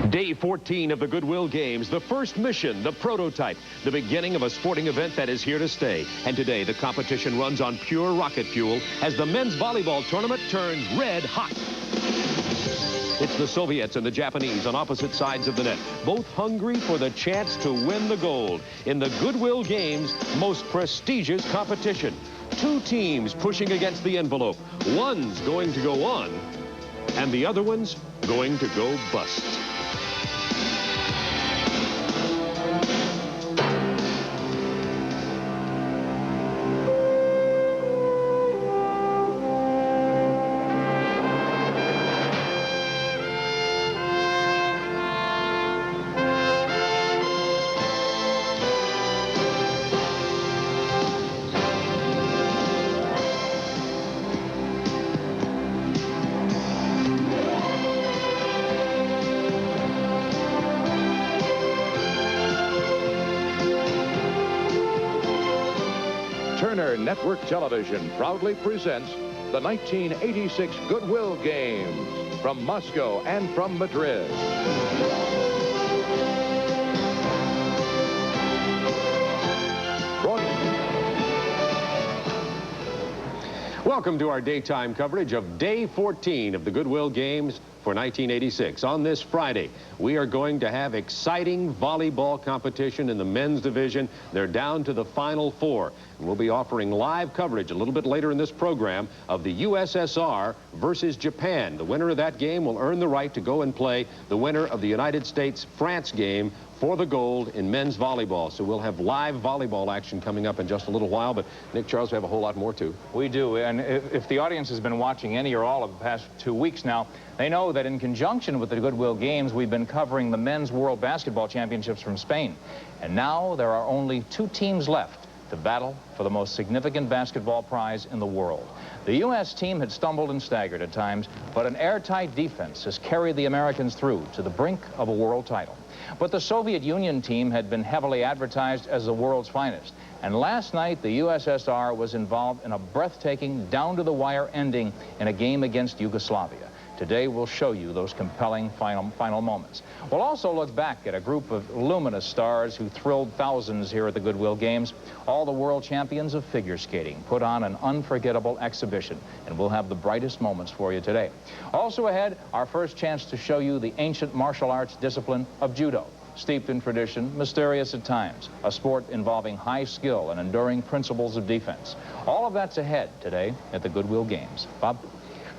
Day 14 of the Goodwill Games, the first mission, the prototype, the beginning of a sporting event that is here to stay. And today, the competition runs on pure rocket fuel as the men's volleyball tournament turns red hot. It's the Soviets and the Japanese on opposite sides of the net, both hungry for the chance to win the gold in the Goodwill Games' most prestigious competition. Two teams pushing against the envelope. One's going to go on, and the other one's going to go bust. Turner Network Television proudly presents the 1986 Goodwill Games from Moscow and from Madrid. Welcome to our daytime coverage of Day 14 of the Goodwill Games for 1986. On this Friday, we are going to have exciting volleyball competition in the men's division. They're down to the Final Four. And we'll be offering live coverage a little bit later in this program of the USSR versus Japan. The winner of that game will earn the right to go and play the winner of the United States-France game for the gold in men's volleyball. So we'll have live volleyball action coming up in just a little while. But, Nick, Charles, we have a whole lot more, too. We do. And if the audience has been watching any or all of the past 2 weeks now, they know that in conjunction with the Goodwill Games, we've been covering the Men's World Basketball Championships from Spain. And now there are only 2 teams left to battle for the most significant basketball prize in the world. The U.S. team had stumbled and staggered at times, but an airtight defense has carried the Americans through to the brink of a world title. But the Soviet Union team had been heavily advertised as the world's finest. And last night, the USSR was involved in a breathtaking, down-to-the-wire ending in a game against Yugoslavia. Today, we'll show you those compelling final moments. We'll also look back at a group of luminous stars who thrilled thousands here at the Goodwill Games. All the world champions of figure skating put on an unforgettable exhibition, and we'll have the brightest moments for you today. Also ahead, our first chance to show you the ancient martial arts discipline of Judo. Steeped in tradition, mysterious at times, a sport involving high skill and enduring principles of defense. All of that's ahead today at the Goodwill Games. Bob?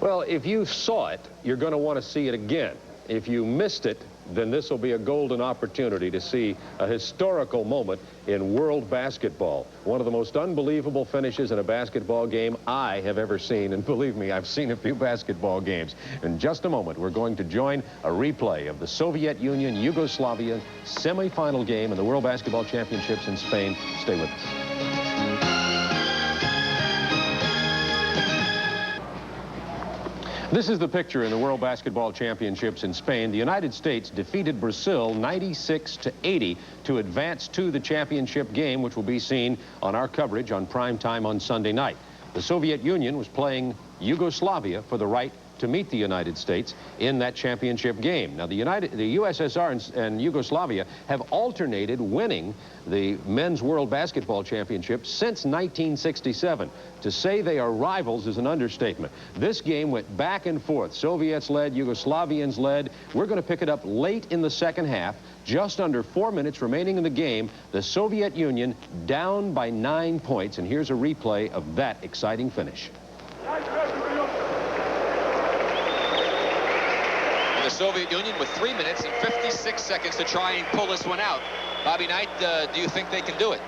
Well, if you saw it, you're going to want to see it again. If you missed it, then this will be a golden opportunity to see a historical moment in world basketball. One of the most unbelievable finishes in a basketball game I have ever seen. And believe me, I've seen a few basketball games. In just a moment, we're going to join a replay of the Soviet Union-Yugoslavia semifinal game in the World Basketball Championships in Spain. Stay with us. This is the picture in the World Basketball Championships in Spain. The United States defeated Brazil 96-80 to advance to the championship game, which will be seen on our coverage on prime time on Sunday night. The Soviet Union was playing Yugoslavia for the right to meet the United States in that championship game. Now, the USSR and Yugoslavia have alternated winning the men's World Basketball Championship since 1967. To say they are rivals is an understatement. This game went back and forth. Soviets led, Yugoslavians led. We're going to pick it up late in the second half. Just under 4 minutes remaining in the game, the Soviet Union down by 9 points. And here's a replay of that exciting finish. The Soviet Union with 3 minutes and 56 seconds to try and pull this one out. Bobby Knight, do you think they can do it?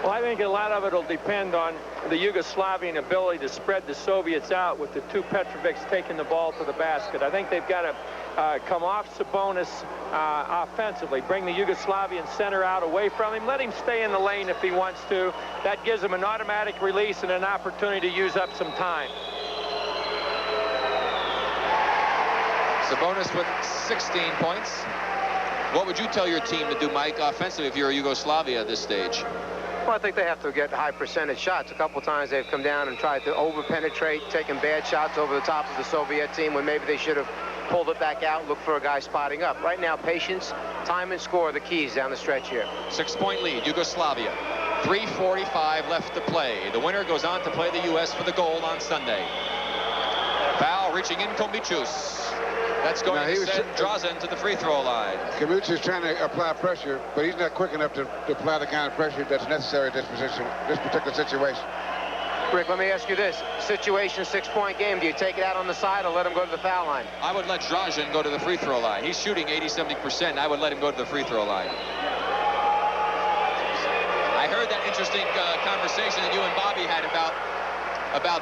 Well, I think a lot of it will depend on the Yugoslavian ability to spread the Soviets out with the 2 Petrovics taking the ball to the basket. I think they've got to come off Sabonis offensively, bring the Yugoslavian center out away from him, let him stay in the lane if he wants to. That gives him an automatic release and an opportunity to use up some time. Sabonis with 16 points. What would you tell your team to do, Mike, offensively if you're Yugoslavia at this stage? Well, I think they have to get high percentage shots. A couple times they've come down and tried to over-penetrate, taking bad shots over the top of the Soviet team when maybe they should have pulled it back out, looked for a guy spotting up. Right now, patience, time, and score are the keys down the stretch here. 6-point lead, Yugoslavia. 3:45 left to play. The winner goes on to play the U.S. for the gold on Sunday. Foul reaching in Komicius. That's going to send Drazen to the free throw line. Komicius is trying to apply pressure, but he's not quick enough to apply the kind of pressure that's necessary in this particular situation. Rick, let me ask you this. Situation, 6-point game. Do you take it out on the side or let him go to the foul line? I would let Drazen go to the free throw line. He's shooting 80-70%. I would let him go to the free throw line. I heard that interesting conversation that you and Bobby had about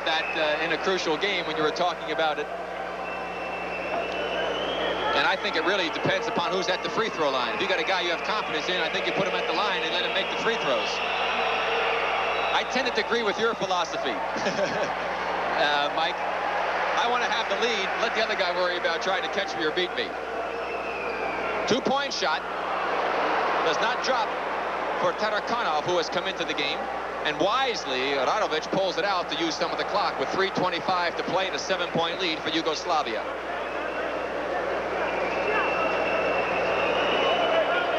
that in a crucial game when you were talking about it. And I think it really depends upon who's at the free throw line. If you got a guy you have confidence in, I think you put him at the line and let him make the free throws. I tended to agree with your philosophy, Mike. I want to have the lead. Let the other guy worry about trying to catch me or beat me. 2-point shot does not drop for Tarakanov, who has come into the game. And wisely, Radovic pulls it out to use some of the clock with 3:25 to play and a 7-point lead for Yugoslavia.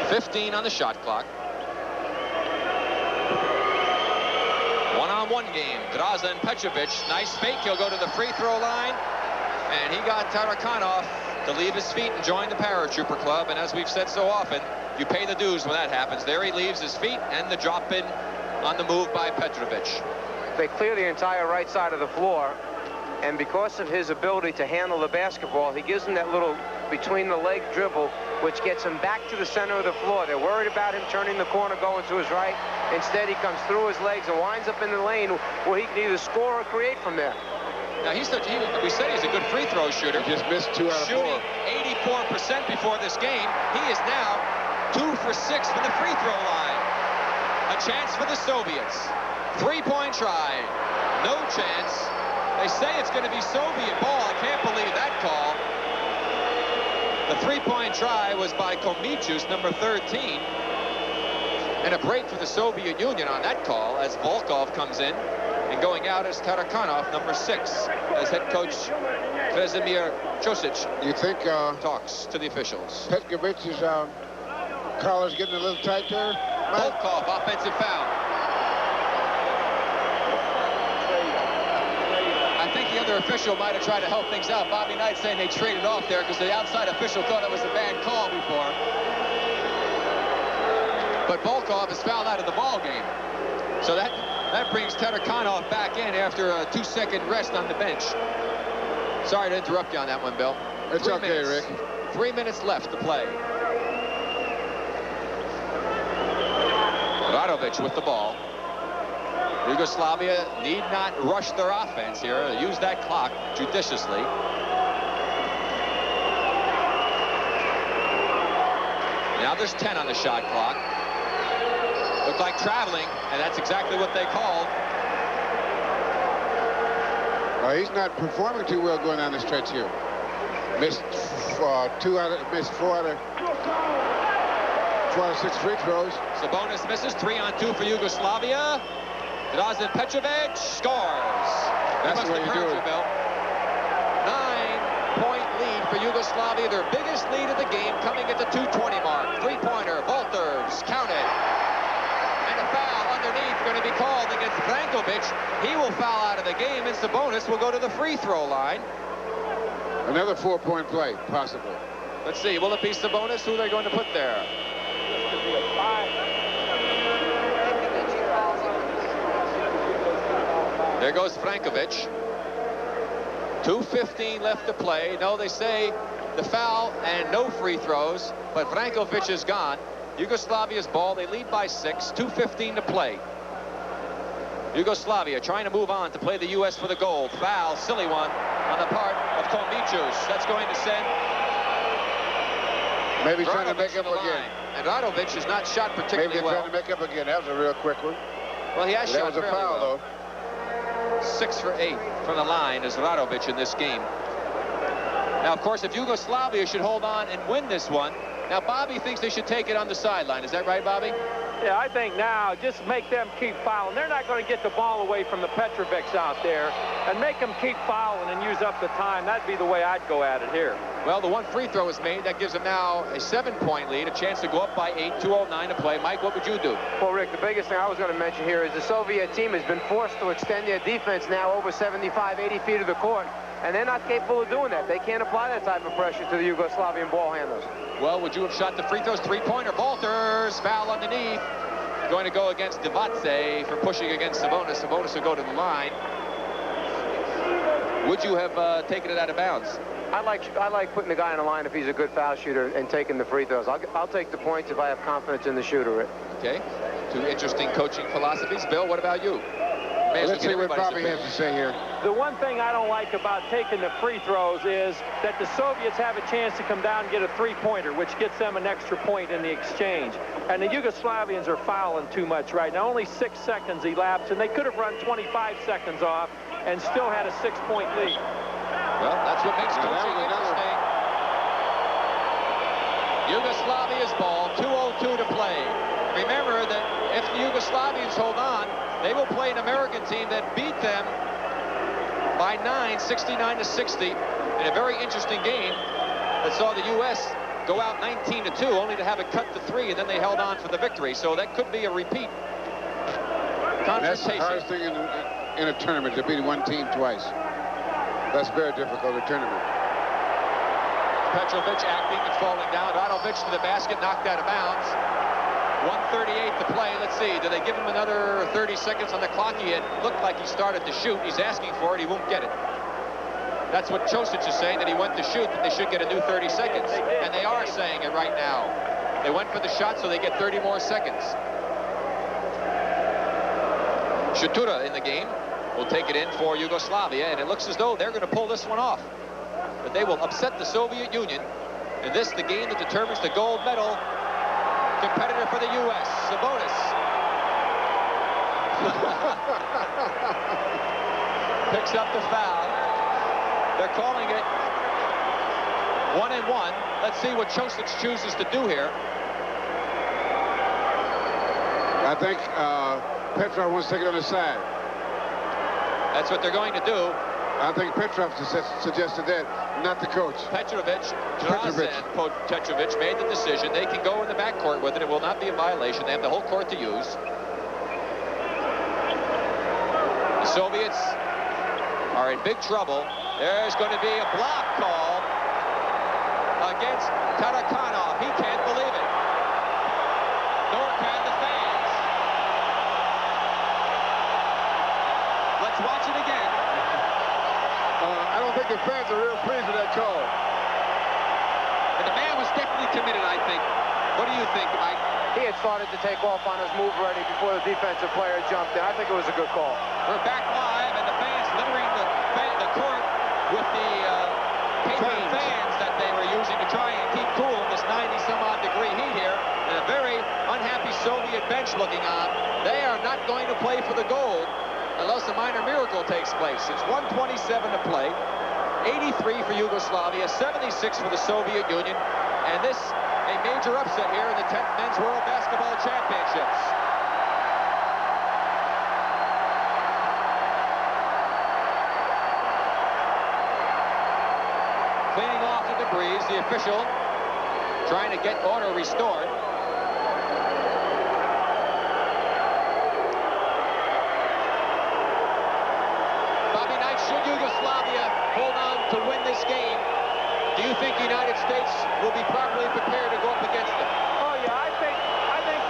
15 on the shot clock. One-on-one game. Drazen Petrovic. Nice fake. He'll go to the free throw line. And he got Tarakanov to leave his feet and join the paratrooper club. And as we've said so often, you pay the dues when that happens. There he leaves his feet and the drop in on the move by Petrovic. They clear the entire right side of the floor. And because of his ability to handle the basketball, he gives him that little between the leg dribble, which gets him back to the center of the floor. They're worried about him turning the corner, going to his right. Instead, he comes through his legs and winds up in the lane where he can either score or create from there. Now, we said he's a good free throw shooter. He just missed 2 out of 4. Shooting 84% before this game. He is now 2 for 6 from the free throw line. A chance for the Soviets. 3-point try. No chance. They say it's going to be Soviet ball. I can't believe that call. The 3-point try was by Komicius, number 13. And a break for the Soviet Union on that call as Volkov comes in. And going out is Tarakanov, number 6, as head coach Vesemir Josic You think talks to the officials. Petkovic's collar's getting a little tight there? Volkov, offensive foul. I think the other official might have tried to help things out. Bobby Knight saying they traded off there because the outside official thought it was a bad call before. But Volkov is fouled out of the ball game. So that brings Tarakanov back in after a 2-second rest on the bench. Sorry to interrupt you on that one, Bill. It's okay, Rick. 3 minutes left to play. Radovic with the ball. Yugoslavia need not rush their offense here. Use that clock judiciously. Now there's 10 on the shot clock. Looked like traveling, and that's exactly what they called. He's not performing too well going down the stretch here. Missed 4 out of 6 free throws. Sabonis misses. 3-on-2 for Yugoslavia. Drazen Petrovic scores. That's the way you do it. 9-point lead for Yugoslavia. Their biggest lead of the game coming at the 2:20 mark. 3-pointer. Walters counted. And a foul underneath going to be called against Brankovic. He will foul out of the game, and Sabonis will go to the free throw line. Another 4-point play, possibly. Let's see. Will it be Sabonis? Who are they going to put there? There goes Brankovic. 2:15 left to play. No, they say the foul and no free throws, but Brankovic is gone. Yugoslavia's ball. They lead by 6. 2:15 to play. Yugoslavia trying to move on to play the U.S. for the gold. Foul, silly one, on the part of Komicius. That's going to send Maybe trying to Radovic make up again. And Radovic has not shot particularly Maybe well. trying to make up again. That was a real quick one. Well, he has That shot was a fairly foul, well. though. 6 for 8 from the line is Radovic in this game. Now, of course, if Yugoslavia should hold on and win this one, now Bobby thinks they should take it on the sideline. Is that right, Bobby? Yeah, I think now just make them keep fouling. They're not going to get the ball away from the Petrovics out there, and make them keep fouling and use up the time. That'd be the way I'd go at it here. Well, the one free throw is made. That gives them now a 7-point lead, a chance to go up by 8, 2:09 to play. Mike, what would you do? Well, Rick, the biggest thing I was going to mention here is the Soviet team has been forced to extend their defense now over 75, 80 feet of the court, and they're not capable of doing that. They can't apply that type of pressure to the Yugoslavian ball handlers. Well, would you have shot the free throws? 3-pointer. Walters, foul underneath. Going to go against Divatse for pushing against Sabonis. Sabonis will go to the line. Would you have taken it out of bounds? I like putting the guy in the line if he's a good foul shooter and taking the free throws. I'll take the points if I have confidence in the shooter, Rick. Okay. Two interesting coaching philosophies. Bill, what about you? Let's see what Bobby has to say here. The one thing I don't like about taking the free throws is that the Soviets have a chance to come down and get a 3-pointer, which gets them an extra point in the exchange. And the Yugoslavians are fouling too much right now. Only 6 seconds elapsed, and they could have run 25 seconds off and still had a 6-point lead. Well, that's what makes coaching interesting. Yugoslavia's ball, 2:02 to play. Remember that if the Yugoslavians hold on, they will play an American team that beat them by 9, 69-60, in a very interesting game that saw the U.S. go out 19-2, only to have it cut to 3, and then they held on for the victory. So that could be a repeat confrontation. That's the hardest thing in a tournament, to beat one team twice. That's very difficult in a tournament. Petrovic acting and falling down. Radovic to the basket, knocked out of bounds. 1:38 to play. Let's see. Do they give him another 30 seconds on the clock? He had looked like he started to shoot. He's asking for it. He won't get it. That's what Chosic is saying, that he went to shoot, that they should get a new 30 seconds. And they are saying it right now. They went for the shot, so they get 30 more seconds. Shatura in the game will take it in for Yugoslavia, and it looks as though they're going to pull this one off. But they will upset the Soviet Union. And this, the game that determines the gold medal competitor for the U.S., Sabonis. Picks up the foul. They're calling it 1-1. Let's see what Chosic chooses to do here. I think Petrov wants to take it on his side. That's what they're going to do. I think Petrov suggested that, not the coach. Petrovic made the decision. They can go in the backcourt with it. It will not be a violation. They have the whole court to use. The Soviets are in big trouble. There's going to be a block call against Tarakanov. He can't believe it. Nor can the fans. Let's watch it again. I don't think the fans are real pleased with that call. And the man was definitely committed, I think. What do you think, Mike? He had started to take off on his move already before the defensive player jumped in. I think it was a good call. We're back live, and the fans littering the court with the paper fans that they were using to try and keep cool in this 90-some-odd degree heat here. And a very unhappy Soviet bench looking on. They are not going to play for the gold unless a minor miracle takes place. It's 1:27 to play. 83 for Yugoslavia, 76 for the Soviet Union. And this, a major upset here in the 10th Men's World Basketball Championships. Cleaning off the debris, the official trying to get order restored. Should Yugoslavia hold on to win this game, do you think the United States will be properly prepared to go up against them? Oh, yeah, I think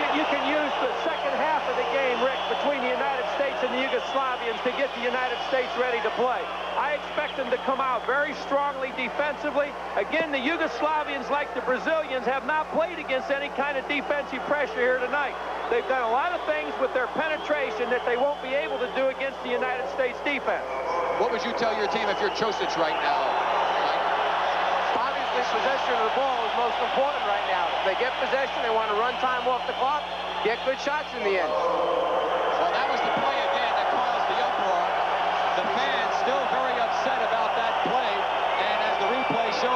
that you can use the second half of the game, Rick, between the United States and the Yugoslavians to get the United States ready to play. I expect them to come out very strongly defensively. Again, the Yugoslavians, like the Brazilians, have not played against any kind of defensive pressure here tonight. They've done a lot of things with their penetration that they won't be able to do against the United States defense. What would you tell your team if you're Chosic right now? Obviously, possession of the ball is most important right now. If they get possession, they want to run time off the clock, get good shots in the end. Well, that was the play again that caused the uproar. The fans still very upset about that play. And as the replay shows,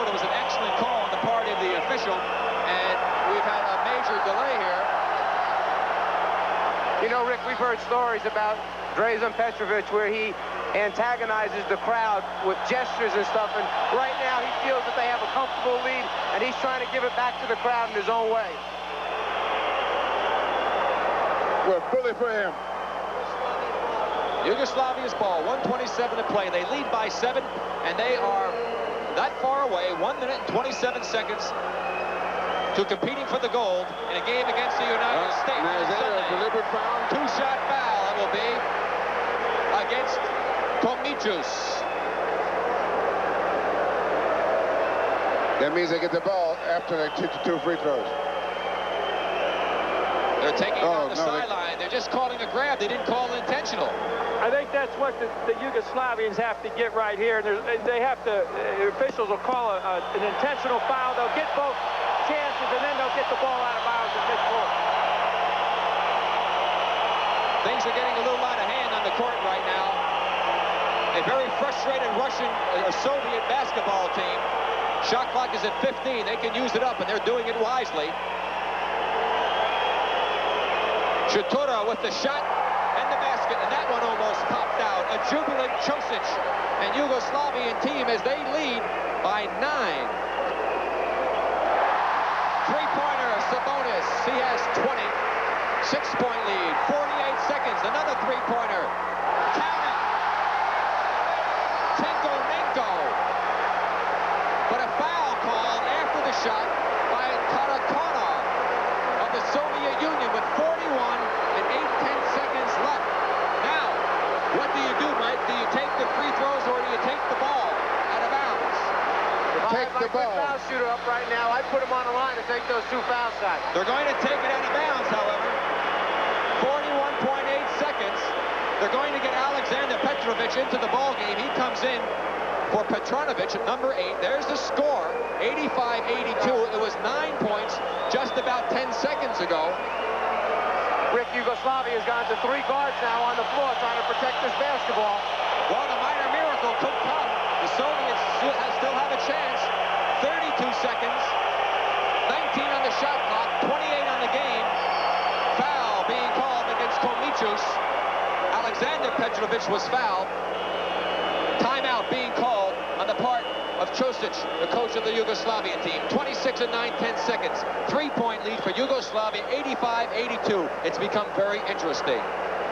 You know, Rick, we've heard stories about Drazen Petrovic where he antagonizes the crowd with gestures and stuff, and right now he feels that they have a comfortable lead, and he's trying to give it back to the crowd in his own way. Well, bully for him. Yugoslavia's ball, 1:27 to play. They lead by 7, and they are that far away, 1 minute and 27 seconds to competing for the gold in a game against the United States. Now, is that a deliberate foul? Two-shot foul, it will be against Tomichus. That means they get the ball after they took the 2 free throws. They're taking it on the sideline. They're just calling a grab. They didn't call it intentional. I think that's what the Yugoslavians have to get right here. They have to, officials will call an intentional foul. They'll get both chances, and then they'll get the ball out of bounds at midcourt. Things are getting a little out of hand on the court right now. A very frustrated Russian or Soviet basketball team. Shot clock is at 15. They can use it up, and they're doing it wisely. Chutura with the shot and the basket, and that one almost popped out. A jubilant Čosić and Yugoslavian team as they lead by 9. Three-pointer, Sabonis. He has 20. 6-point lead, 48 seconds. Another three-pointer. Count it. Tinko-Ninko. But a foul called after the shot by Karakonov of the Soviet Union with 41 and 8/10 seconds left. Now, what do you do, Mike? Do you take the free throws or do you take the ball out of bounds? Take the ball. Foul shooter up right now. I'd put him on the line to take those 2 foul shots. They're going to take it out of bounds, however. 41.8 seconds. They're going to get Alexander Petrovic into the ball game. He comes in for Petrovic at number 8. There's the score, 85-82. It was 9 points just about 10 seconds ago. Rick, Yugoslavia has gone to 3 guards now on the floor trying to protect this basketball. Well, the minor miracle could come. The Soviets still have a chance. 32 seconds, 19 on the shot clock, 28 on the game. Foul being called against Tomichus. Alexander Petrovic was fouled. Timeout being called on the part of Čosić, the coach of the Yugoslavian team. 26 and 9/10 seconds. 3-point lead for Yugoslavia, 85-82. It's become very interesting.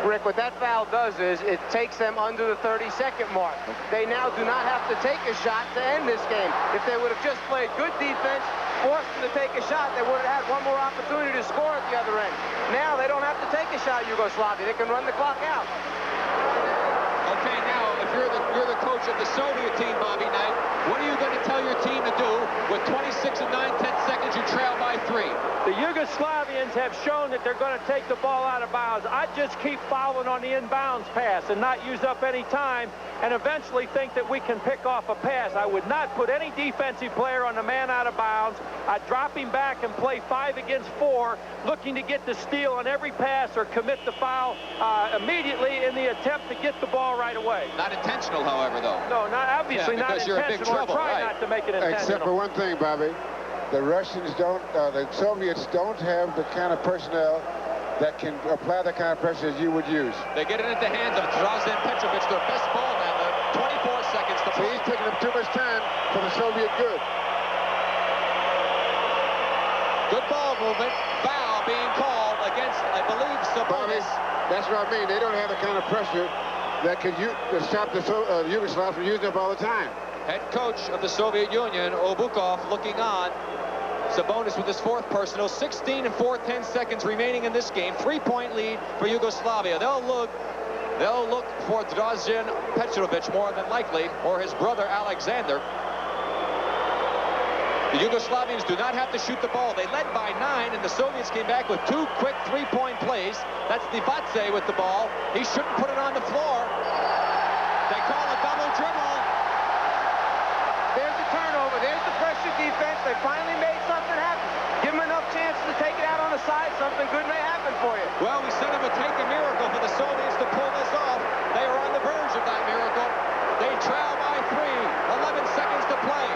Rick, what that foul does is it takes them under the 30-second mark. They now do not have to take a shot to end this game. If they would have just played good defense, forced them to take a shot, they would have had one more opportunity to score at the other end. Now they don't have to take a shot, Yugoslavia. They can run the clock out. Okay, now, if you're the coach of the Soviet team, Bobby Knight, what are you going to tell your team to do with 26 and 9/10 seconds? You trail by 3. The Yugoslavians have shown that they're going to take the ball out of bounds. I'd just keep following on the inbounds pass and not use up any time and eventually think that we can pick off a pass. I would not put any defensive player on the man out of bounds. I'd drop him back and play 5 against 4, looking to get the steal on every pass or commit the foul immediately in the attempt to get the ball right away. Not intentional, however, though. No, obviously not because you're in big intentional. trouble, Try right. not to make it intentional. Except for one thing, Bobby. The Russians don't, the Soviets don't have the kind of personnel that can apply the kind of pressure as you would use. They get it into the hands of Drazen Petrovic, their best ball handler. 24 seconds to So play. he's taking up too much time for the Soviet good. Good ball movement. Foul being called against, I believe, Bobby, Sabonis. that's what I mean. They don't have the kind of pressure that can stop the Yugoslavs from using up all the time. Head coach of the Soviet Union, Obukov, looking on. Sabonis with his 4th personal. 16 and 4/10 seconds remaining in this game. 3-point lead for Yugoslavia. They'll look for Drazen Petrovic more than likely, or his brother Alexander. The Yugoslavians do not have to shoot the ball. They led by 9, and the Soviets came back with 2 quick 3-point plays. That's Divatse with the ball. He shouldn't put it on the floor. They call a double dribble. There's the turnover. There's the pressure defense. They finally made something happen. Give them enough chances to take it out on the side. Something good may happen for you. Well, we said it would take a miracle for the Soviets to pull this off. They are on the verge of that miracle. They trail by 3. 11 seconds to play.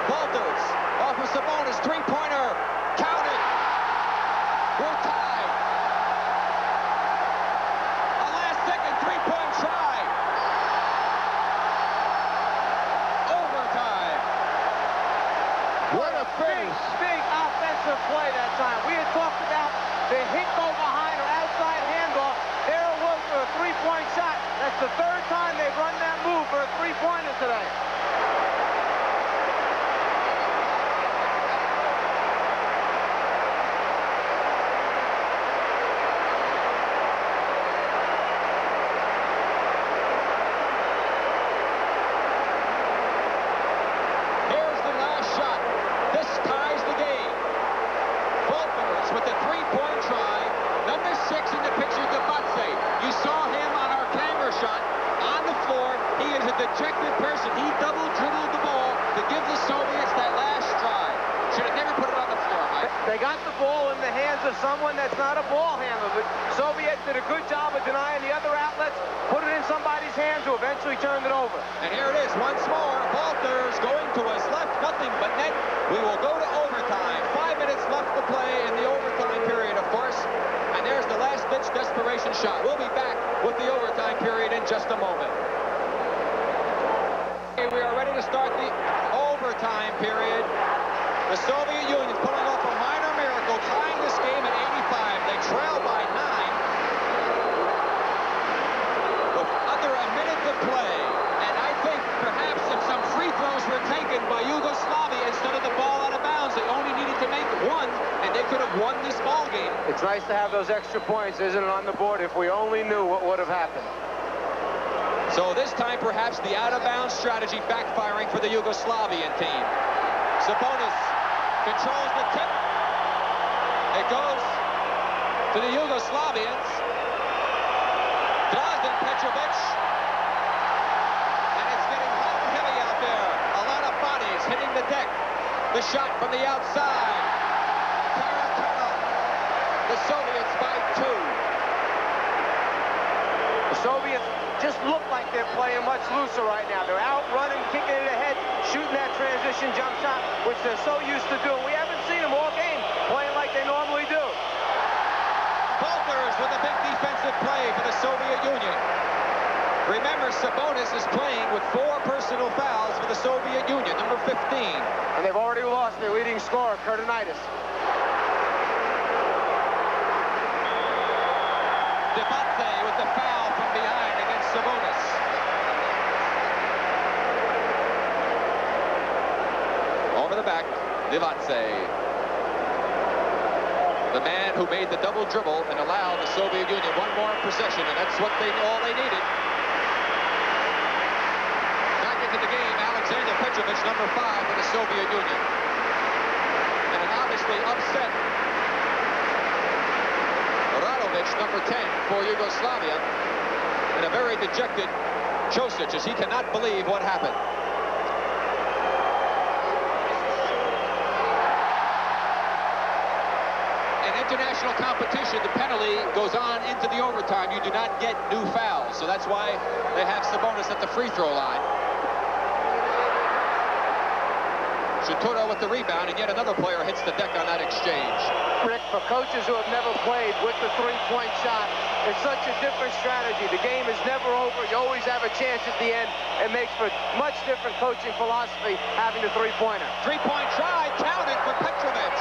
Walters off of Sabonis. 3-pointer. Count it. We're tied. that time. We had talked about the hit go behind or outside handoff. There it was for a three-point shot. That's the third time they've run that move for a three-pointer today. Dejected person. He double dribbled the ball to give the Soviets that last stride. Should have never put it on the floor, Mike. They got the ball in the hands of someone that's not a ball handler. The Soviets did a good job of denying the other outlets, put it in somebody's hands who eventually turned it over. And here it is once more. Walters going to his left, nothing but net. We will go to overtime. 5 minutes left to play in the overtime period, of course. And there's the last-ditch desperation shot. We'll be back with the overtime period in just a moment. We are ready to start the overtime period. The Soviet Union pulling off a minor miracle, tying this game at 85. They trail by 9 with under a minute to play. And I think perhaps if some free throws were taken by Yugoslavia instead of the ball out of bounds, they only needed to make one, and they could have won this ball game. It's nice to have those extra points, isn't it, on the board? If we only knew what would have happened. So this time, perhaps the out-of-bounds strategy backfiring for the Yugoslavian team. Sabonis controls the tip. It goes to the Yugoslavians. Drazen Petrovic. And it's getting hot and heavy out there. A lot of bodies hitting the deck. The shot from the outside. Tarakana. The Soviets by 2. The Soviets just look like they're playing much looser right now. They're out running, kicking it ahead, shooting that transition jump shot, which they're so used to doing. We haven't seen them all game playing like they normally do. Walters with a big defensive play for the Soviet Union. Remember, Sabonis is playing with 4 personal fouls for the Soviet Union, number 15. And they've already lost their leading scorer, Kurtinitis. Debatze with the foul from behind against Sabonis. Over the back, Debatze. The man who made the double dribble and allowed the Soviet Union one more possession, and that's what all they needed. Back into the game, Alexander Petrovic, number 5 for the Soviet Union. And an obviously upset number 10 for Yugoslavia, and a very dejected Josic as he cannot believe what happened. In international competition, the penalty goes on into the overtime. You do not get new fouls, so that's why they have Sabonis at the free throw line. Judo with the rebound, and yet another player hits the deck on that exchange. Rick, for coaches who have never played with the three-point shot, it's such a different strategy. The game is never over. You always have a chance at the end. It makes for much different coaching philosophy having the three-pointer. Three-point try, counted for Petrovic.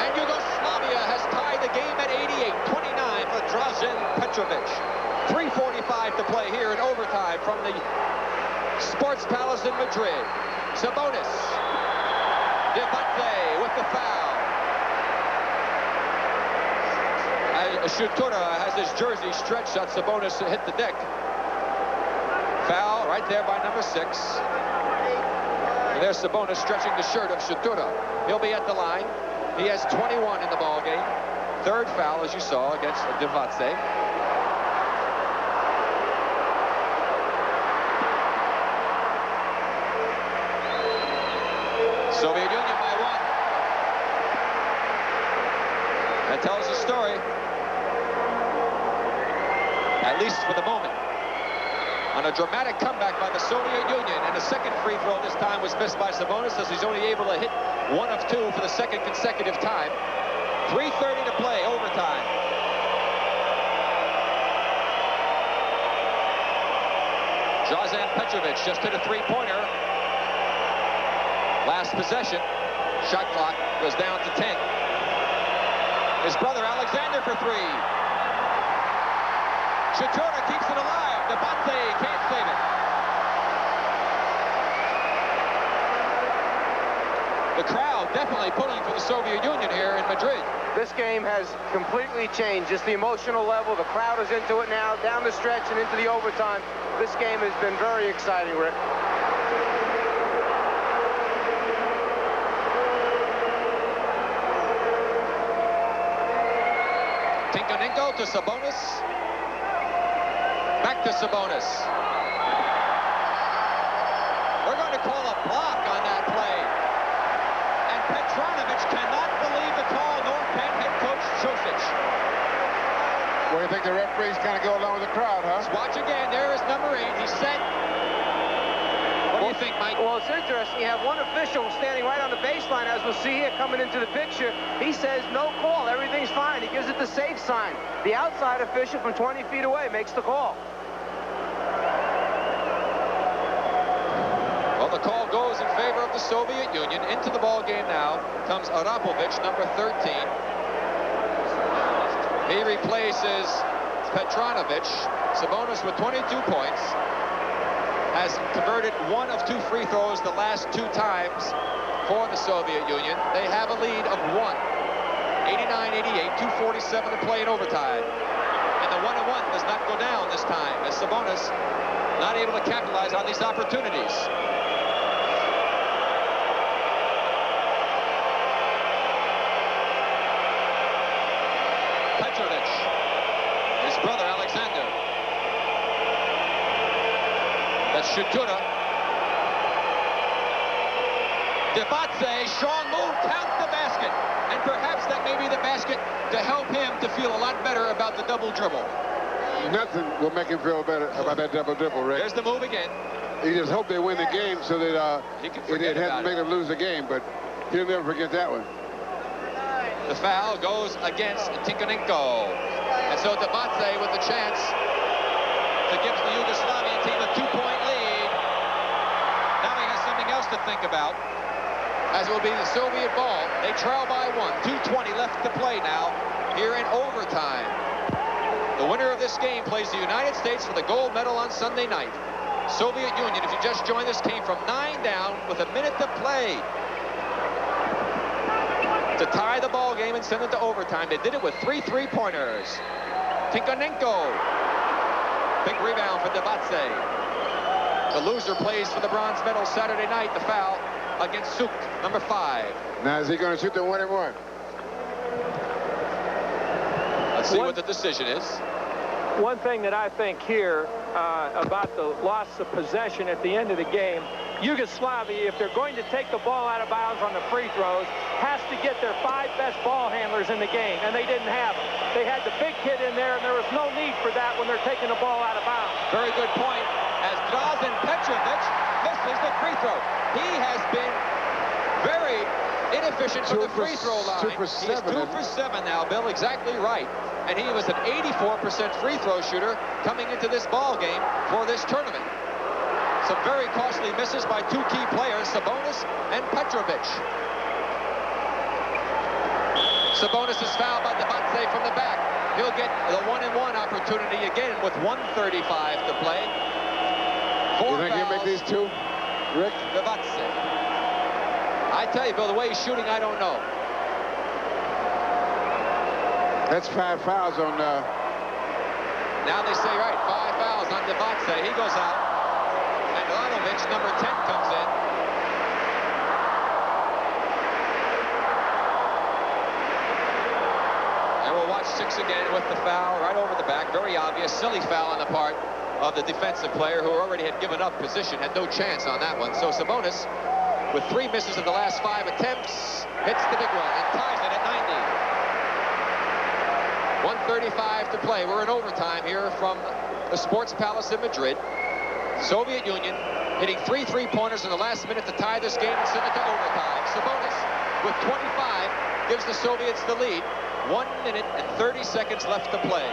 And Yugoslavia has tied the game at 88-29 for Drazen Petrovic. 3:45 to play here in overtime from the Sports Palace in Madrid. Sabonis. Debatze with the foul. Shutura has his jersey stretched out. Sabonis hit the deck. Foul right there by number 6. And there's Sabonis stretching the shirt of Shutura. He'll be at the line. He has 21 in the ball game. 3rd foul, as you saw, against Debatze. Soviet Union by 1. That tells the story. At least for the moment. On a dramatic comeback by the Soviet Union, and the second free throw this time was missed by Sabonis, as he's only able to hit 1 of 2 for the second consecutive time. 3:30 to play, overtime. Drazen Petrovic just hit a three-pointer. Last possession. Shot clock goes down to 10. His brother Alexander for three. Shachura keeps it alive. Debatse can't save it. The crowd definitely pulling for the Soviet Union here in Madrid. This game has completely changed. Just the emotional level. The crowd is into it now, down the stretch and into the overtime. This game has been very exciting, Rick. Tinkonenko to Sabonis. Back to Sabonis. We're going to call a block on that play. And Petronovich cannot believe the call, nor can head coach Josic. Well, you think the referees kind of go along with the crowd, huh? Let's watch again. There is number 8. He's set. What do you think, Mike? Well, it's interesting. You have one official standing right on the baseline, as we'll see here coming into the picture. He says no call. Everything's fine. He gives it the safe sign. The outside official from 20 feet away makes the call. Well, the call goes in favor of the Soviet Union. Into the ball game now comes Arapovich, number 13. He replaces Petronovich. Sabonis with 22 points. Has converted 1 of 2 free throws the last 2 times for the Soviet Union. They have a lead of 1. 89-88, 2:47 to play in overtime. And the 1-1 does not go down this time, as Sabonis not able to capitalize on these opportunities. Petrovic, his brother Alexander. That's Shachura. Debatse, strong move, count the basket. And perhaps that may be the basket to help him to feel a lot better about the double dribble. Nothing will make him feel better about that double dribble, Rick. There's the move again. He just hope they win the game so that it hasn't made him lose the game, but he'll never forget that one. The foul goes against Tinkonenko. And so Debatse with the chance to give the Yugoslavian team a 2-point lead. Now he has something else to think about, as it will be the Soviet ball. They trail by 1. 2:20 left to play now here in overtime. The winner of this game plays the United States for the gold medal on Sunday night. Soviet Union, if you just joined us, came from 9 down with a minute to play to tie the ball game and send it to overtime. They did it with 3 3-pointers. Tinkonenko. Big rebound for Debatse. The loser plays for the bronze medal Saturday night. The foul against Suk, number 5. Now, is he going to shoot the 1-and-1? Let's see what the decision is. One thing that I think here about the loss of possession at the end of the game, Yugoslavia, if they're going to take the ball out of bounds on the free throws, has to get their 5 best ball handlers in the game, and they didn't have them. They had the big kid in there, and there was no need for that when they're taking the ball out of bounds. Very good point, as Drazen Petrovic misses the free throw. He has been very inefficient from the free throw line. He's 2 for 7 now, Bill, exactly right. And he was an 84% free throw shooter coming into this ball game for this tournament. Some very costly misses by 2 key players, Sabonis and Petrovic. Sabonis is fouled by Debatse from the back. He'll get the 1-and-1 opportunity again with 1:35 to play. 4 You think he'll make these 2, Rick? Debatse. I tell you, Bill, the way he's shooting, I don't know. That's 5 fouls on... Now they say, right, 5 fouls on Debatse. He goes out. And Lanovich, number 10, comes in. And we'll watch 6 again with the foul right over the back. Very obvious. Silly foul on the part of the defensive player who already had given up position. Had no chance on that one. So Sabonis, with 3 misses in the last 5 attempts, hits the big one and ties it at 90. 1:35 to play. We're in overtime here from the Sports Palace in Madrid. Soviet Union hitting 3 3-pointers in the last minute to tie this game and send it to overtime. Sabonis, with 25, gives the Soviets the lead. 1 minute and 30 seconds left to play.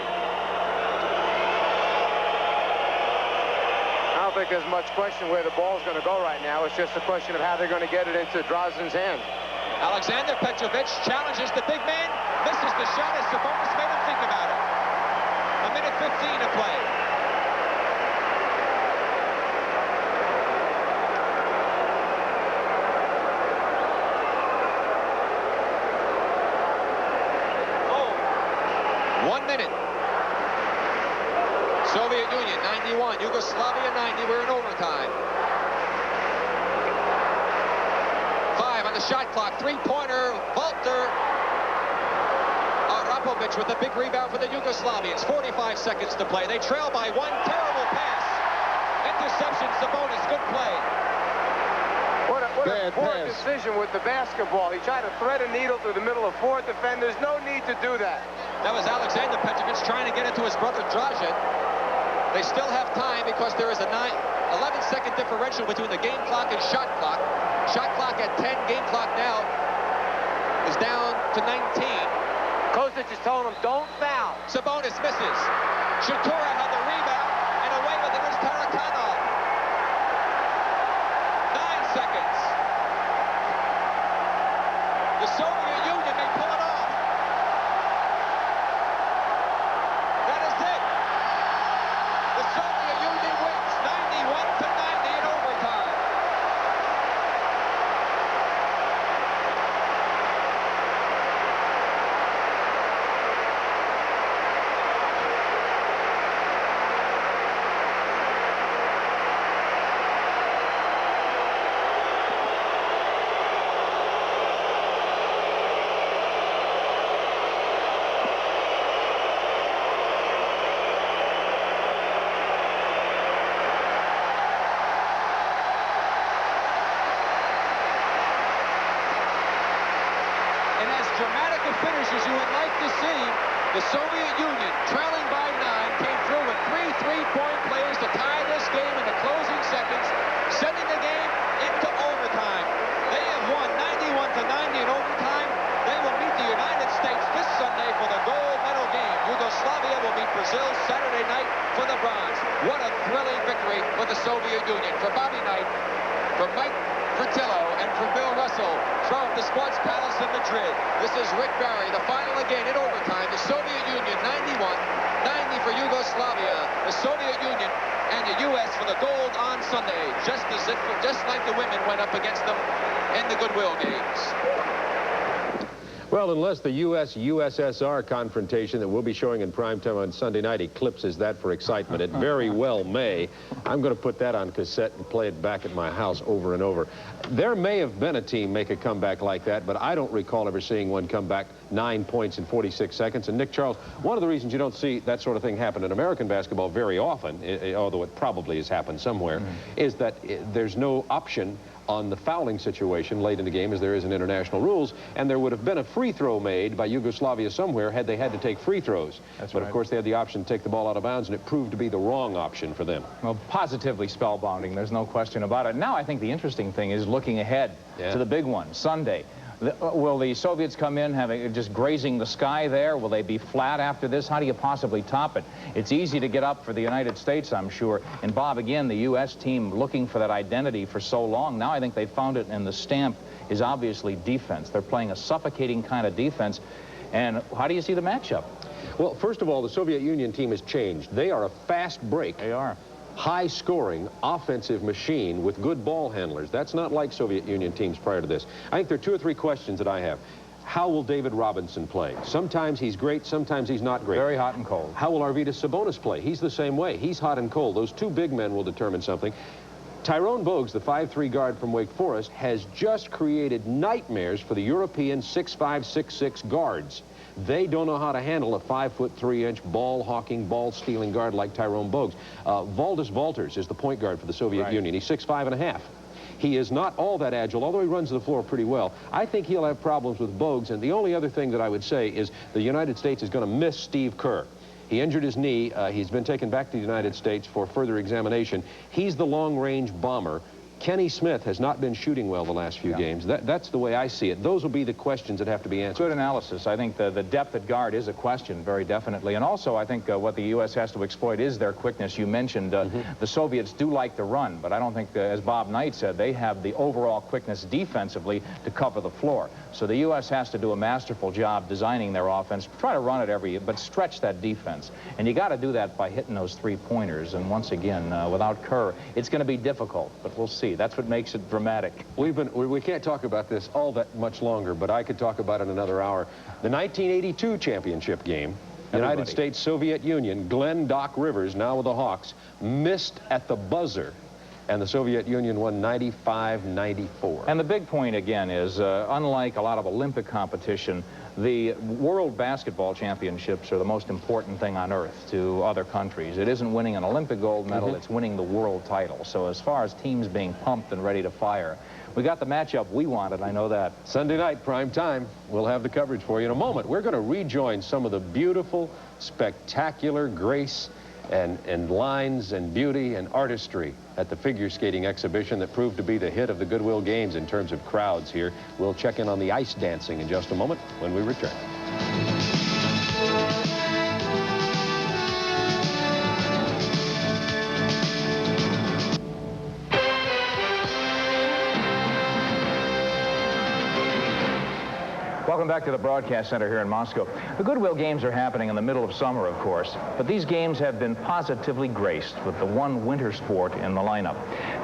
I don't think there's much question where the ball's going to go right now. It's just a question of how they're going to get it into Drazen's hand. Alexander Petrovic challenges the big man, misses the shot as Sabonis made him think about it. A minute 15 to play. Oh. 1 minute. Soviet Union 91, Yugoslavia 90. We're in overtime. 5 on the shot clock. Three-pointer. Walter Arapovic with a big rebound for the Yugoslavians. 45 seconds to play. They trail by 1. Terrible pass. Interception. Sabonis. Good play. What a poor decision with the basketball. He tried to thread a needle through the middle of 4 defenders. No need to do that. That was Alexander Petrovic trying to get it to his brother Dražen. They still have time because there is a 11-second differential between the game clock and shot clock. Shot clock at 10, game clock now is down to 19. Kosic is telling him, don't foul. Sabonis misses. Shatura had the rebound, and away with it is Tarakanov. 9 seconds. The Soviet Union may pull it off. That is it. The Soviet Union wins 91 to 90 in overtime. Dramatic a finish as you would like to see. The Soviet Union, trailing by 9, came through with 3 three-point plays to tie this game in the closing seconds, sending the game into overtime. They have won 91 to 90 in overtime. They will meet the United States this Sunday for the gold medal game. Yugoslavia will meet Brazil Saturday night for the bronze. What a thrilling victory for the Soviet Union. For Bobby Knight, for Mike Fratello, and for Bill Russell from the Sports Palace in Madrid. This is Rick Barry. The final again in overtime. The Soviet Union 91, 90 for Yugoslavia. The Soviet Union and the U.S. for the gold on Sunday, just like the women went up against them in the Goodwill games. Well, unless the U.S.-USSR confrontation that we'll be showing in primetime on Sunday night eclipses that for excitement, it very well may. I'm going to put that on cassette and play it back at my house over and over. There may have been a team make a comeback like that, but I don't recall ever seeing one come back 9 points in 46 seconds. And Nick Charles, one of the reasons you don't see that sort of thing happen in American basketball very often, although it probably has happened somewhere, is that there's no option on the fouling situation late in the game as there is in international rules, and there would have been a free throw made by Yugoslavia somewhere had they had to take free throws. But of course they had the option to take the ball out of bounds, and it proved to be the wrong option for them. Well, positively spellbinding, there's no question about it. Now I think the interesting thing is looking ahead to the big one, Sunday. Will the Soviets come in having just grazing the sky there? Will they be flat after this? How do you possibly top it? It's easy to get up for the United States, I'm sure. And Bob, again, the U.S. team looking for that identity for so long. Now I think they found it, and the stamp is obviously defense. They're playing a suffocating kind of defense. And how do you see the matchup? Well, first of all, the Soviet Union team has changed. They are a fast break. They are. High-scoring offensive machine with good ball handlers. That's not like Soviet Union teams prior to this. I think there are 2 or 3 questions that I have. How will David Robinson play? Sometimes he's great, sometimes he's not great. Very hot and cold. How will Arvydas Sabonis play? He's the same way. He's hot and cold. Those 2 big men will determine something. Tyrone Bogues, the 5'3" guard from Wake Forest, has just created nightmares for the European 6'5", 6'6" guards. They don't know how to handle a 5'3" ball-hawking, ball-stealing guard like Tyrone Bogues. Valdis Valters is the point guard for the Soviet Union. He's 6'5½". He is not all that agile, although he runs the floor pretty well. I think he'll have problems with Bogues, and the only other thing that I would say is the United States is going to miss Steve Kerr. He injured his knee. He's been taken back to the United States for further examination. He's the long-range bomber. Kenny Smith has not been shooting well the last few games. That's the way I see it. Those will be the questions that have to be answered. Good analysis. I think the depth at guard is a question, very definitely. And also, I think what the U.S. has to exploit is their quickness. You mentioned the Soviets do like to run, but I don't think, as Bob Knight said, they have the overall quickness defensively to cover the floor. So the U.S. has to do a masterful job designing their offense, try to run it but stretch that defense. And you got to do that by hitting those three-pointers. And once again, without Kerr, it's going to be difficult, but we'll see. That's what makes it dramatic. We can't talk about this all that much longer, but I could talk about it another hour. The 1982 championship game, United States, Soviet Union, Glenn Doc Rivers, now with the Hawks, missed at the buzzer, and the Soviet Union won 95-94. And the big point, again, is unlike a lot of Olympic competition, the World Basketball Championships are the most important thing on earth to other countries. It isn't winning an Olympic gold medal, it's winning the world title. So as far as teams being pumped and ready to fire, we got the matchup we wanted, I know that. Sunday night, prime time. We'll have the coverage for you in a moment. We're going to rejoin some of the beautiful, spectacular grace and lines and beauty and artistry at the figure skating exhibition that proved to be the hit of the Goodwill Games in terms of crowds here. We'll check in on the ice dancing in just a moment when we return. Welcome back to the broadcast center here in Moscow. The Goodwill Games are happening in the middle of summer, of course, but these games have been positively graced with the one winter sport in the lineup.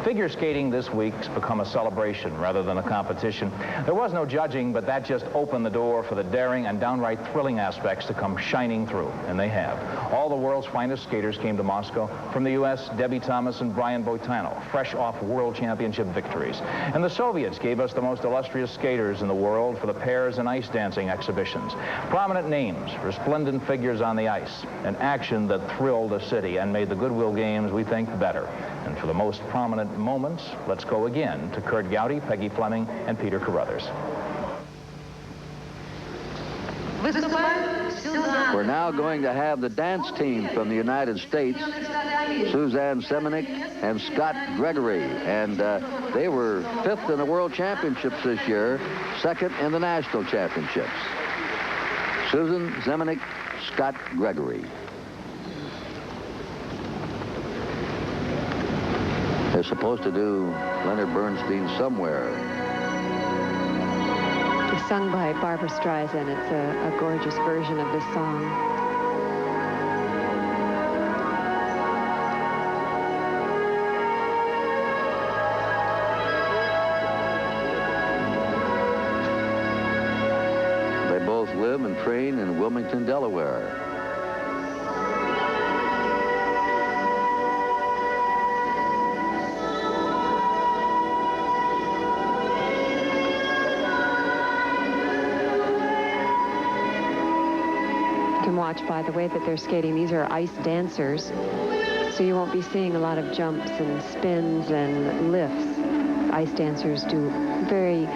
Figure skating this week's become a celebration rather than a competition. There was no judging, but that just opened the door for the daring and downright thrilling aspects to come shining through, and they have. All the world's finest skaters came to Moscow. From the U.S., Debbie Thomas and Brian Boitano, fresh off world championship victories. And the Soviets gave us the most illustrious skaters in the world for the pairs and ice dancing exhibitions. Prominent names, resplendent figures on the ice, an action that thrilled a city and made the Goodwill Games, we think, better. And for the most prominent moments, let's go again to Kurt Gowdy, Peggy Fleming, and Peter Carruthers. We're now going to have the dance team from the United States, Suzanne Semenik and Scott Grigory. And they were 5th in the World Championships this year, 2nd in the National Championships. Susan Semenik, Scott Grigory. They're supposed to do Leonard Bernstein Somewhere. It's sung by Barbara Streisand. It's a gorgeous version of this song. They both live and train in Wilmington, Delaware. Watch by the way that they're skating. These are ice dancers, so you won't be seeing a lot of jumps and spins and lifts. Ice dancers do very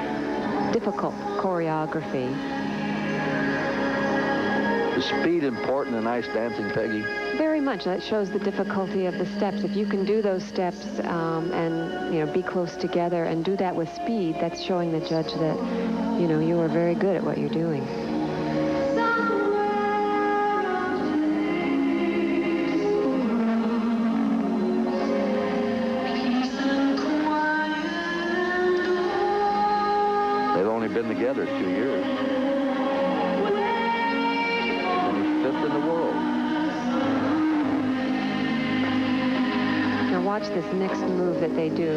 difficult choreography. Is speed important in ice dancing, Peggy? Very much. That shows the difficulty of the steps. If you can do those steps and be close together and do that with speed, that's showing the judge that you are very good at what you're doing. Been together 2 years. And he's 5th in the world. Now watch this next move that they do.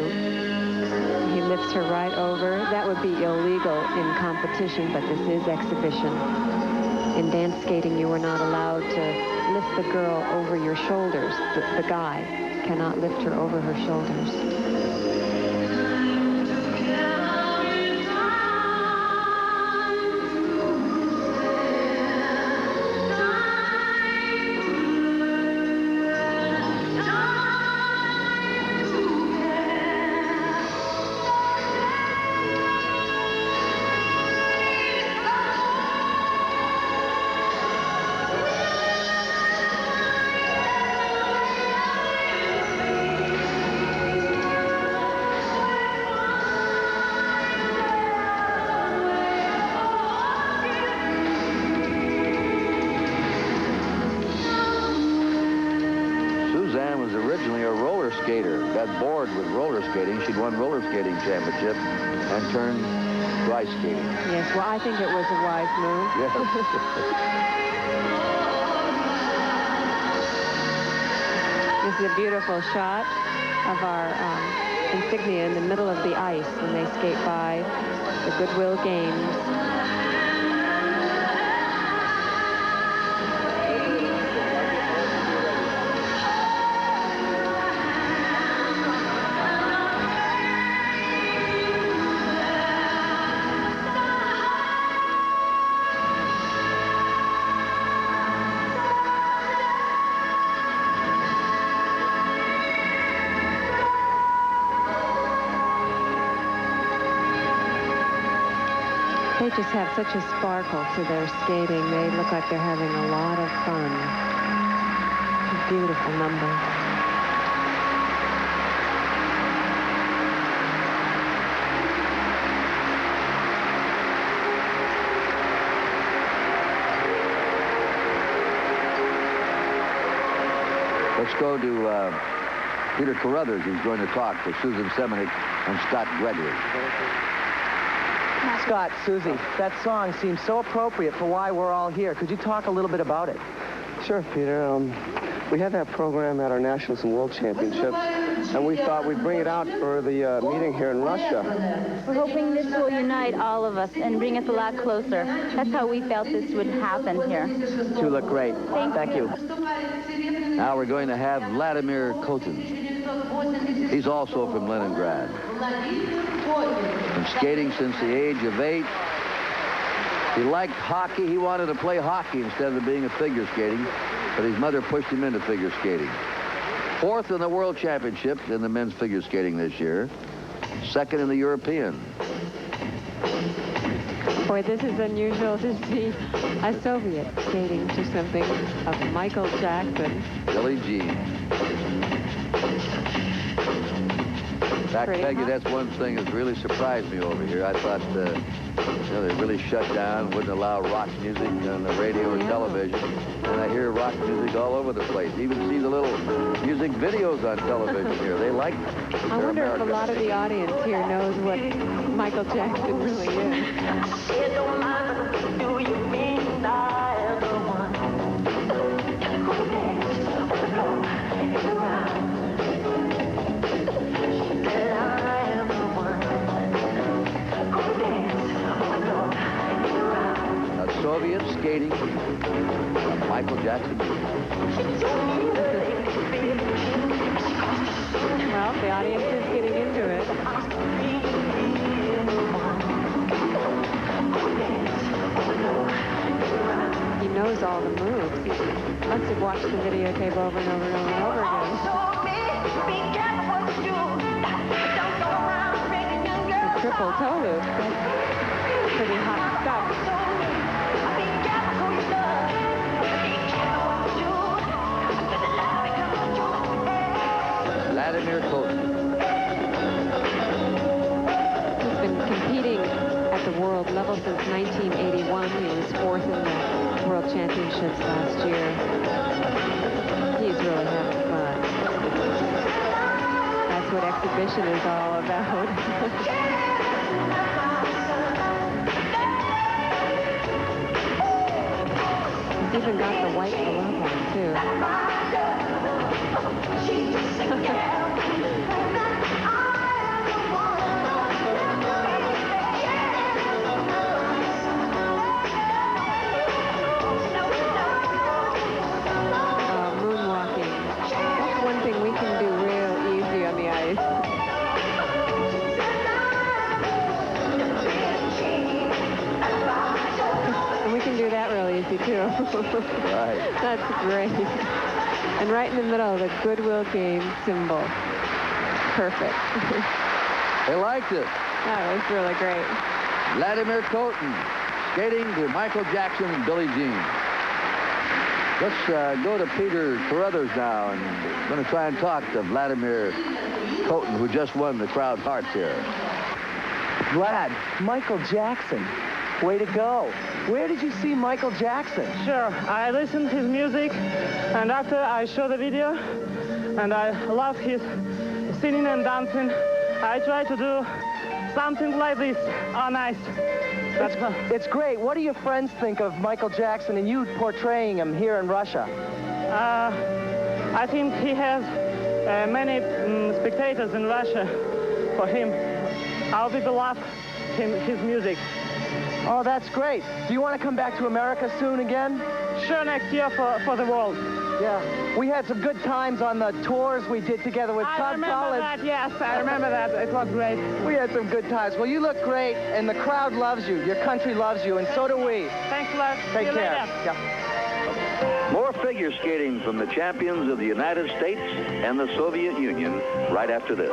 He lifts her right over. That would be illegal in competition, but this is exhibition. In dance skating, you are not allowed to lift the girl over your shoulders. The guy cannot lift her over her shoulders. originally a roller skater. Got bored with roller skating. She'd won roller skating championship and turned to ice skating. Yes, well, I think it was a wise move. Yes. This is a beautiful shot of our insignia in the middle of the ice when they skate by the Goodwill Games. They just have such a sparkle to their skating. They look like they're having a lot of fun. A beautiful number. Let's go to Peter Carruthers, who's going to talk to Susan Semenuk and Scott Gregory. Scott, Susie, that song seems so appropriate for why we're all here. Could you talk a little bit about it? Sure, Peter. We had that program at our Nationals and World Championships, and we thought we'd bring it out for the meeting here in Russia. We're hoping this will unite all of us and bring us a lot closer. That's how we felt this would happen here. You look great. Thank you. Now we're going to have Vladimir Kotin. He's also from Leningrad. Been skating since the age of 8. He liked hockey. He wanted to play hockey instead of being a figure skating, but his mother pushed him into figure skating. 4th in the World Championships in the men's figure skating this year. 2nd in the European. Boy, this is unusual to see a Soviet skating to something of Michael Jackson. Billie Jean. In fact, Peggy, that's one thing that's really surprised me over here. I thought, they really shut down, wouldn't allow rock music on the radio or television. And I hear rock music all over the place. Even see the little music videos on television here. They like it. I wonder if a lot of the audience here knows what Michael Jackson really is. Soviet skating Michael Jackson. Well, the audience is getting into it. He knows all the moves. He must have watched the videotape over and over and over and over again. The triple toe loop. Pretty hot stuff. Vladimir Kotin. He's been competing at the world level since 1981. He was 4th in the World Championships last year. He's really having fun. That's what exhibition is all about. He's even got the white glove on, too. Moonwalking. That's one thing we can do real easy on the ice. And we can do that real easy, too. Right. That's great. And right in the middle, the Goodwill game symbol. Perfect. They liked it. That was really great. Vladimir Kotin skating to Michael Jackson and Billie Jean. Let's go to Peter Carruthers now, and we're going to try and talk to Vladimir Kotin, who just won the crowd hearts here. Vlad, Michael Jackson. Way to go. Where did you see Michael Jackson? Sure. I listened to his music, and after I showed the video, and I love his singing and dancing. I try to do something like this on ice. It's great. What do your friends think of Michael Jackson and you portraying him here in Russia? I think he has many spectators in Russia for him. Our people love his music. Oh, that's great. Do you want to come back to America soon again? Sure, next year for the world. Yeah. We had some good times on the tours we did together with Todd Collins. I remember that, yes. I remember that. It was great. We had some good times. Well, you look great, and the crowd loves you. Your country loves you, and so do we. Thanks a lot. Take care. Yeah. More figure skating from the champions of the United States and the Soviet Union right after this.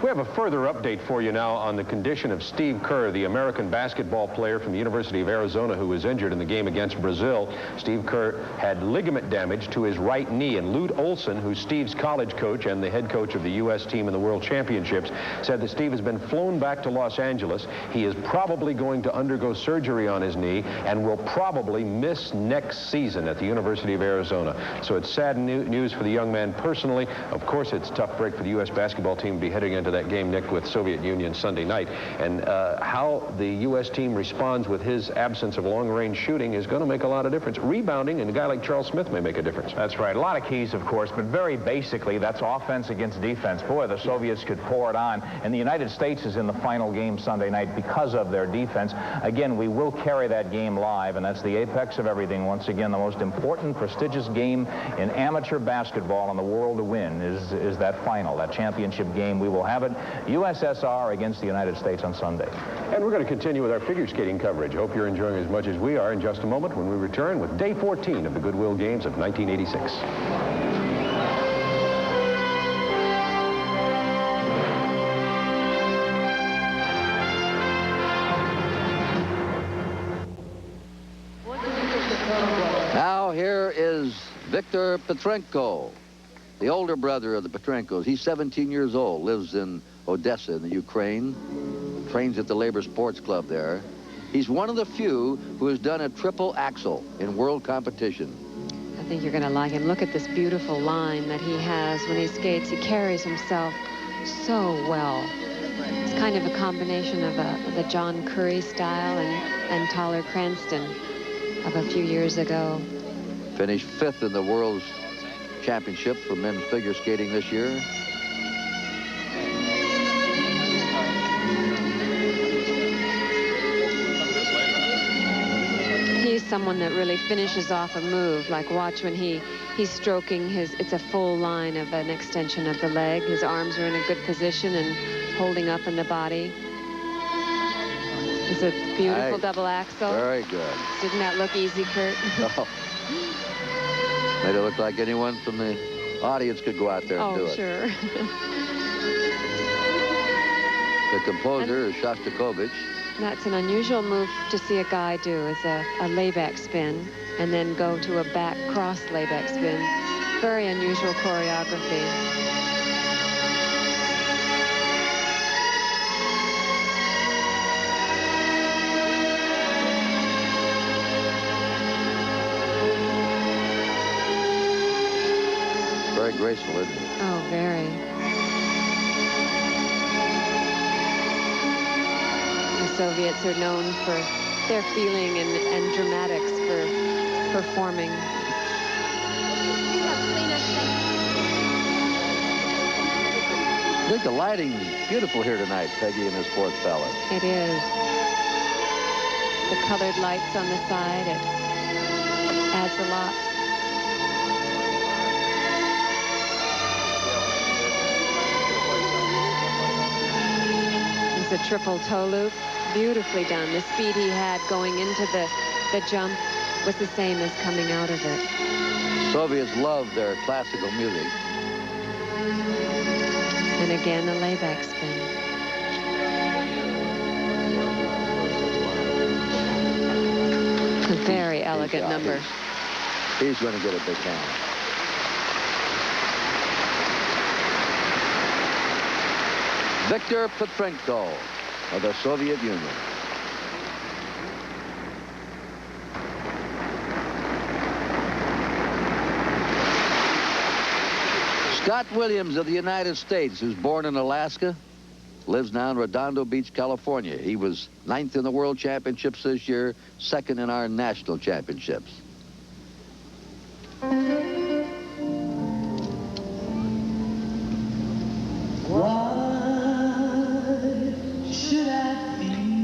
We have a further update for you now on the condition of Steve Kerr, the American basketball player from the University of Arizona who was injured in the game against Brazil. Steve Kerr had ligament damage to his right knee, and Lute Olson, who's Steve's college coach and the head coach of the U.S. team in the World Championships, said that Steve has been flown back to Los Angeles. He is probably going to undergo surgery on his knee and will probably miss next season at the University of Arizona. So it's sad news for the young man personally. Of course, it's a tough break for the U.S. basketball team to be heading into that game, Nick, with Soviet Union Sunday night. And how the U.S. team responds with his absence of long-range shooting is going to make a lot of difference. Rebounding, and a guy like Charles Smith may make a difference. That's right. A lot of keys, of course, but very basically, that's offense against defense. Boy, the Soviets could pour it on. And the United States is in the final game Sunday night because of their defense. Again, we will carry that game live, and that's the apex of everything. Once again, the most important, prestigious game in amateur basketball in the world to win is that final, that championship game. We will have it, USSR against the United States on Sunday. And we're going to continue with our figure skating coverage. Hope you're enjoying as much as we are in just a moment when we return with day 14 of the Goodwill Games of 1986. Now here is Viktor Petrenko, the older brother of the Petrenkos. He's 17 years old, lives in Odessa in the Ukraine, trains at the Labor Sports Club there. He's one of the few who has done a triple axel in world competition. I think you're going to like him. Look at this beautiful line that he has when he skates. He carries himself so well. It's kind of a combination of the John Curry style and Tyler Cranston of a few years ago. Finished 5th in the World's Championship for men's figure skating this year. He's someone that really finishes off a move. Like, watch when he's stroking it's a full line of an extension of the leg. His arms are in a good position and holding up in the body. It's a beautiful double axel. Very good. Didn't that look easy, Kurt? Oh. Made it look like anyone from the audience could go out there and do it. Oh, sure. The composer is Shostakovich. That's an unusual move to see a guy do, is a layback spin and then go to a back cross layback spin. Very unusual choreography. Very graceful, isn't it? Oh, very. The Soviets are known for their feeling and dramatics for performing. I think the lighting's beautiful here tonight, Peggy and the Sports Palace. It is. The colored lights on the side, it adds a lot. It's a triple toe loop. Beautifully done. The speed he had going into the jump was the same as coming out of it. Soviets love their classical music. And again, a layback spin. A very elegant number. He's going to get a big hand. Viktor Petrenko of the Soviet Union. Scott Williams of the United States, who's born in Alaska, lives now in Redondo Beach, California. He was 9th in the World Championships this year, 2nd in our national championships.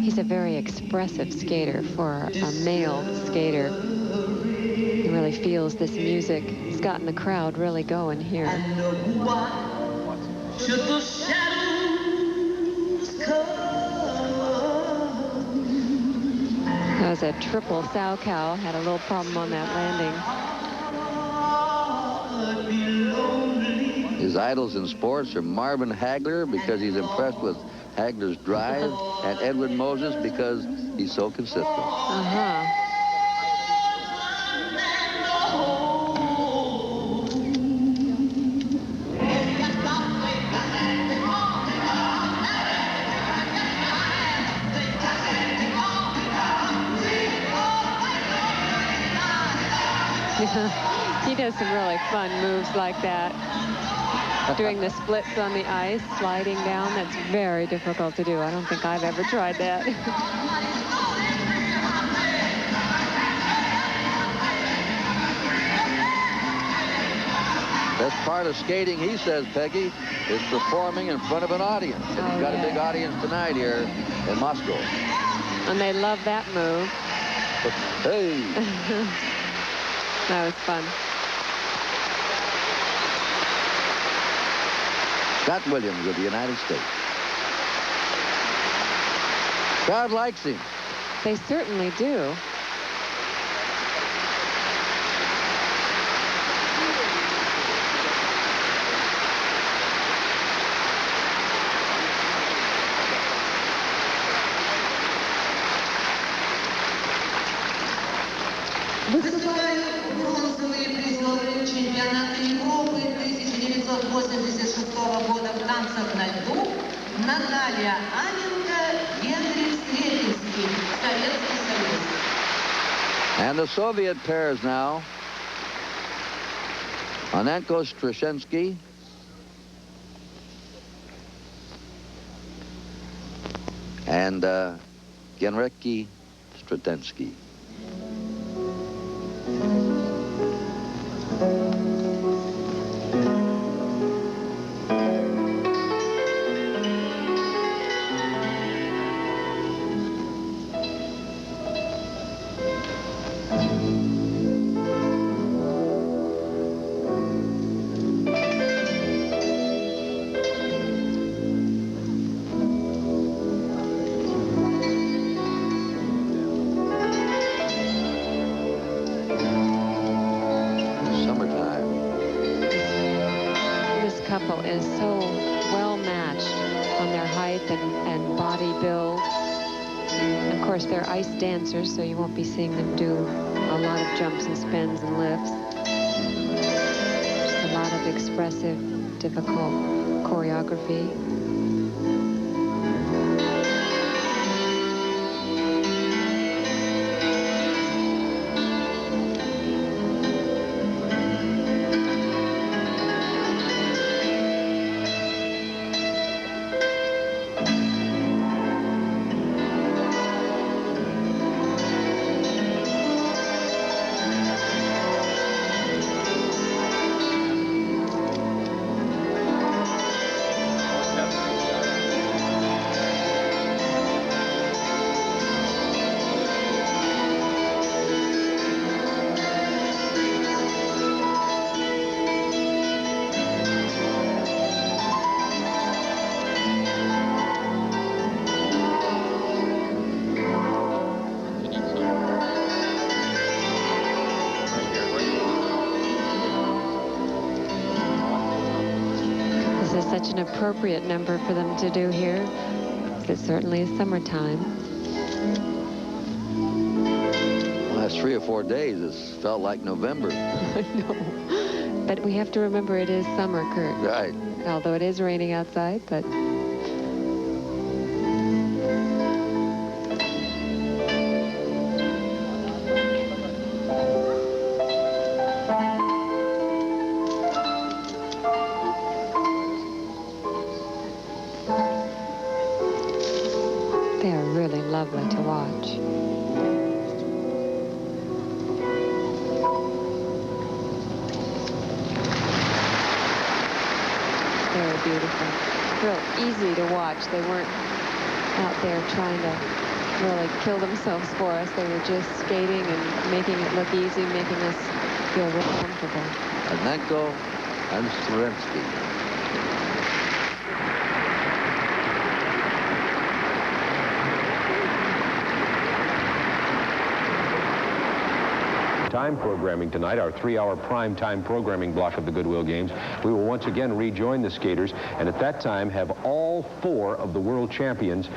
He's a very expressive skater for a male skater. He really feels this music. It's gotten the crowd really going here. That was a triple sow cow. Had a little problem on that landing. His idols in sports are Marvin Hagler, because he's impressed with Hagler's drive, and Edwin Moses, because he's so consistent. He does some really fun moves like that. Doing the splits on the ice, sliding down, that's very difficult to do. I don't think I've ever tried that. Best part of skating, he says, Peggy, is performing in front of an audience. And he's got a big audience tonight here in Moscow. And they love that move. Hey! That was fun. Scott Williams of the United States. Crowd likes him. They certainly do. Выступая в бронзовые призеры чемпионата Европы 1986 года в танцах на льду Наталья Аненко, Генрих Сретенский, Советский Союз. And the Soviet pairs now. Anenko Strashensky and Genrecki Stratensky. Is so well matched on their height and body build. And of course, they're ice dancers, so you won't be seeing them do a lot of jumps and spins and lifts. Just a lot of expressive, difficult choreography. Such an appropriate number for them to do here. It certainly is summertime. The last 3 or 4 days, it's felt like November. I know. But we have to remember it is summer, Kurt. Right. Although it is raining outside, but... They are really lovely to watch. Very beautiful. Real easy to watch. They weren't out there trying to really kill themselves for us. They were just skating and making it look easy, making us feel real comfortable. Anenko and Sremski. Time programming tonight, our 3-hour prime time programming block of the Goodwill Games. We will once again rejoin the skaters, and at that time have all 4 of the world champions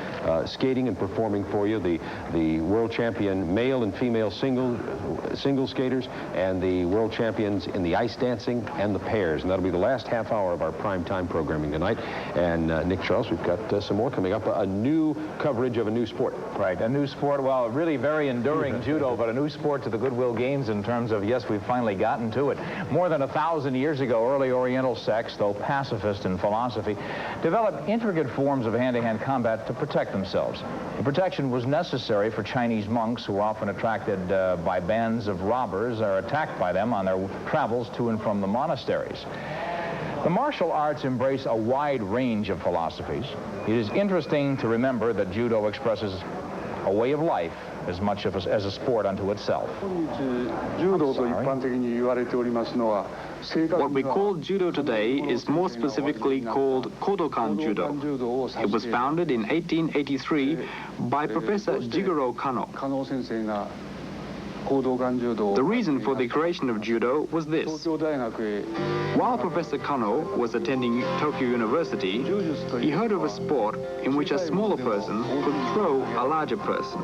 skating and performing for you. The world champion male and female single skaters, and the world champions in the ice dancing and the pairs. And that'll be the last half hour of our prime time programming tonight. And Nick Charles, we've got some more coming up. A new coverage of a new sport. Right, a new sport. Well, really very enduring judo, but a new sport to the Goodwill Games in terms of, yes, we've finally gotten to it. More than 1,000 years ago, early Oriental sects, though pacifist in philosophy, developed intricate forms of hand-to-hand combat to protect themselves. The protection was necessary for Chinese monks who, often attracted by bands of robbers, are attacked by them on their travels to and from the monasteries. The martial arts embrace a wide range of philosophies. It is interesting to remember that judo expresses a way of life as much as a sport unto itself. What we call judo today is more specifically called Kodokan Judo. It was founded in 1883 by Professor Jigoro Kano. The reason for the creation of judo was this. While Professor Kano was attending Tokyo University, he heard of a sport in which a smaller person could throw a larger person.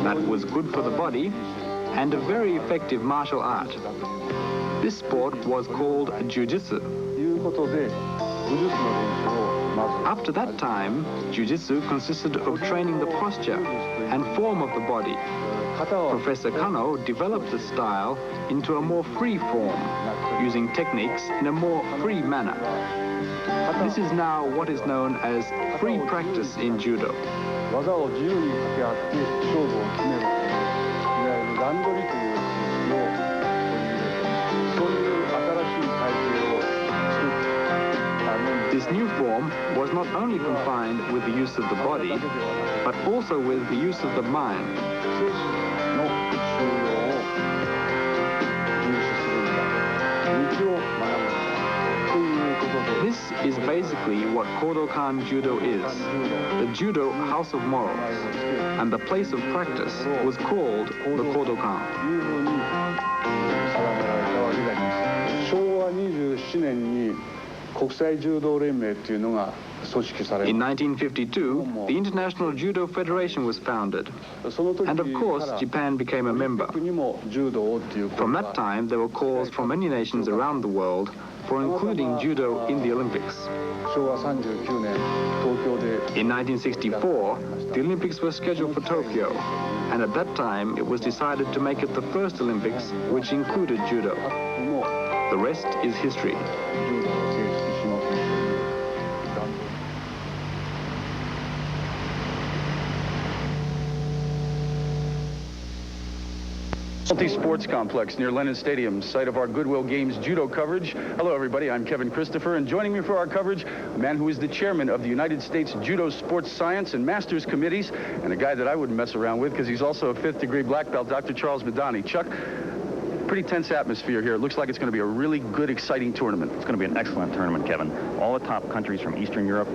That was good for the body and a very effective martial art. This sport was called Jiu-Jitsu. Up to that time, Jiu-Jitsu consisted of training the posture and form of the body. Professor Kano developed the style into a more free form, using techniques in a more free manner. This is now what is known as free practice in judo. This new form was not only confined with the use of the body, but also with the use of the mind. This is basically what Kodokan Judo is, the Judo House of Morals, and the place of practice was called the Kodokan. In 1952, the International Judo Federation was founded, and of course Japan became a member. From that time, there were calls from many nations around the world for including judo in the Olympics. In 1964, the Olympics were scheduled for Tokyo, and at that time it was decided to make it the first Olympics which included judo. The rest is history. Multi-sports complex near Lenin Stadium, site of our Goodwill Games judo coverage. Hello, everybody. I'm Kevin Christopher, and joining me for our coverage, a man who is the chairman of the United States Judo Sports Science and Masters Committees, and a guy that I wouldn't mess around with because he's also a 5th-degree black belt, Dr. Charles Madani. Chuck, pretty tense atmosphere here. It looks like it's going to be a really good, exciting tournament. It's going to be an excellent tournament, Kevin. All the top countries from Eastern Europe,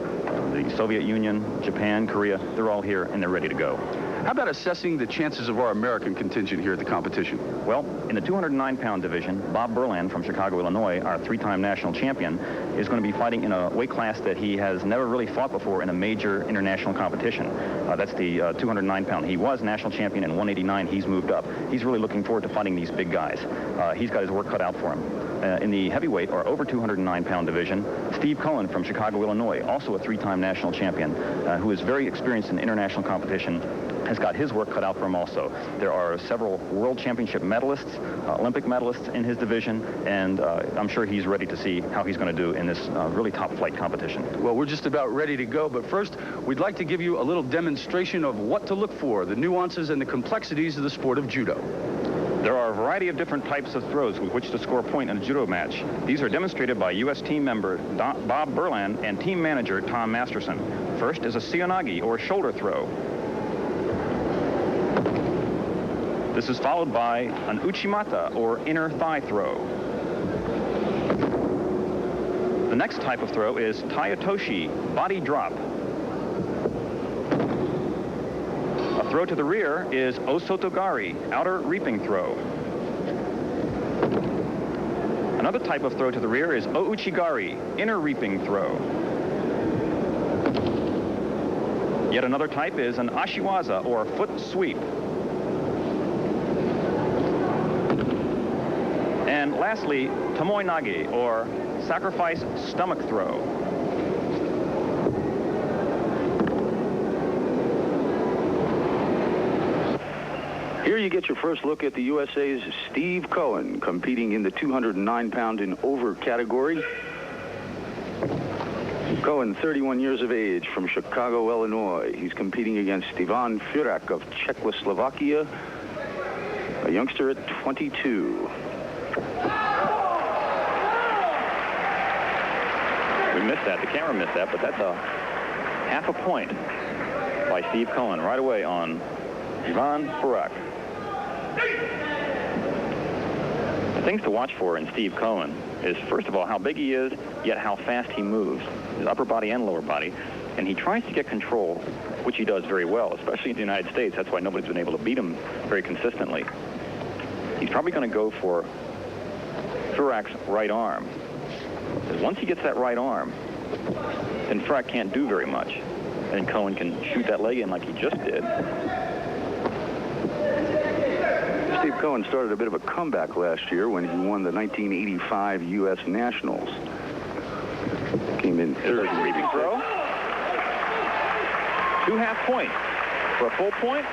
the Soviet Union, Japan, Korea, they're all here and they're ready to go. How about assessing the chances of our American contingent here at the competition? Well, in the 209-pound division, Bob Berland from Chicago, Illinois, our 3-time national champion, is going to be fighting in a weight class that he has never really fought before in a major international competition. That's the 209-pound. He was national champion in 189. He's moved up. He's really looking forward to fighting these big guys. He's got his work cut out for him. In the heavyweight, or over 209-pound division, Steve Cohen from Chicago, Illinois, also a 3-time national champion, who is very experienced in international competition, has got his work cut out for him also. There are several world championship medalists, Olympic medalists in his division, and I'm sure he's ready to see how he's going to do in this really top flight competition. Well, we're just about ready to go, but first, we'd like to give you a little demonstration of what to look for, the nuances and the complexities of the sport of judo. There are a variety of different types of throws with which to score a point in a judo match. These are demonstrated by U.S. team member Bob Berland and team manager Tom Masterson. First is a seonagi, or shoulder throw. This is followed by an uchimata, or inner thigh throw. The next type of throw is tayatoshi, body drop. A throw to the rear is osotogari, outer reaping throw. Another type of throw to the rear is ouchigari, inner reaping throw. Yet another type is an ashiwaza, or foot sweep. And lastly, tomoe nage, or sacrifice stomach throw. Here you get your first look at the USA's Steve Cohen, competing in the 209-pound and over category. Cohen, 31 years of age, from Chicago, Illinois. He's competing against Ivan Furak of Czechoslovakia, a youngster at 22. We missed that. The camera missed that, but that's a half a point by Steve Cohen right away on Ivan Furak. The things to watch for in Steve Cohen is, first of all, how big he is, yet how fast he moves, his upper body and lower body. And he tries to get control, which he does very well, especially in the United States. That's why nobody's been able to beat him very consistently. He's probably going to go for Furak's right arm. Because once he gets that right arm, then Furak can't do very much. And Cohen can shoot that leg in like he just did. Steve Cohen started a bit of a comeback last year when he won the 1985 U.S. Nationals. Came in third. Reaping throw. 2.5 points for a full point.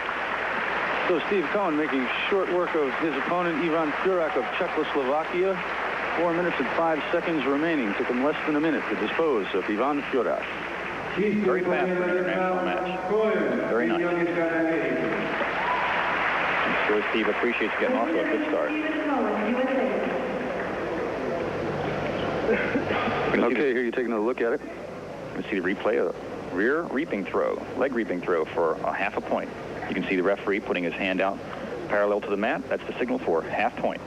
So Steve Cohen making short work of his opponent, Ivan Furak of Czechoslovakia. 4 minutes and 5 seconds remaining. Took him less than a minute to dispose of Ivan Furak. Very fast for an international match. Very nice. I'm sure Steve appreciates getting off to a good start. Okay, here you're taking a look at it. Let's see the replay of the rear reaping throw, leg reaping throw for a half a point. You can see the referee putting his hand out parallel to the mat. That's the signal for half point.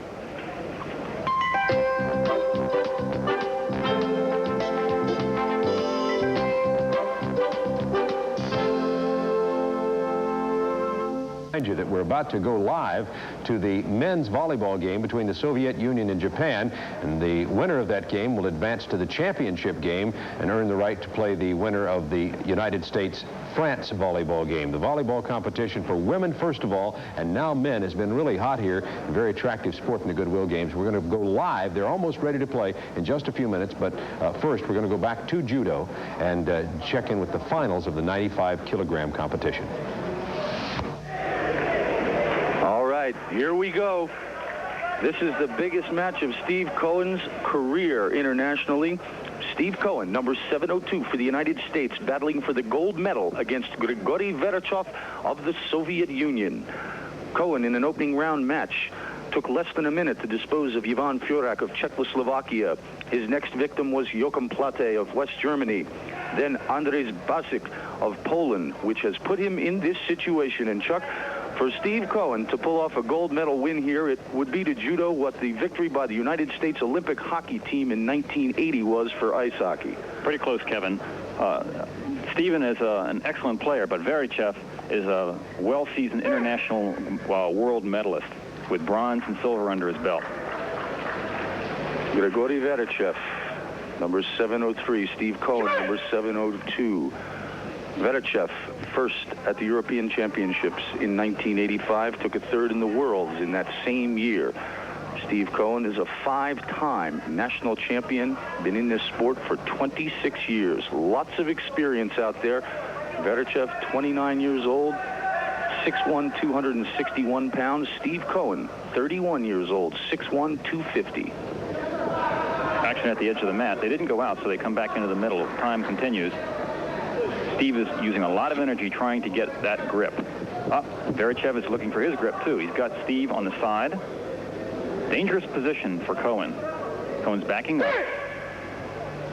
You that we're about to go live to the men's volleyball game between the Soviet Union and Japan, and the winner of that game will advance to the championship game and earn the right to play the winner of the United States-France volleyball game. The volleyball competition for women, first of all, and now men, has been really hot here. A very attractive sport in the Goodwill games. We're going to go live. They're almost ready to play in just a few minutes, but first we're going to go back to judo and check in with the finals of the 95-kilogram competition. Here we go. This is the biggest match of Steve Cohen's career internationally. Steve Cohen, number 702 for the United States, battling for the gold medal against Grigory Verichev of the Soviet Union. Cohen, in an opening round match, took less than a minute to dispose of Ivan Furak of Czechoslovakia. His next victim was Joachim Plate of West Germany. Then Andrzej Basik of Poland, which has put him in this situation. And Chuck, for Steve Cohen to pull off a gold medal win here, it would be to judo what the victory by the United States Olympic hockey team in 1980 was for ice hockey. Pretty close, Kevin. Steven is an excellent player, but Verichev is a well-seasoned international world medalist with bronze and silver under his belt. Grigory Verichev, number 703. Steve Cohen, number 702. Verichev, first at the European Championships in 1985, took a third in the Worlds in that same year. Steve Cohen is a 5-time national champion, been in this sport for 26 years. Lots of experience out there. Verichev, 29 years old, 6'1", 261 pounds. Steve Cohen, 31 years old, 6'1", 250. Action at the edge of the mat. They didn't go out, so they come back into the middle. Time continues. Steve is using a lot of energy trying to get that grip. Verichev is looking for his grip, too. He's got Steve on the side. Dangerous position for Cohen. Cohen's backing up.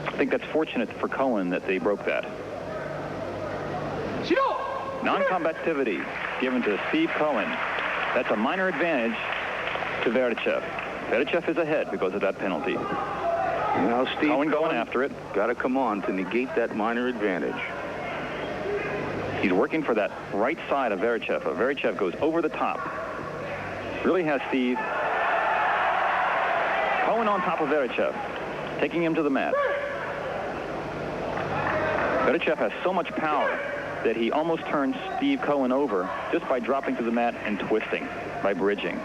I think that's fortunate for Cohen that they broke that. Non-combativity given to Steve Cohen. That's a minor advantage to Verichev. Verichev is ahead because of that penalty. Now Steve Cohen going after it. Got to come on to negate that minor advantage. He's working for that right side of Verichev. Verichev goes over the top. Really has Steve. Cohen on top of Verichev, taking him to the mat. Verichev has so much power that he almost turns Steve Cohen over just by dropping to the mat and twisting, by bridging.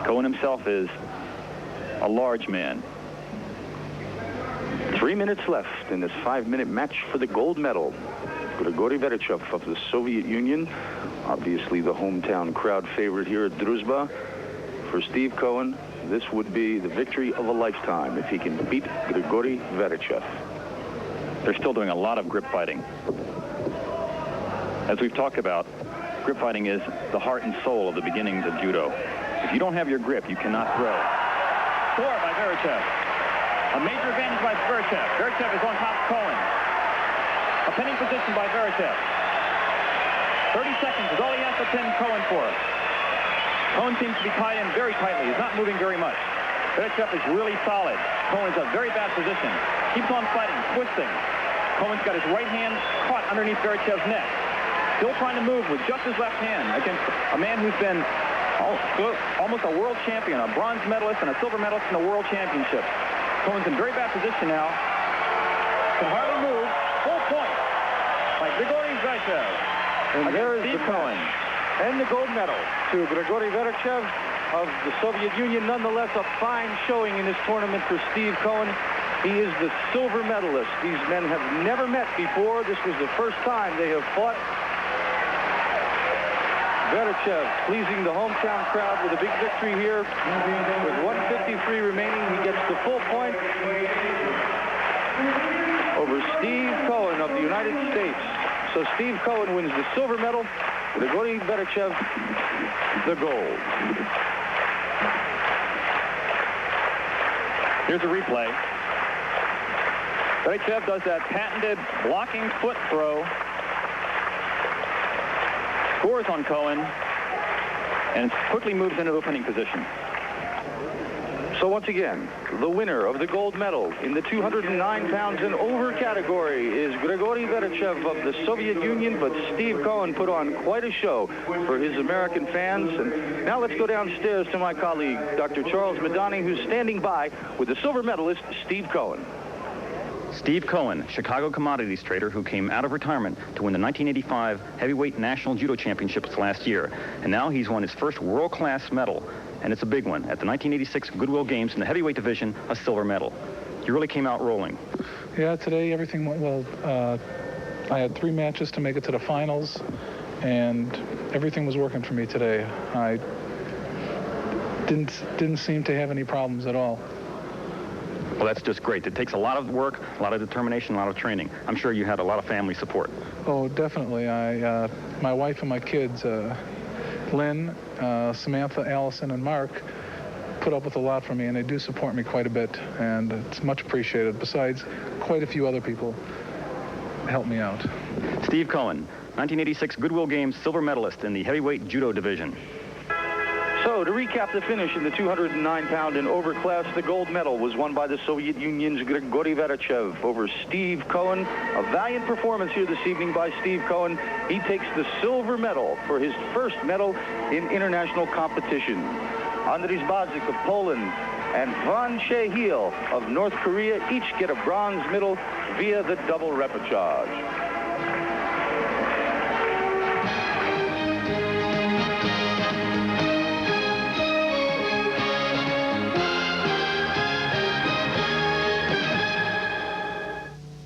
Cohen himself is a large man. 3 minutes left in this 5-minute match for the gold medal. Grigory Verichev of the Soviet Union, obviously the hometown crowd favorite here at Druzhba. For Steve Cohen, this would be the victory of a lifetime if he can beat Grigory Verichev. They're still doing a lot of grip fighting. As we've talked about, grip fighting is the heart and soul of the beginnings of judo. If you don't have your grip, you cannot throw. Score by Verichev. A major advantage by Verichev. Verichev is on top of Cohen. A pinning position by Verichev. 30 seconds is all he has to pin Cohen for. Cohen seems to be tied in very tightly. He's not moving very much. Verichev is really solid. Cohen's in a very bad position. Keeps on fighting, twisting. Cohen's got his right hand caught underneath Verichev's neck. Still trying to move with just his left hand against a man who's been almost a world champion, a bronze medalist and a silver medalist in the world championship. Cohen's in very bad position now. Can hardly move. Full point by Grigory Verichev. And there is Steve Cohen. And the gold medal to Grigory Verichev of the Soviet Union. Nonetheless, a fine showing in this tournament for Steve Cohen. He is the silver medalist. These men have never met before. This was the first time they have fought. Verichev pleasing the hometown crowd with a big victory here. With 1:53 remaining, he gets the full point over Steve Cohen of the United States. So Steve Cohen wins the silver medal. Grigory Verichev, the gold. Here's a replay. Verichev does that patented blocking foot throw. Scores on Cohen and quickly moves into the pinning position. So once again, the winner of the gold medal in the 209 pounds and over category is Grigory Verichev of the Soviet Union, but Steve Cohen put on quite a show for his American fans. And now let's go downstairs to my colleague, Dr. Charles Madani, who's standing by with the silver medalist, Steve Cohen. Steve Cohen, Chicago commodities trader who came out of retirement to win the 1985 heavyweight national judo championships last year. And now he's won his first world-class medal, and it's a big one. At the 1986 Goodwill Games in the heavyweight division, a silver medal. He really came out rolling. Yeah, today everything went well. I had 3 matches to make it to the finals, and everything was working for me today. I didn't seem to have any problems at all. Well, that's just great. It takes a lot of work, a lot of determination, a lot of training. I'm sure you had a lot of family support. Oh, definitely. My wife and my kids, Lynn, Samantha, Allison, and Mark, put up with a lot for me, and they do support me quite a bit, and it's much appreciated. Besides, quite a few other people help me out. Steve Cohen, 1986 Goodwill Games silver medalist in the heavyweight judo division. So, to recap the finish in the 209-pound and over class, the gold medal was won by the Soviet Union's Grigory Verichev over Steve Cohen. A valiant performance here this evening by Steve Cohen. He takes the silver medal for his first medal in international competition. Andris Badzik of Poland and Van Che-Heel of North Korea each get a bronze medal via the double repechage.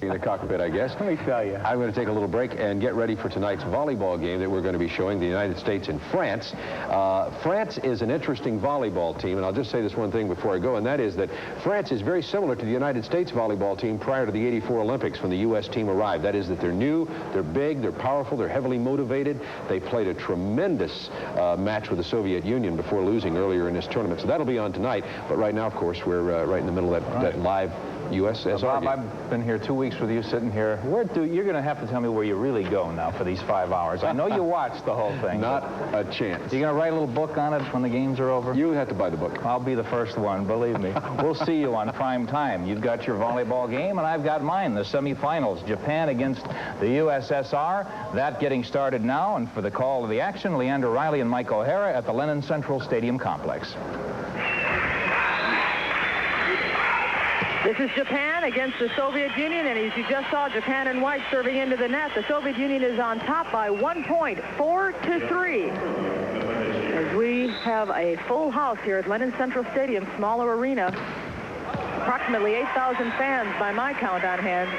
The cockpit, I guess. Let me tell you. I'm going to take a little break and get ready for tonight's volleyball game that we're going to be showing, the United States and France. France is an interesting volleyball team, and I'll just say this one thing before I go, and that is that France is very similar to the United States volleyball team prior to the '84 Olympics when the U.S. team arrived. That is that they're new, they're big, they're powerful, they're heavily motivated. They played a tremendous match with the Soviet Union before losing earlier in this tournament. So that'll be on tonight. But right now, of course, we're right in the middle of that live USSR Bob, game. I've been here 2 weeks with you sitting here. You're going to have to tell me where you really go now for these 5 hours. I know you watched the whole thing. Not a chance. You going to write a little book on it when the games are over? You have to buy the book. I'll be the first one, believe me. We'll see you on prime time. You've got your volleyball game, and I've got mine, the semifinals. Japan against the USSR. That getting started now, and for the call of the action, Leander Riley and Mike O'Hara at the Lennon Central Stadium Complex. This is Japan against the Soviet Union, and as you just saw, Japan in white serving into the net. The Soviet Union is on top by 1 point, 4-3. As we have a full house here at Lennon Central Stadium, smaller arena. Approximately 8,000 fans by my count on hand.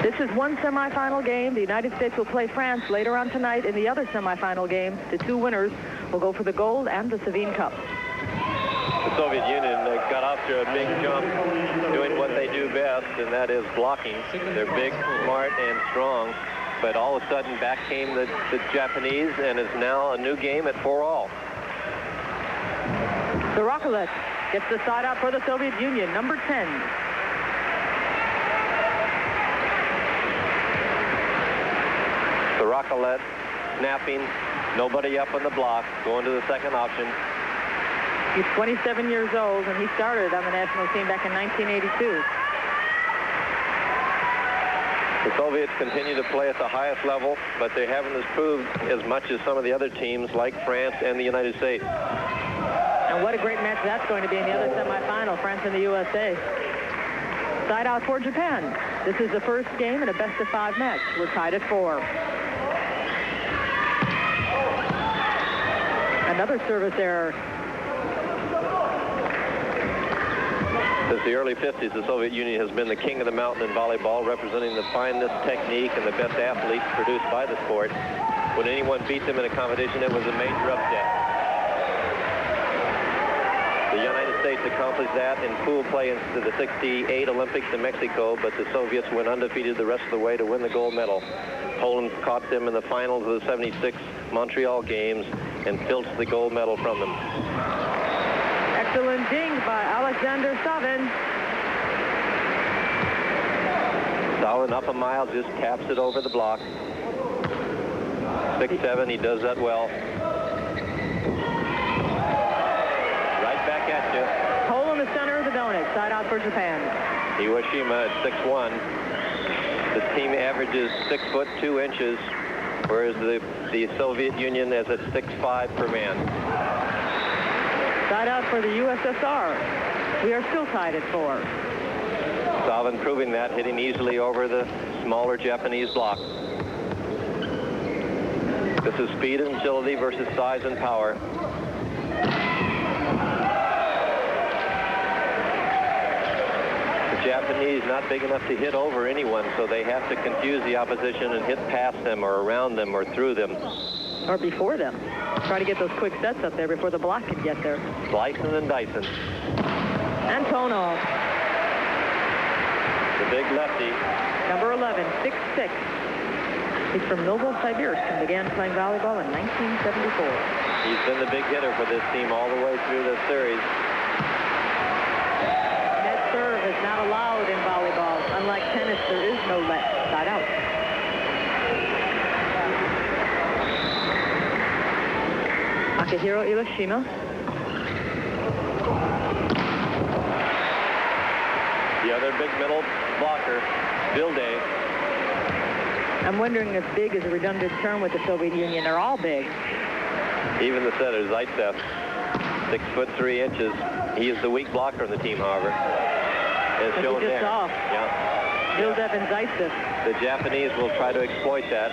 This is one semifinal game. The United States will play France later on tonight in the other semifinal game. The 2 winners will go for the gold and the Savine Cup. The Soviet Union got off to a big jump doing what they do best, and that is blocking. They're big, smart, and strong. But all of a sudden, back came the Japanese, and it's now a new game at 4-all. The Rocklet gets the side out for the Soviet Union, number 10. The Rocklet snapping, nobody up on the block, going to the second option. He's 27 years old, and he started on the national team back in 1982. The Soviets continue to play at the highest level, but they haven't improved as much as some of the other teams like France and the United States. And what a great match that's going to be in the other semifinal, France and the USA. Side out for Japan. This is the first game in a best-of-5 match. We're tied at 4. Another service error. Since the early 50s, the Soviet Union has been the king of the mountain in volleyball, representing the finest technique and the best athletes produced by the sport. When anyone beat them in a competition, it was a major upset. The United States accomplished that in pool play into the '68 Olympics in Mexico, but the Soviets went undefeated the rest of the way to win the gold medal. Poland caught them in the finals of the '76 Montreal Games and filched the gold medal from them. Excellent ding by Alexander Savin. Savin up a mile, just taps it over the block. 6-7, he does that well. Right back at you. Hole in the center of the donut. Side out for Japan. Iwashima at 6'1". The team averages 6 foot 2 inches, whereas the Soviet Union is at 6'5" per man. Side out for the USSR. We are still tied at 4. Savin proving that, hitting easily over the smaller Japanese block. This is speed and agility versus size and power. The Japanese not big enough to hit over anyone, so they have to confuse the opposition and hit past them or around them or through them. Or before them. Try to get those quick sets up there before the block can get there. Slicing and dicing. Antonov. The big lefty. Number 11, 6'6". He's from Novosibirsk and began playing volleyball in 1974. He's been the big hitter for this team all the way through the series. Net serve is not allowed in volleyball. Unlike tennis, there is no let. Side out. Akihiro Iwashima. The other big middle blocker, Vilde. I'm wondering if big is a redundant term with the Soviet Union. They're all big. Even the setter, Zaitsev, 6'3". He is the weak blocker on the team, however. As shown there. Saw. Yeah. Vildev and Zaitsev. The Japanese will try to exploit that.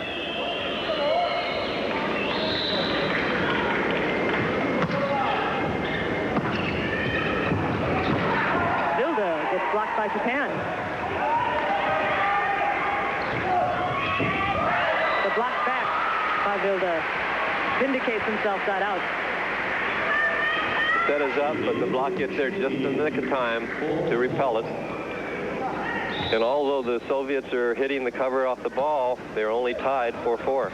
Vilde gets blocked by Japan. Vilda vindicates himself that out. Set is up, but the block gets there just in the nick of time to repel it. And although the Soviets are hitting the cover off the ball, they're only tied 4-4.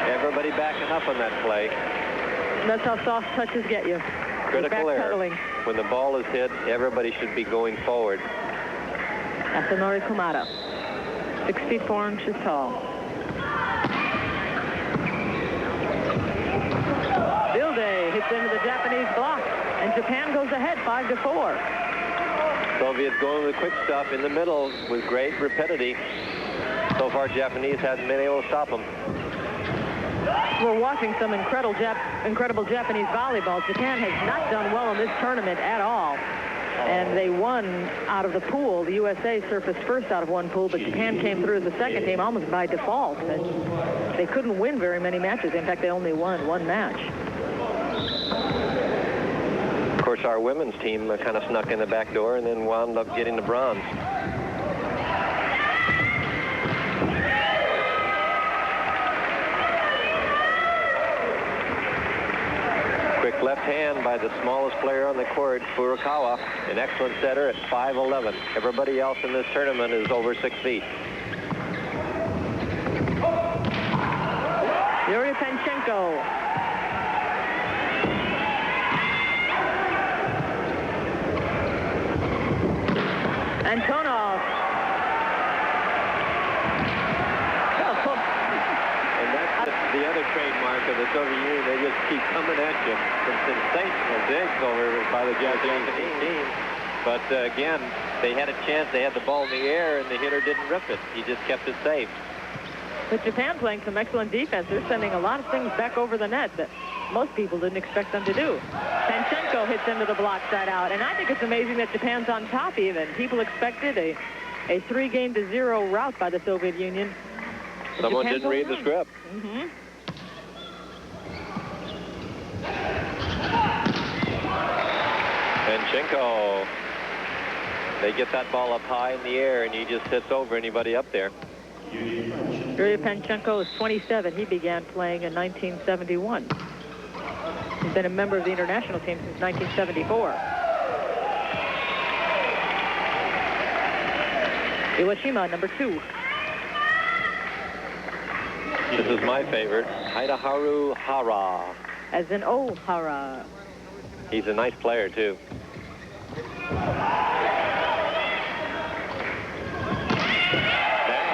Everybody backing up on that play. That's how soft touches get you. Critical error. When the ball is hit, everybody should be going forward. Asanori Kumada, 64 inches tall. Vilde hits into the Japanese block, and Japan goes ahead 5-4. Soviets going with quick stuff in the middle with great rapidity. So far, Japanese hasn't been able to stop them. We're watching some incredible Japanese volleyball. Japan has not done well in this tournament at all. And they won out of the pool. The USA surfaced first out of one pool, but Japan came through as the second team almost by default. And they couldn't win very many matches. In fact, they only won one match. Of course, our women's team kind of snuck in the back door and then wound up getting the bronze. Quick left hand by the smallest player on the court, Furukawa, an excellent setter at 5'11". Everybody else in this tournament is over 6 feet. Yuri Panchenko. Antonov. And that's the other trademark of the Soviet Union. They just keep coming at you. Some sensational digs over by the Japanese team. But again, they had a chance. They had the ball in the air, and the hitter didn't rip it. He just kept it safe. But Japan playing some excellent defense. They're sending a lot of things back over the net that most people didn't expect them to do. Panchenko hits into the block side out. And I think it's amazing that Japan's on top even. People expected a 3-0 rout by the Soviet Union. Someone didn't read the script. Mm-hmm. Panchenko. They get that ball up high in the air, and he just hits over anybody up there. Yuri Panchenko is 27. He began playing in 1971. He's been a member of the international team since 1974. Iwashima, number 2. This is my favorite, Hideharu Hara. As in O'Hara. He's a nice player, too.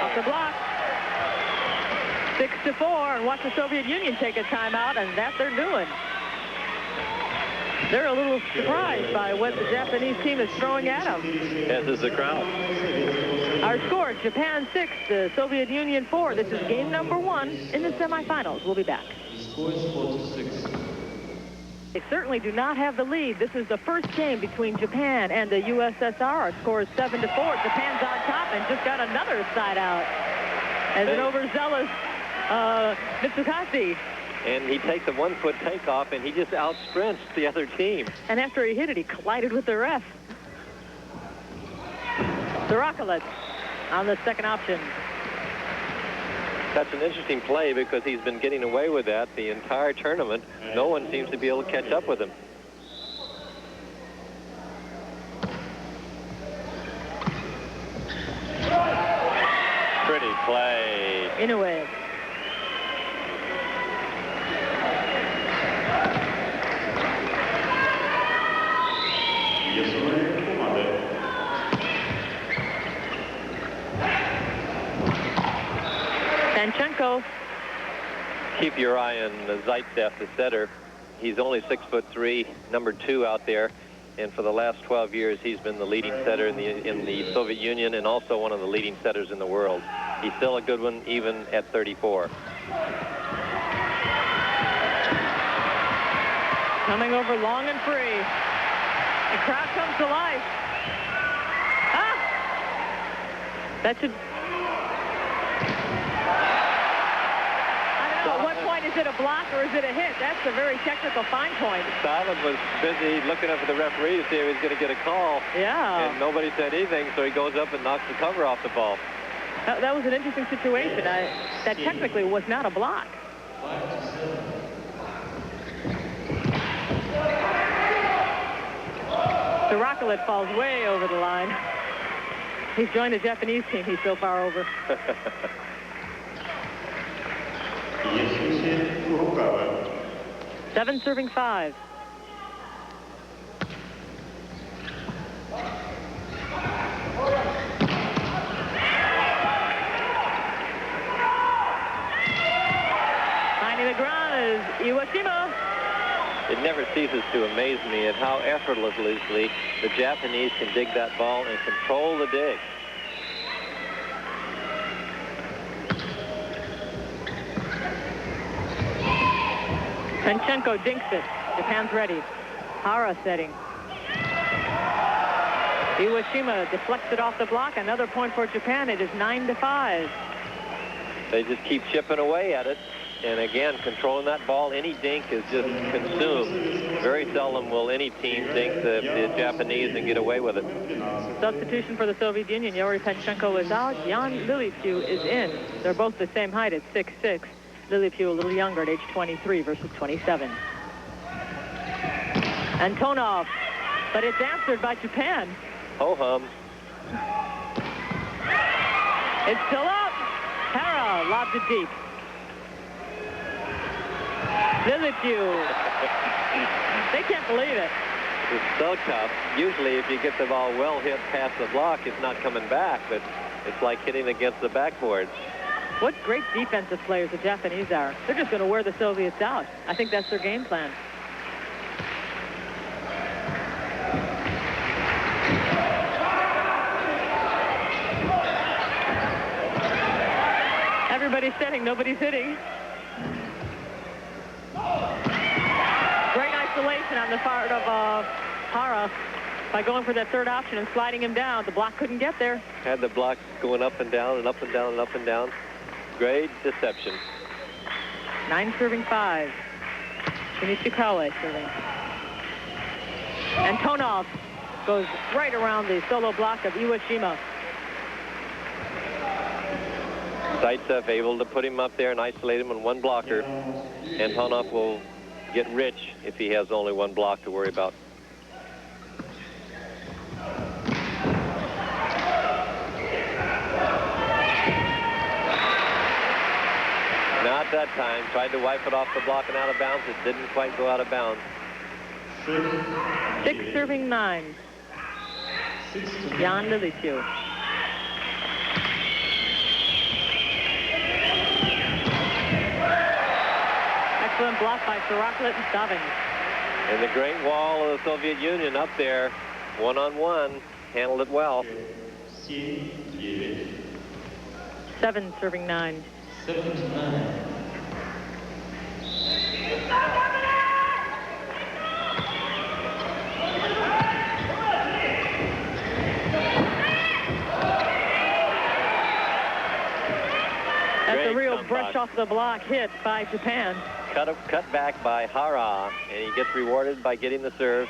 Off the block. 6-4, and watch the Soviet Union take a timeout, and that they're doing. They're a little surprised by what the Japanese team is throwing at them. As is the crowd. Our score, Japan 6, the Soviet Union 4. This is game number 1 in the semifinals. We'll be back. They certainly do not have the lead. This is the first game between Japan and the USSR. Our score is 7-4. Japan's on top and just got another side out. As an overzealous Mitsukase. And he takes a 1-foot takeoff, and he just outsprints the other team. And after he hit it, he collided with the ref. Sarakalets on the second option. That's an interesting play because he's been getting away with that the entire tournament. No one seems to be able to catch up with him. Pretty play. Inoue. Panchenko. Keep your eye on Zaitsev, the setter. He's only 6'3", number 2 out there. And for the last 12 years, he's been the leading setter in the Soviet Union and also one of the leading setters in the world. He's still a good one, even at 34. Coming over long and free. The crowd comes to life. Ah! That should... I don't know, at what point is is it a block or is it a hit? That's a very technical fine point. Simon was busy looking up at the referee to see if he was going to get a call. Yeah. And nobody said anything, so he goes up and knocks the cover off the ball. That was an interesting situation. That technically was not a block. The Rocklet falls way over the line. He's joined the Japanese team. He's so far over. 7 serving 5. Finding the ground is Iwashima. It never ceases to amaze me at how effortlessly the Japanese can dig that ball and control the dig. Penchenko dinks it. Japan's ready. Hara setting. Iwashima deflects it off the block. Another point for Japan. It is 9-5. They just keep chipping away at it. And again, controlling that ball, any dink is just consumed. Very seldom will any team dink the Japanese and get away with it. Substitution for the Soviet Union. Yuri Penchenko is out. Jan Lilipiu is in. They're both the same height at 6'6". Lilipiu a little younger at age 23 versus 27. Antonov, but it's answered by Japan. Ho-hum. It's still up. Hara lobs it deep. Lilipiu. They can't believe it. It's so tough. Usually if you get the ball well hit past the block, it's not coming back, but it's like hitting against the backboard. What great defensive players the Japanese are. They're just going to wear the Soviets out. I think that's their game plan. Everybody's setting, nobody's hitting. Great isolation on the part of Hara by going for that third option and sliding him down. The block couldn't get there. Had the block going up and down and up and down and up and down. Great deception. 9 serving 5. Nishikawa serving. Antonov goes right around the solo block of Iwashima. Zaitsev able to put him up there and isolate him in one blocker. Antonov will get rich if he has only one block to worry about. Not that time. Tried to wipe it off the block and out of bounds. It didn't quite go out of bounds. 6 serving 9. Jan Lilipiu. Excellent block by Rocklet and Stavin. And the Great Wall of the Soviet Union up there, one-on-one, handled it well. 7 serving 9. 7-9. That's a real brush off the block hit by Japan. Cut back by Hara, and he gets rewarded by getting the serve.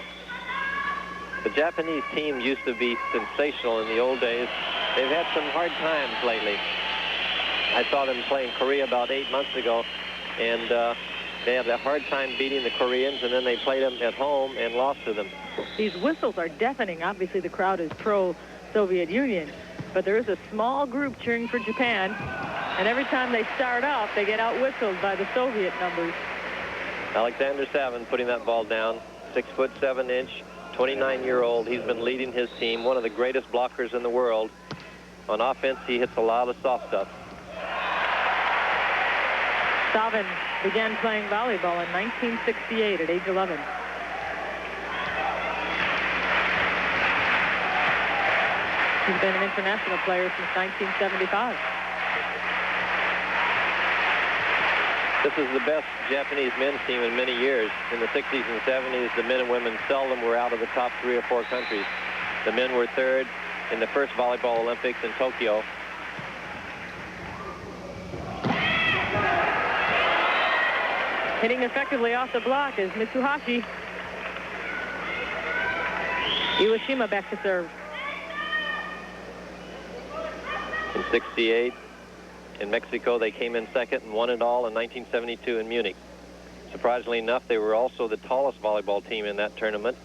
The Japanese team used to be sensational in the old days. They've had some hard times lately. I saw them playing Korea about 8 months ago, and they had a hard time beating the Koreans, and then they played them at home and lost to them. These whistles are deafening. Obviously, the crowd is pro-Soviet Union, but there is a small group cheering for Japan, and every time they start up, they get out-whistled by the Soviet numbers. Alexander Savin putting that ball down, 6'7", 29-year-old. He's been leading his team, one of the greatest blockers in the world. On offense, he hits a lot of soft stuff. Savin began playing volleyball in 1968 at age 11. He's been an international player since 1975. This is the best Japanese men's team in many years. In the 60s and 70s, the men and women seldom were out of the top 3 or 4 countries. The men were 3rd in the first volleyball Olympics in Tokyo. Hitting effectively off the block is Mitsuhashi. Iwashima back to serve. In 68, in Mexico, they came in second and won it all in 1972 in Munich. Surprisingly enough, they were also the tallest volleyball team in that tournament.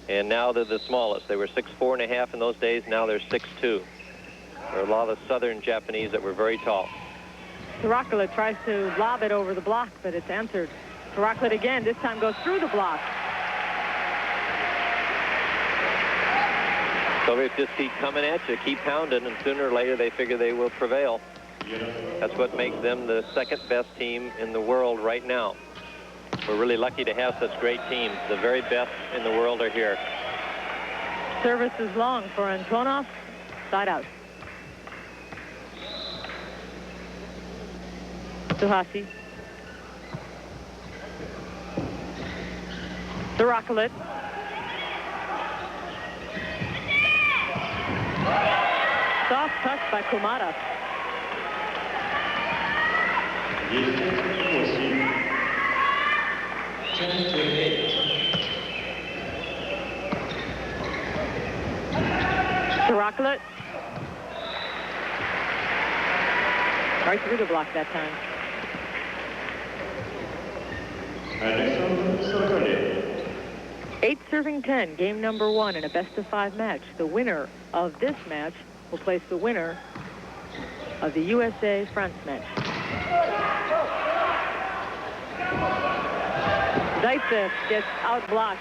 And now they're the smallest. They were 6'4.5" in those days. Now they're 6'2". There are a lot of southern Japanese that were very tall. Tarakala tries to lob it over the block, but it's answered. Tarakala again, this time goes through the block. Soviets just keep coming at you, keep pounding, and sooner or later they figure they will prevail. That's what makes them the second best team in the world right now. We're really lucky to have such great teams. The very best in the world are here. Service is long for Antonov. Side out. Suhasi. Tarakala. Soft touch by Kumara. Tarakala. Right through the block that time. Eight serving 10, game number 1 in a best-of-5 match. The winner of this match will place the winner of the USA-France match. Zaitsev gets outblocked.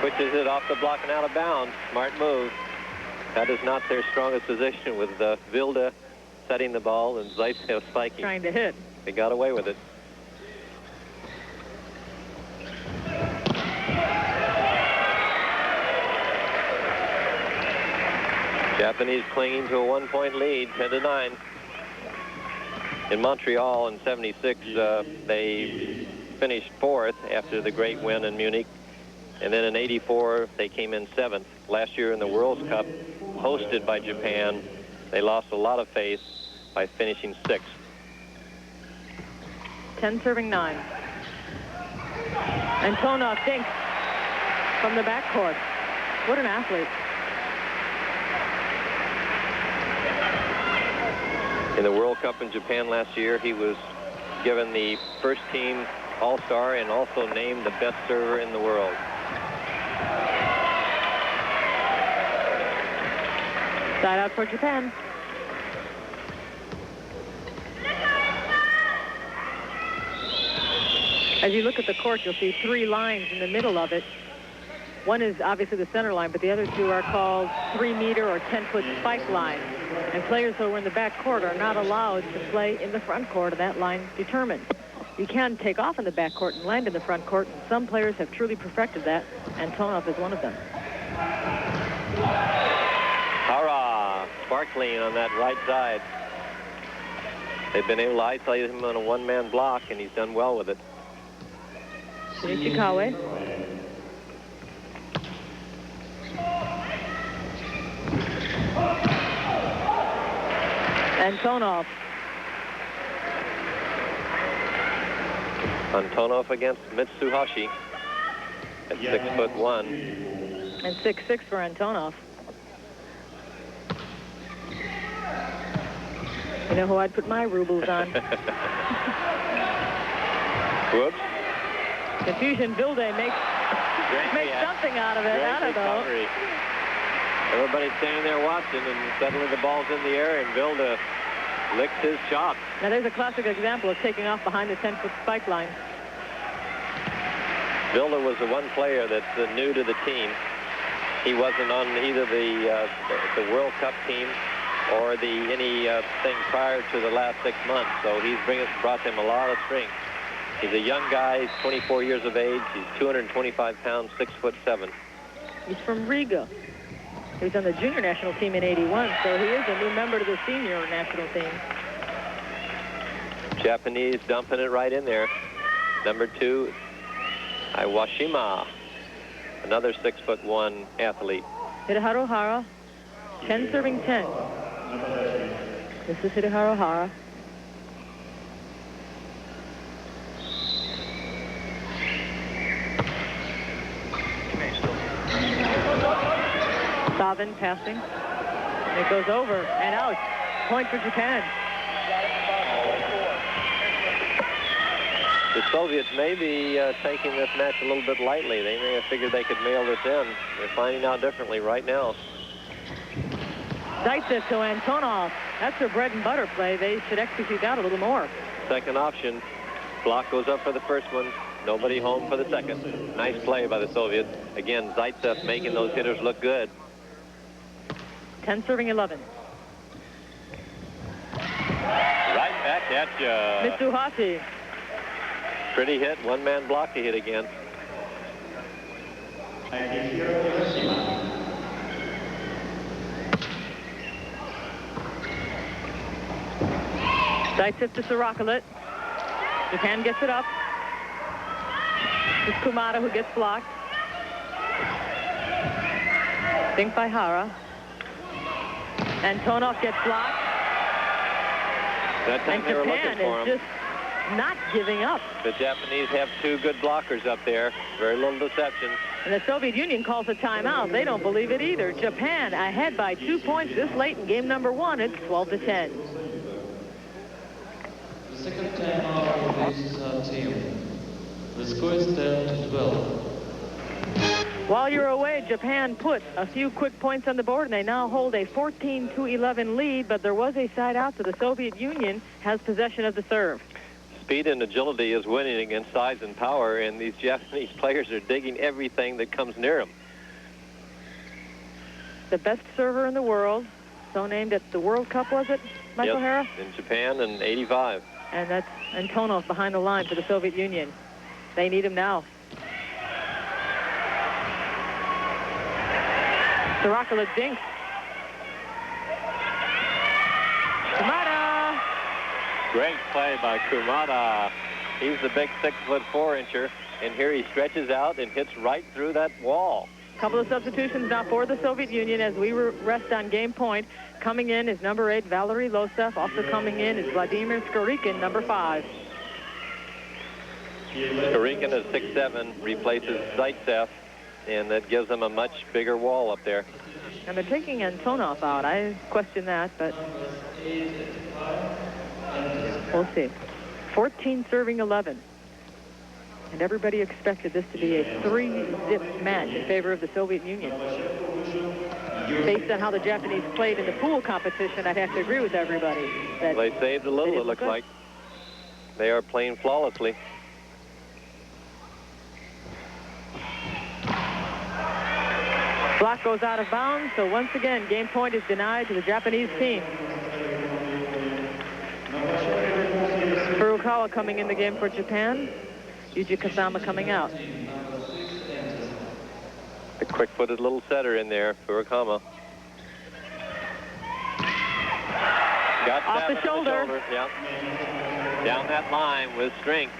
Pushes it off the block and out of bounds. Smart move. That is not their strongest position, with Vilda setting the ball and Zaitsev spiking. Trying to hit. They got away with it. Japanese clinging to a 1-point lead, 10-9. In Montreal in 76, they finished 4th after the great win in Munich. And then in 84, they came in 7th. Last year in the World Cup, hosted by Japan, they lost a lot of face by finishing 6th. 10 serving 9. Antonov dinks from the backcourt. What an athlete. In the World Cup in Japan last year, he was given the first team All-Star and also named the best server in the world. Side out for Japan. As you look at the court, you'll see 3 lines in the middle of it. One is obviously the center line, but the other 2 are called 3-meter or 10-foot spike lines. And players who are in the back court are not allowed to play in the front court, and that line's determined. You can take off in the back court and land in the front court, and some players have truly perfected that. Antonov is one of them. Hara, sparkling on that right side. They've been able to isolate him on a one-man block, and he's done well with it. Nishikawa. Antonov. Antonov against Mitsuhashi at 6'1". And 6'6" for Antonov. You know who I'd put my rubles on? Whoops. Confusion. Vilde makes something out of it. I don't know. Everybody's standing there watching, and suddenly the ball's in the air, and Vilde licks his shot. Now there's a classic example of taking off behind the 10-foot spike line. Vilde was the one player that's new to the team. He wasn't on either the World Cup team or anything prior to the last 6 months, so he's brought them a lot of strength. He's a young guy. He's 24 years of age. He's 225 pounds, 6'7". He's from Riga. He was on the junior national team in '81, so he is a new member to the senior national team. Japanese dumping it right in there. Number 2, Iwashima, another 6'1" athlete. Hideharu Hara, 10 serving 10. This is Hideharu Hara. Savin passing. And it goes over and out. Point for Japan. The Soviets may be taking this match a little bit lightly. They may have figured they could mail this in. They're finding out differently right now. Zaitsev to Antonov. That's their bread and butter play. They should execute that a little more. Second option. Block goes up for the first one. Nobody home for the second. Nice play by the Soviets. Again, Zaitsev making those hitters look good. 10 serving 11. Right back at you. Mitsuhashi. Pretty hit. One-man block to hit again. Zaitsev to Sarakulit. Japan gets it up. It's Kumada who gets blocked. Think by Hara. Antonov gets blocked. That time and they were Japan looking for him. is just not giving up. The Japanese have two good blockers up there. Very little deception. And the Soviet Union calls a timeout. They don't believe it either. Japan ahead by 2 points this late in game number 1. It's 12-10. The second timeout of this team. The score is 10-12. While you're away, Japan put a few quick points on the board, and they now hold a 14-11 lead, but there was a side out, so the Soviet Union has possession of the serve. Speed and agility is winning against size and power, and these Japanese players are digging everything that comes near them. The best server in the world, so named at the World Cup, was it, Michael Hara? In Japan in '85. And that's Antonov behind the line for the Soviet Union. They need him now. Sarakulit dinks. Kumada. Great play by Kumada. He's the big 6'4" and here he stretches out and hits right through that wall. Couple of substitutions now for the Soviet Union as we rest on game point. Coming in is number 8, Valery Losev. Also coming in is Vladimir Skorikin, number 5. Skorikin is 6'7", replaces Zaitsev, and that gives them a much bigger wall up there. And they're taking Antonov out. I question that, but we'll see. 14 serving 11. And everybody expected this to be a 3-zip match in favor of the Soviet Union. Based on how the Japanese played in the pool competition, I'd have to agree with everybody. That they saved a little, it looks like. They are playing flawlessly. Block goes out of bounds, so once again, game point is denied to the Japanese team. Furukawa coming in the game for Japan. Yuji Kasama coming out. The quick-footed little setter in there, Furukawa. Got off the shoulder. Yeah. Down that line with strength.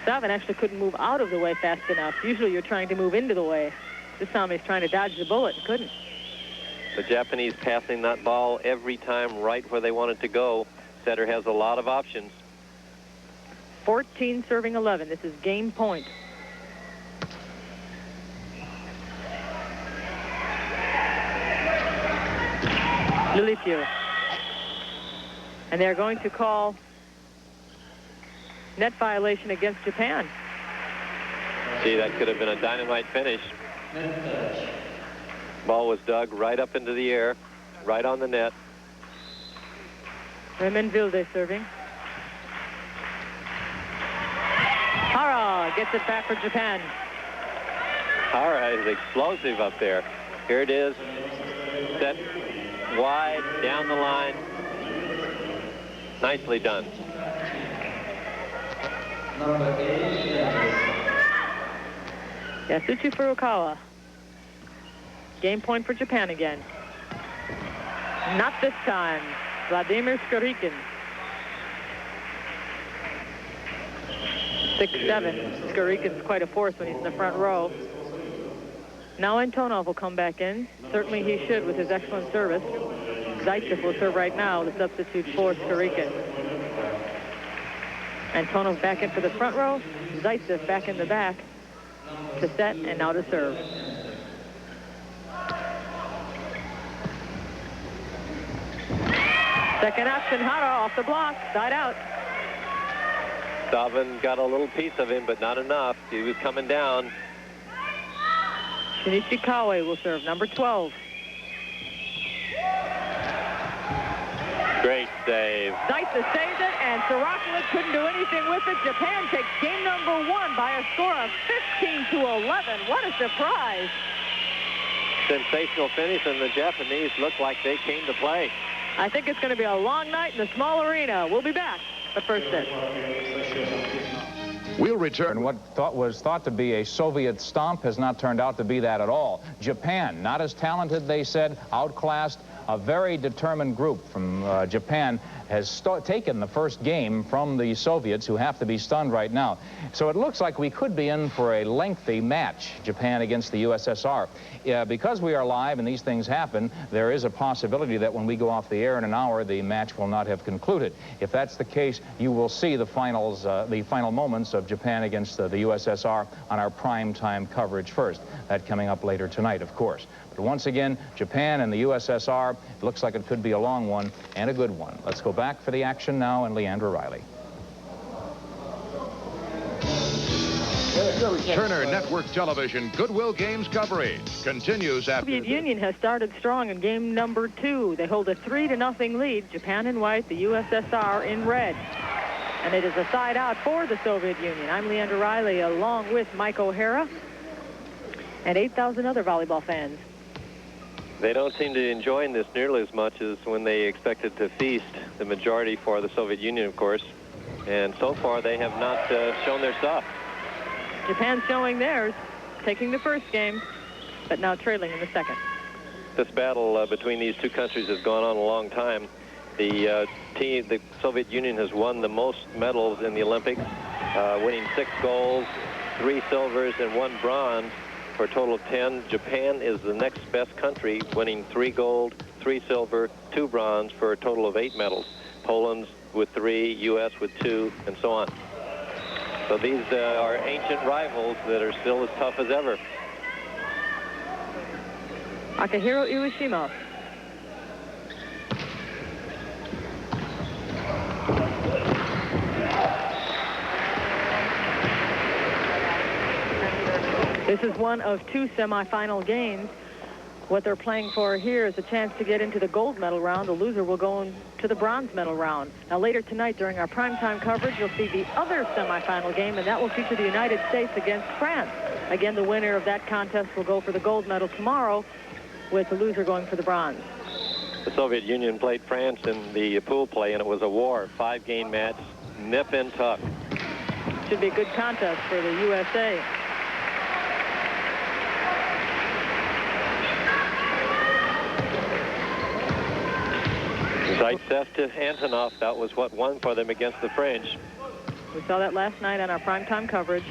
Savin actually couldn't move out of the way fast enough. Usually you're trying to move into the way. This time he's trying to dodge the bullet and couldn't. The Japanese passing that ball every time right where they want it to go. Setter has a lot of options. 14 serving 11. This is game point. Lilipiu. And they're going to call net violation against Japan. See, that could have been a dynamite finish. Ball was dug right up into the air, right on the net. Raymond Vilde serving. Hara gets it back for Japan. Hara is explosive up there. Here it is. Set wide, down the line. Nicely done. Yasushi Furukawa. Game point for Japan again. Not this time. Vladimir Skorikin. 6'7". Skorikin's quite a force when he's in the front row. Now Antonov will come back in. Certainly he should with his excellent service. Zaitsev will serve right now, the substitute for Skorikin. Antonov back in for the front row. Zaitsev back in the back to set and now to serve. Second option, Hara off the block, side out. Stavin got a little piece of him, but not enough. He was coming down. Shinichi Kawe will serve, number 12. Great save. Zaitsev saved it, and Sarakiewicz couldn't do anything with it. Japan takes game number 1 by a score of 15-11. What a surprise. Sensational finish, and the Japanese look like they came to play. I think it's going to be a long night in the small arena. We'll be back. But first this. We'll return. What was thought to be a Soviet stomp has not turned out to be that at all. Japan, not as talented, they said, outclassed. A very determined group from Japan has taken the first game from the Soviets, who have to be stunned right now. So it looks like we could be in for a lengthy match, Japan against the USSR. Because we are live and these things happen, there is a possibility that when we go off the air in an hour, the match will not have concluded. If that's the case, you will see the finals, the final moments of Japan against the USSR on our prime time coverage first. That coming up later tonight, of course. But once again, Japan and the USSR, it looks like it could be a long one and a good one. Let's go back for the action now, and Leandra Riley. Turner Network Television Goodwill Games coverage continues after... The Soviet Union has started strong in game number 2. They hold a 3-0 lead. Japan in white, the USSR in red. And it is a side out for the Soviet Union. I'm Leandra Riley, along with Mike O'Hara and 8,000 other volleyball fans. They don't seem to be enjoying this nearly as much as when they expected to feast, the majority for the Soviet Union, of course. And so far, they have not shown their stuff. Japan showing theirs, taking the first game, but now trailing in the second. This battle between these two countries has gone on a long time. The Soviet Union has won the most medals in the Olympics, winning 6 golds, 3 silvers, and 1 bronze, for a total of 10. Japan is the next best country, winning 3 gold, 3 silver, 2 bronze, for a total of 8 medals. Poland's with 3, U.S. with 2, and so on. So these are ancient rivals that are still as tough as ever. Akihiro Iwashima. This is one of 2 semifinal games. What they're playing for here is a chance to get into the gold medal round. The loser will go into the bronze medal round. Now later tonight during our primetime coverage, you'll see the other semifinal game, and that will feature the United States against France. Again, the winner of that contest will go for the gold medal tomorrow, with the loser going for the bronze. The Soviet Union played France in the pool play, and it was a war, 5-game match, nip and tuck. Should be a good contest for the USA. Zaitsev to Antonov, that was what won for them against the French. We saw that last night on our primetime coverage.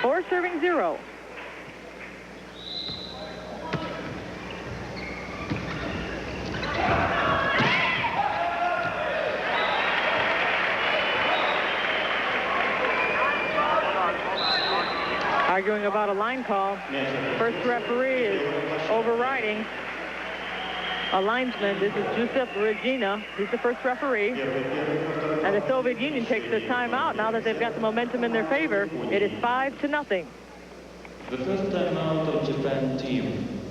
Four serving 0. Arguing about a line call. First referee is overriding a linesman. This is Joseph Regina. He's the first referee. And the Soviet Union takes the timeout now that they've got the momentum in their favor. It is 5-0. The first timeout of Japan team.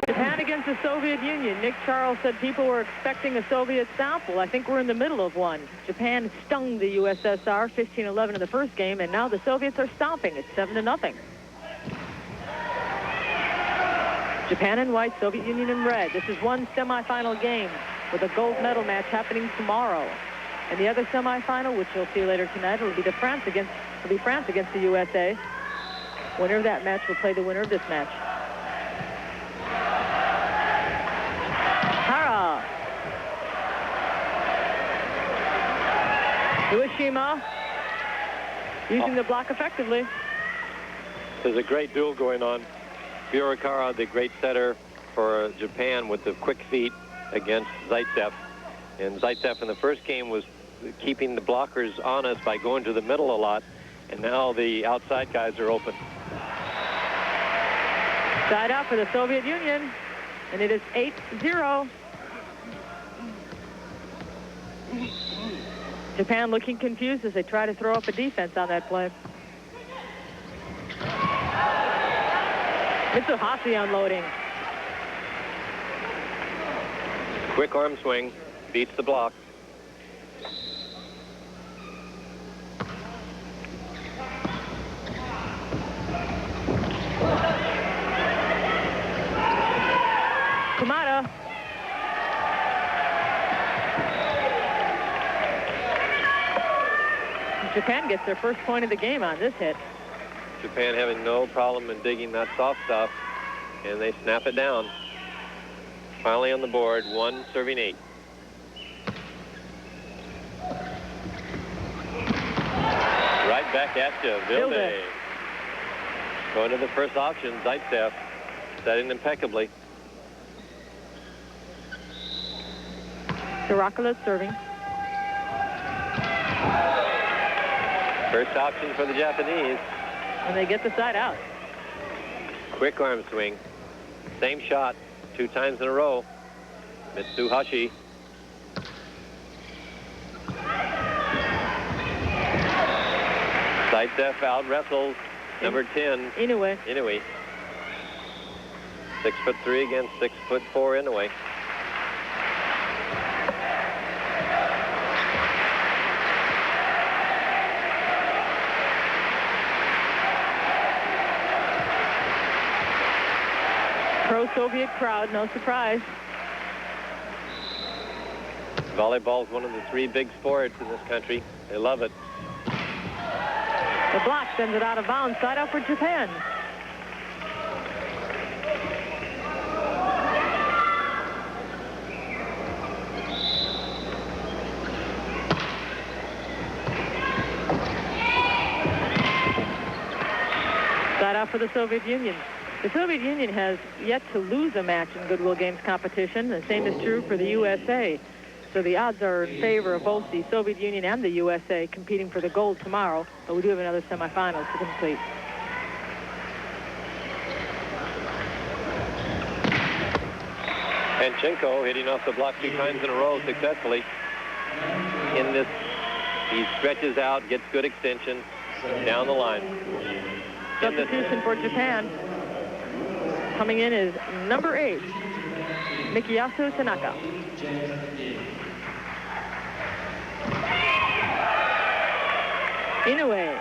Japan against the Soviet Union. Nick Charles said people were expecting a Soviet stomp. Well, I think we're in the middle of one. Japan stung the USSR 15-11 in the first game, and now the Soviets are stomping. It's 7-0. Japan in white, Soviet Union in red. This is one semifinal game with a gold medal match happening tomorrow. And the other semifinal, which you'll see later tonight, will be France against the USA. Winner of that match will play the winner of this match. Hara. Iwashima using the block effectively. There's a great duel going on. Furak, the great setter for Japan, with the quick feet against Zaitsev. And Zaitsev in the first game was keeping the blockers honest by going to the middle a lot. And now the outside guys are open. Side out for the Soviet Union, and it is 8-0. Japan looking confused as they try to throw up a defense on that play. Mitsuhashi unloading. Quick arm swing, beats the block. Kumada. Japan gets their first point of the game on this hit. Japan having no problem in digging that soft stuff, and they snap it down. Finally on the board, 1 serving 8. Right back at you, Vilde. Going to the first option, Zaitsev, setting impeccably. Sirakulis serving. First option for the Japanese. And they get the side out. Quick arm swing. Same shot 2 times in a row. Mitsuhashi. Zaitsev out wrestles number 10. Inoue. Inoue. 6'3" against 6'4" Inoue. Pro-Soviet crowd, no surprise. Volleyball is one of the 3 big sports in this country. They love it. The block sends it out of bounds. Side out for Japan. Side out for the Soviet Union. The Soviet Union has yet to lose a match in Goodwill Games competition. The same is true for the USA. So the odds are in favor of both the Soviet Union and the USA competing for the gold tomorrow. But we do have another semifinal to complete. Panchenko hitting off the block 2 times in a row successfully. In this, he stretches out, gets good extension down the line. Substitution for Japan. Coming in is number 8, Mikiyasu Tanaka. Inoue.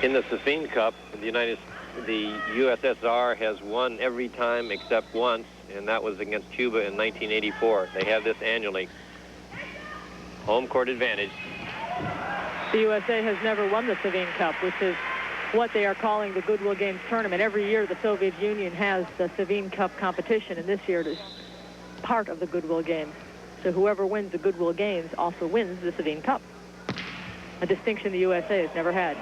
In the Safin Cup, the USSR has won every time except once, and that was against Cuba in 1984. They have this annually. Home court advantage. The USA has never won the Safin Cup, which is what they are calling the Goodwill Games tournament. Every year the Soviet Union has the Safin Cup competition, and this year it is part of the Goodwill Games. So whoever wins the Goodwill Games also wins the Safin Cup, a distinction the USA has never had.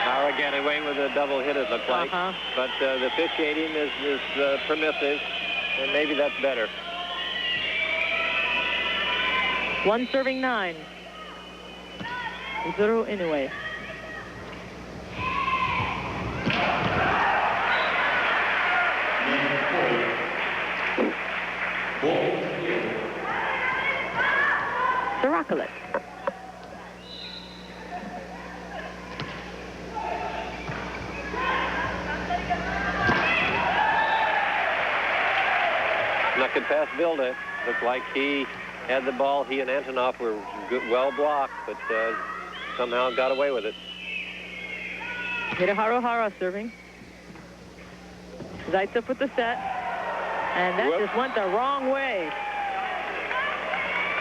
Narragansett with a double hit, it looked like. But the officiating is permissive, and maybe that's better. 1 serving 9. Izuru Inoue. Sirakulis. Snuck it past Vilde. Looked like he had the ball. He and Antonov were well blocked, but somehow got away with it. Hiraharu Hara serving. Zaitsev with the set. And that just went the wrong way.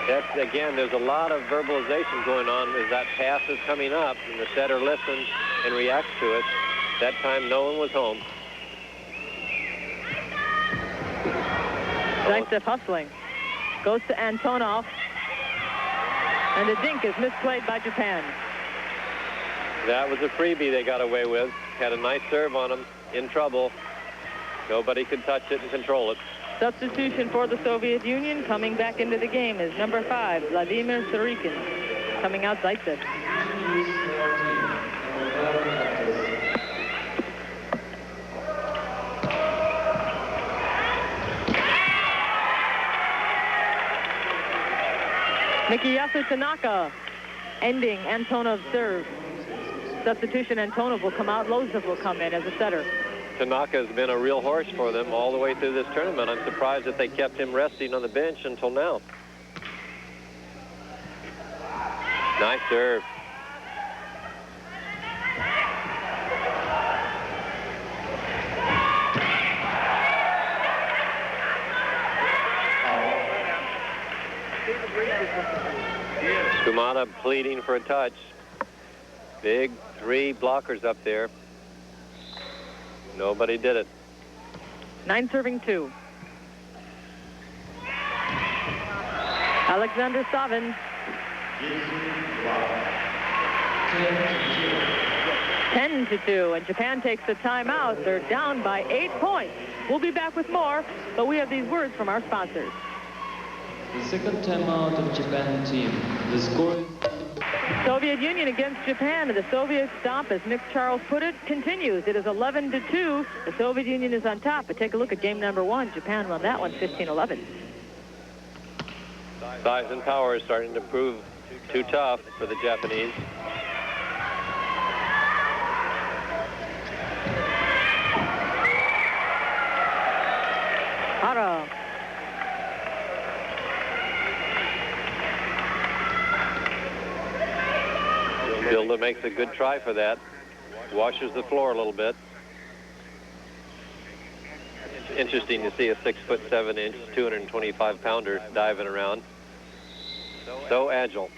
That's, again, there's a lot of verbalization going on as that pass is coming up, and the setter listens and reacts to it. That time, no one was home. Zaitsev hustling. Goes to Antonov. And the dink is misplayed by Japan. That was a freebie they got away with. Had a nice serve on him. In trouble. Nobody could touch it and control it. Substitution for the Soviet Union. Coming back into the game is number 5, Vladimir Sorokin. Coming out, Zaitsev. Mikiyasu Tanaka ending Antonov's serve. Substitution, Antonov will come out. Lozov will come in as a setter. Tanaka has been a real horse for them all the way through this tournament. I'm surprised that they kept him resting on the bench until now. Nice serve. Kumada pleading for a touch. Big 3 blockers up there. Nobody did it. 9 serving 2. Alexander Savin. 10-2, and Japan takes the timeout. They're down by 8 points. We'll be back with more, but we have these words from our sponsors. The second timeout of Japan team. The score is... Soviet Union against Japan, and the Soviet stomp, as Nick Charles put it, continues. It is 11-2. The Soviet Union is on top, but take a look at game number 1. Japan won that one 15-11. Size and power is starting to prove too tough for the Japanese. Hara. Bilda makes a good try for that. Washes the floor a little bit. It's interesting to see a 6'7", 225-pounder diving around. So agile.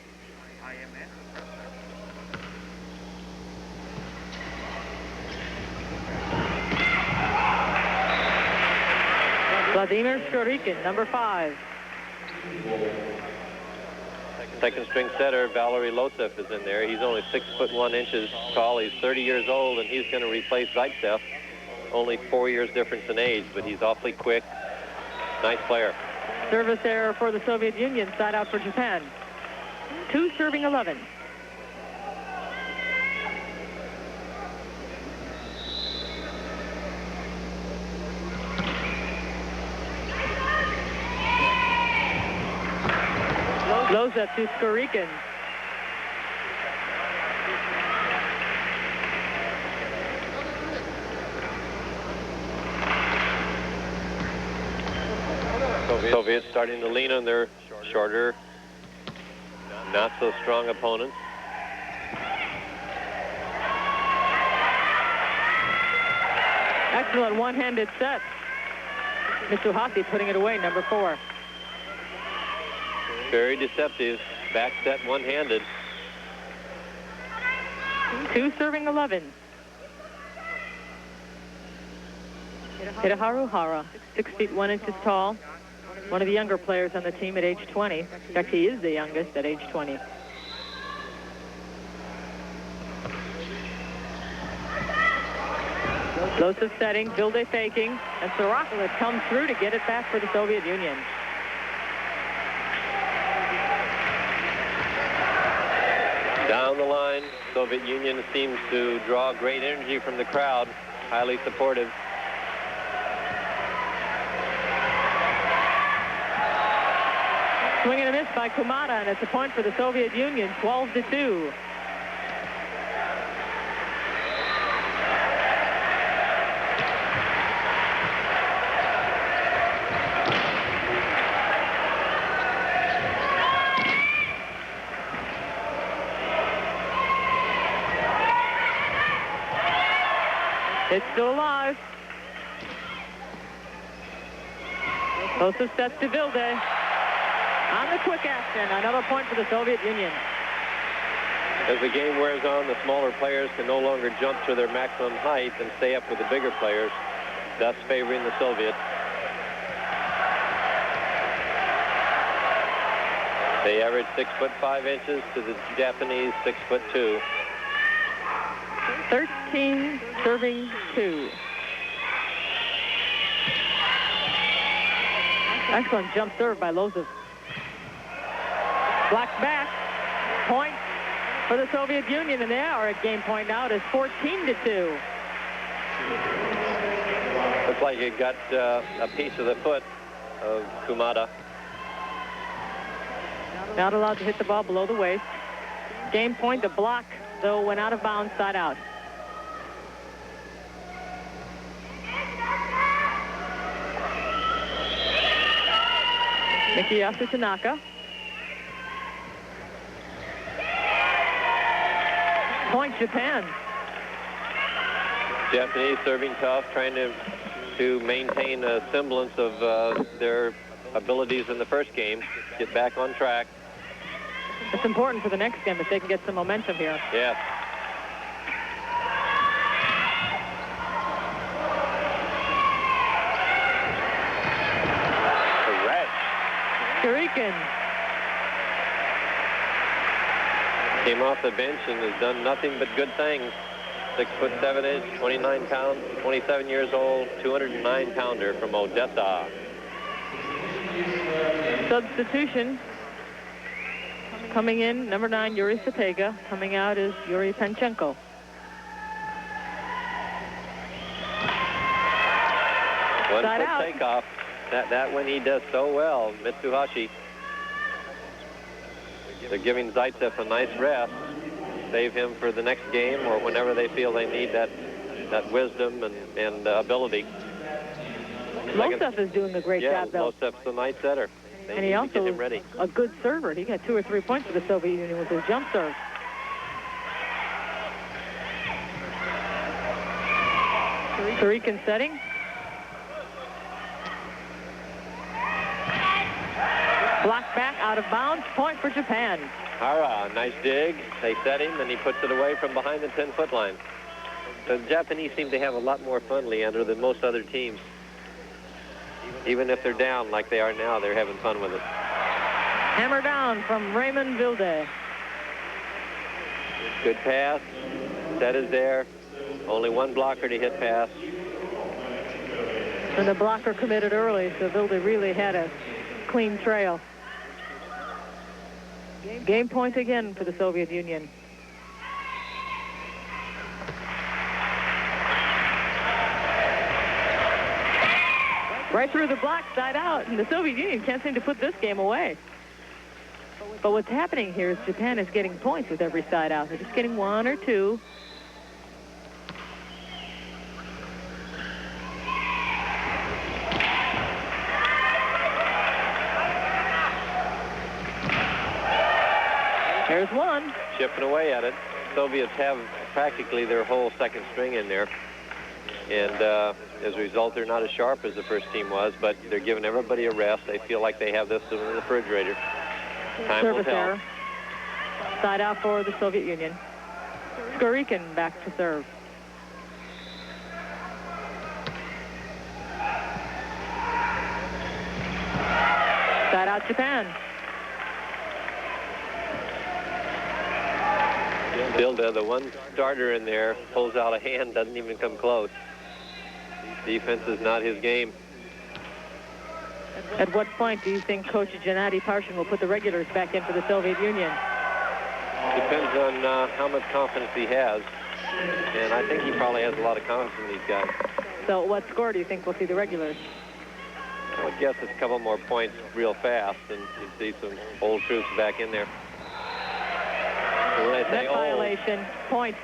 Vladimir Skorikin, number 5. Second string setter, Valery Lozov, is in there. He's only 6'1" tall. He's 30 years old, and he's going to replace Zaitsev. Only 4 years difference in age, but he's awfully quick. Nice player. Service error for the Soviet Union, side out for Japan. 2 serving 11. Lozov to Skorikin. Soviets starting to lean on their shorter, not so strong opponents. Excellent one-handed set. Mitsuhashi putting it away, number 4. Very deceptive. Back set one-handed. 2 serving 11. Hiraharu Hara, 6 feet 1 inches tall. One of the younger players on the team at age 20. In fact, he is the youngest at age 20. Lozov setting, Vilde faking, and Sorokin comes through to get it back for the Soviet Union. Down the line, Soviet Union seems to draw great energy from the crowd. Highly supportive. Swing and a miss by Kumada, and it's a point for the Soviet Union, 12-2. It's still alive. Lozov sets to Vilde. On the quick action, another point for the Soviet Union. As the game wears on, the smaller players can no longer jump to their maximum height and stay up with the bigger players, thus favoring the Soviets. They average 6'5" to the Japanese 6'2". 13 serving 2. Excellent jump serve by Lozov. Black back. Point for the Soviet Union, and they are at game point now. It is 14-2. Looks like it got a piece of the foot of Kumada. Not allowed to hit the ball below the waist. Game point, the block, though, went out of bounds, side out. Mikiyasu Tanaka. Point Japan. Japanese serving tough, trying to maintain a semblance of their abilities in the first game, get back on track. It's important for the next game if they can get some momentum here. Yeah. Kurikin came off the bench and has done nothing but good things. 6'7", 29 pounds, 27 years old, 209-pounder from Odessa. Substitution coming in, number 9, Yuri Sapega. Coming out is Yuri Panchenko. One Side foot out. takeoff. That one he does so well, Mitsuhashi. They're giving Zaitsev a nice rest, save him for the next game or whenever they feel they need that wisdom and ability. Losef is doing a great job, though. Yeah, Losef's a nice setter. They And he need to also get him ready. a good server. He got 2 or 3 points for the Soviet Union with his jump serve. Kurikin setting. Blocked back, out of bounds, point for Japan. Hara, nice dig. They set him, and he puts it away from behind the 10-foot line. The Japanese seem to have a lot more fun, Leandro, than most other teams. Even if they're down like they are now, they're having fun with it. Hammer down from Raymond Vilde. Good pass. Set is there. Only one blocker to hit pass. And the blocker committed early, so Vilde really had a clean trail. Game point again for the Soviet Union. Right through the block, side out, and the Soviet Union can't seem to put this game away. But what's happening here is Japan is getting points with every side out. They're just getting 1 or 2. There's one. Chipping away at it. Soviets have practically their whole second string in there. And as a result, they're not as sharp as the first team was, but they're giving everybody a rest. They feel like they have this in the refrigerator. Time will Service tell. error. Side out for the Soviet Union. Kurikin back to serve. Side out Japan. Vilde, the one starter in there, pulls out a hand, doesn't even come close. Defense is not his game. At what point do you think Coach Gennady Parshin will put the regulars back in for the Soviet Union? Depends on how much confidence he has. And I think he probably has a lot of confidence in these guys. So what score do you think we'll see the regulars? I would guess it's a couple more points real fast, and you'd see some old troops back in there. So when I say Net old, violation, point.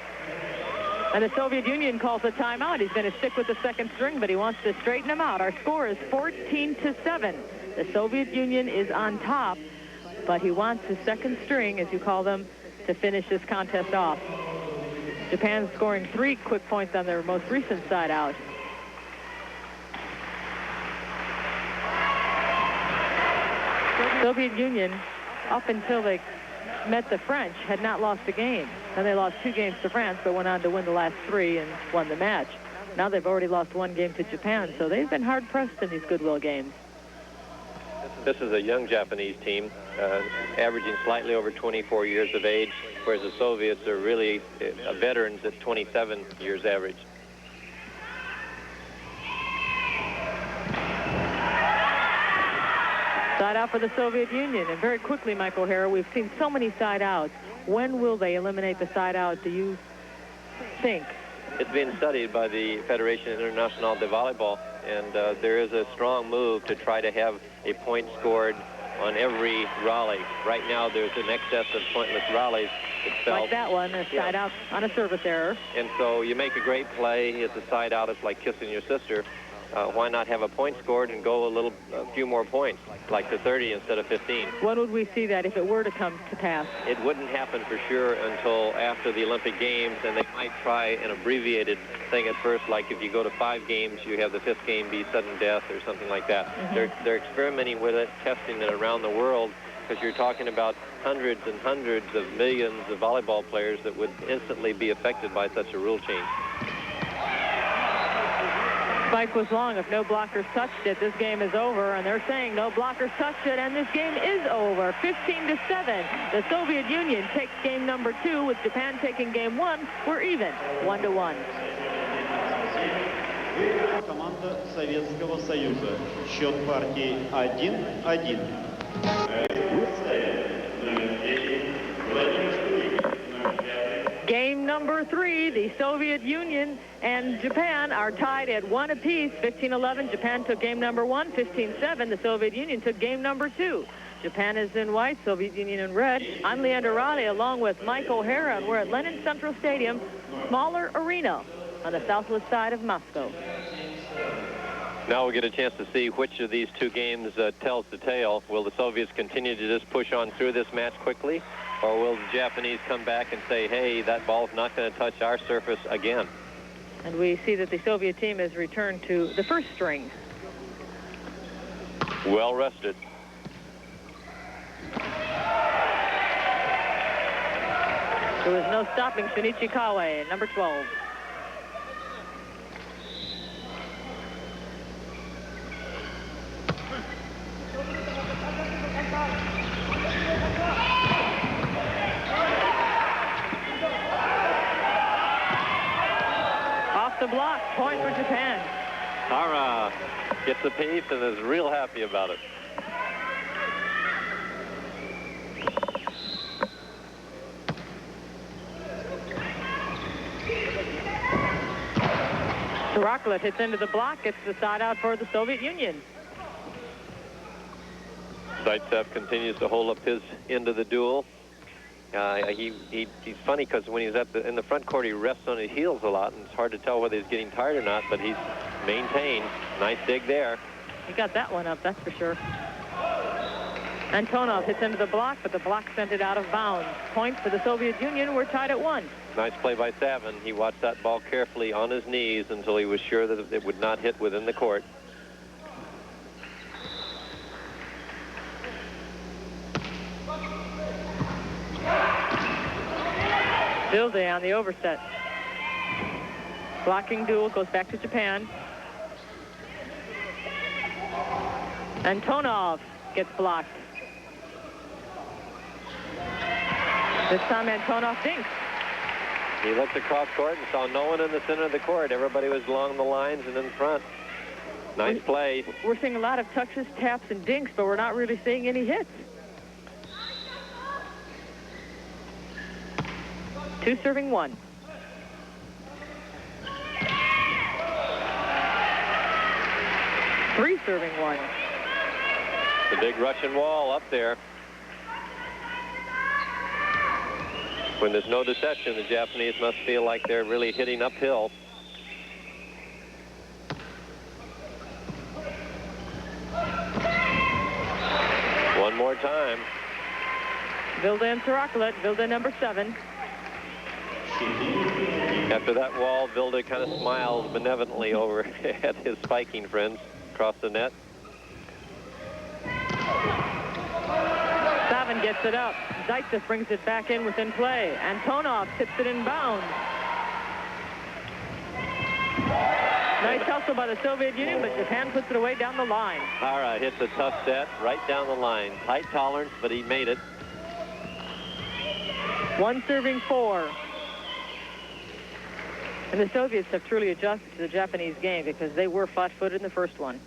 And the Soviet Union calls a timeout. He's going to stick with the second string, but he wants to straighten him out. Our score is 14-7. The Soviet Union is on top, but he wants his second string, as you call them, to finish this contest off. Japan's scoring 3 quick points on their most recent side out. Soviet Union, up until they met the French, had not lost a game. Then they lost 2 games to France, but went on to win the last 3 and won the match. Now they've already lost 1 game to Japan, so they've been hard-pressed in these Goodwill games. this is a young Japanese team, averaging slightly over 24 years of age, whereas the Soviets are really veterans at 27 years average. Side out for the Soviet Union, and very quickly, Mike O'Hara, we've seen so many side outs. When will they eliminate the side out, do you think? It's being studied by the Federation Internationale de Volleyball, and there is a strong move to try to have a point scored on every rally. Right now, there's an excess of pointless rallies. Like that one, a side out on a service error. And so you make a great play, it's a side out, it's like kissing your sister. Why not have a point scored and go a few more points, like to 30 instead of 15? When would we see that if it were to come to pass? It wouldn't happen for sure until after the Olympic Games, and they might try an abbreviated thing at first, like if you go to 5 games, you have the 5th game be sudden death or something like that. They're experimenting with it, testing it around the world, because you're talking about hundreds and hundreds of millions of volleyball players that would instantly be affected by such a rule change. Spike was long. If no blockers touched it, this game is over. And they're saying no blockers touched it, and this game is over. 15-7. The Soviet Union takes game number 2, with Japan taking game 1. We're even, 1-1. Команда Советского Союза. Счет партии 1-1. Game number 3, the Soviet Union and Japan are tied at 1 apiece. 15-11, Japan took game number 1. 15-7, the Soviet Union took game number 2. Japan is in white, Soviet Union in red. I'm Leander Raleigh along with Mike O'Hara, and we're at Lenin Central Stadium, smaller arena on the southwest side of Moscow. Now we'll get a chance to see which of these two games tells the tale. Will the Soviets continue to just push on through this match quickly? Or will the Japanese come back and say, hey, that ball's not going to touch our surface again? And we see that the Soviet team has returned to the first string. Well rested. There was no stopping Shinichi Kawae, number 12. The block, point for Japan. Hara gets a piece and is real happy about it. Zaraklet hits into the block, gets the side out for the Soviet Union. Zaitsev continues to hold up his end of the duel. He's funny because when he's in the front court, he rests on his heels a lot, and it's hard to tell whether he's getting tired or not, but he's maintained. Nice dig there. He got that one up, that's for sure. Antonov hits into the block, but the block sent it out of bounds. Point for the Soviet Union. We're tied at 1. Nice play by Savin. He watched that ball carefully on his knees until he was sure that it would not hit within the court. Vilde on the overset. Blocking duel goes back to Japan. Antonov gets blocked. This time Antonov dinks. He looked across court and saw no one in the center of the court. Everybody was along the lines and in front. Nice play. We're seeing a lot of touches, taps, and dinks, but we're not really seeing any hits. 2 serving 1. Three serving 1. The big Russian wall up there. When there's no deception, the Japanese must feel like they're really hitting uphill. One more time. Vilde and Zaraklet, Vilde number 7. After that wall, Vilde kind of smiled benevolently over at his spiking friends across the net. Savin gets it up. Zaitsev brings it back in within play. Antonov tips it in bounds. Nice hustle by the Soviet Union, but Japan puts it away down the line. All right, hits a tough set right down the line. Tight tolerance, but he made it. 1 serving 4. And the Soviets have truly adjusted to the Japanese game because they were flat-footed in the first one.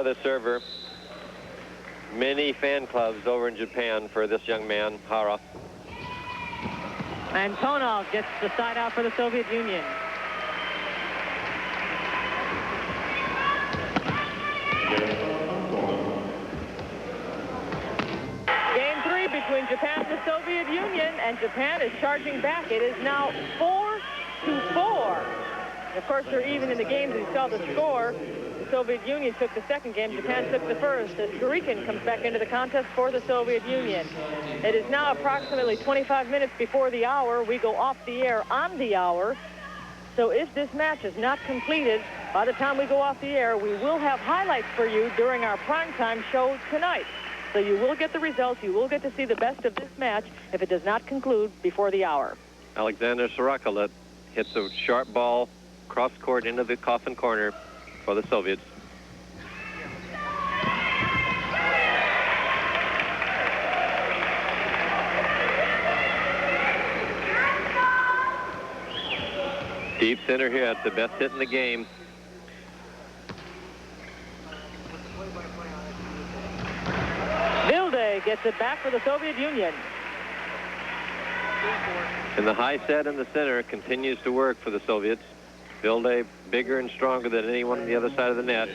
Hara, the server. Many fan clubs over in Japan for this young man, Hara. And Konov gets the side out for the Soviet Union. Game 3 between Japan and the Soviet Union, and Japan is charging back. It is now 4-4. Of course, they're even in the games. You saw the score. The Soviet Union took the second game. Japan took the first. As Grigory comes back into the contest for the Soviet Union. It is now approximately 25 minutes before the hour. We go off the air on the hour. So if this match is not completed by the time we go off the air, we will have highlights for you during our primetime show tonight. So you will get the results. You will get to see the best of this match if it does not conclude before the hour. Alexander Sorokalit hits a sharp ball cross court into the coffin corner for the Soviets. Deep center hit, the best hit in the game. Vilde gets it back for the Soviet Union. And the high set in the center continues to work for the Soviets. Vilde bigger and stronger than anyone on the other side of the net.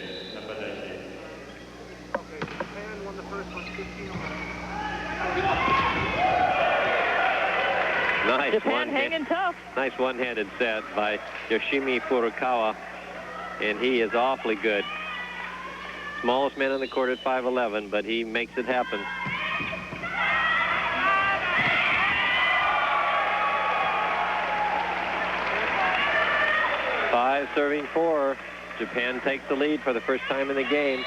Nice Japan hanging tough. Nice one-handed set by Yoshimi Furukawa, and he is awfully good. Smallest man on the court at 5'11", but he makes it happen. Five serving 4. Japan takes the lead for the first time in the game.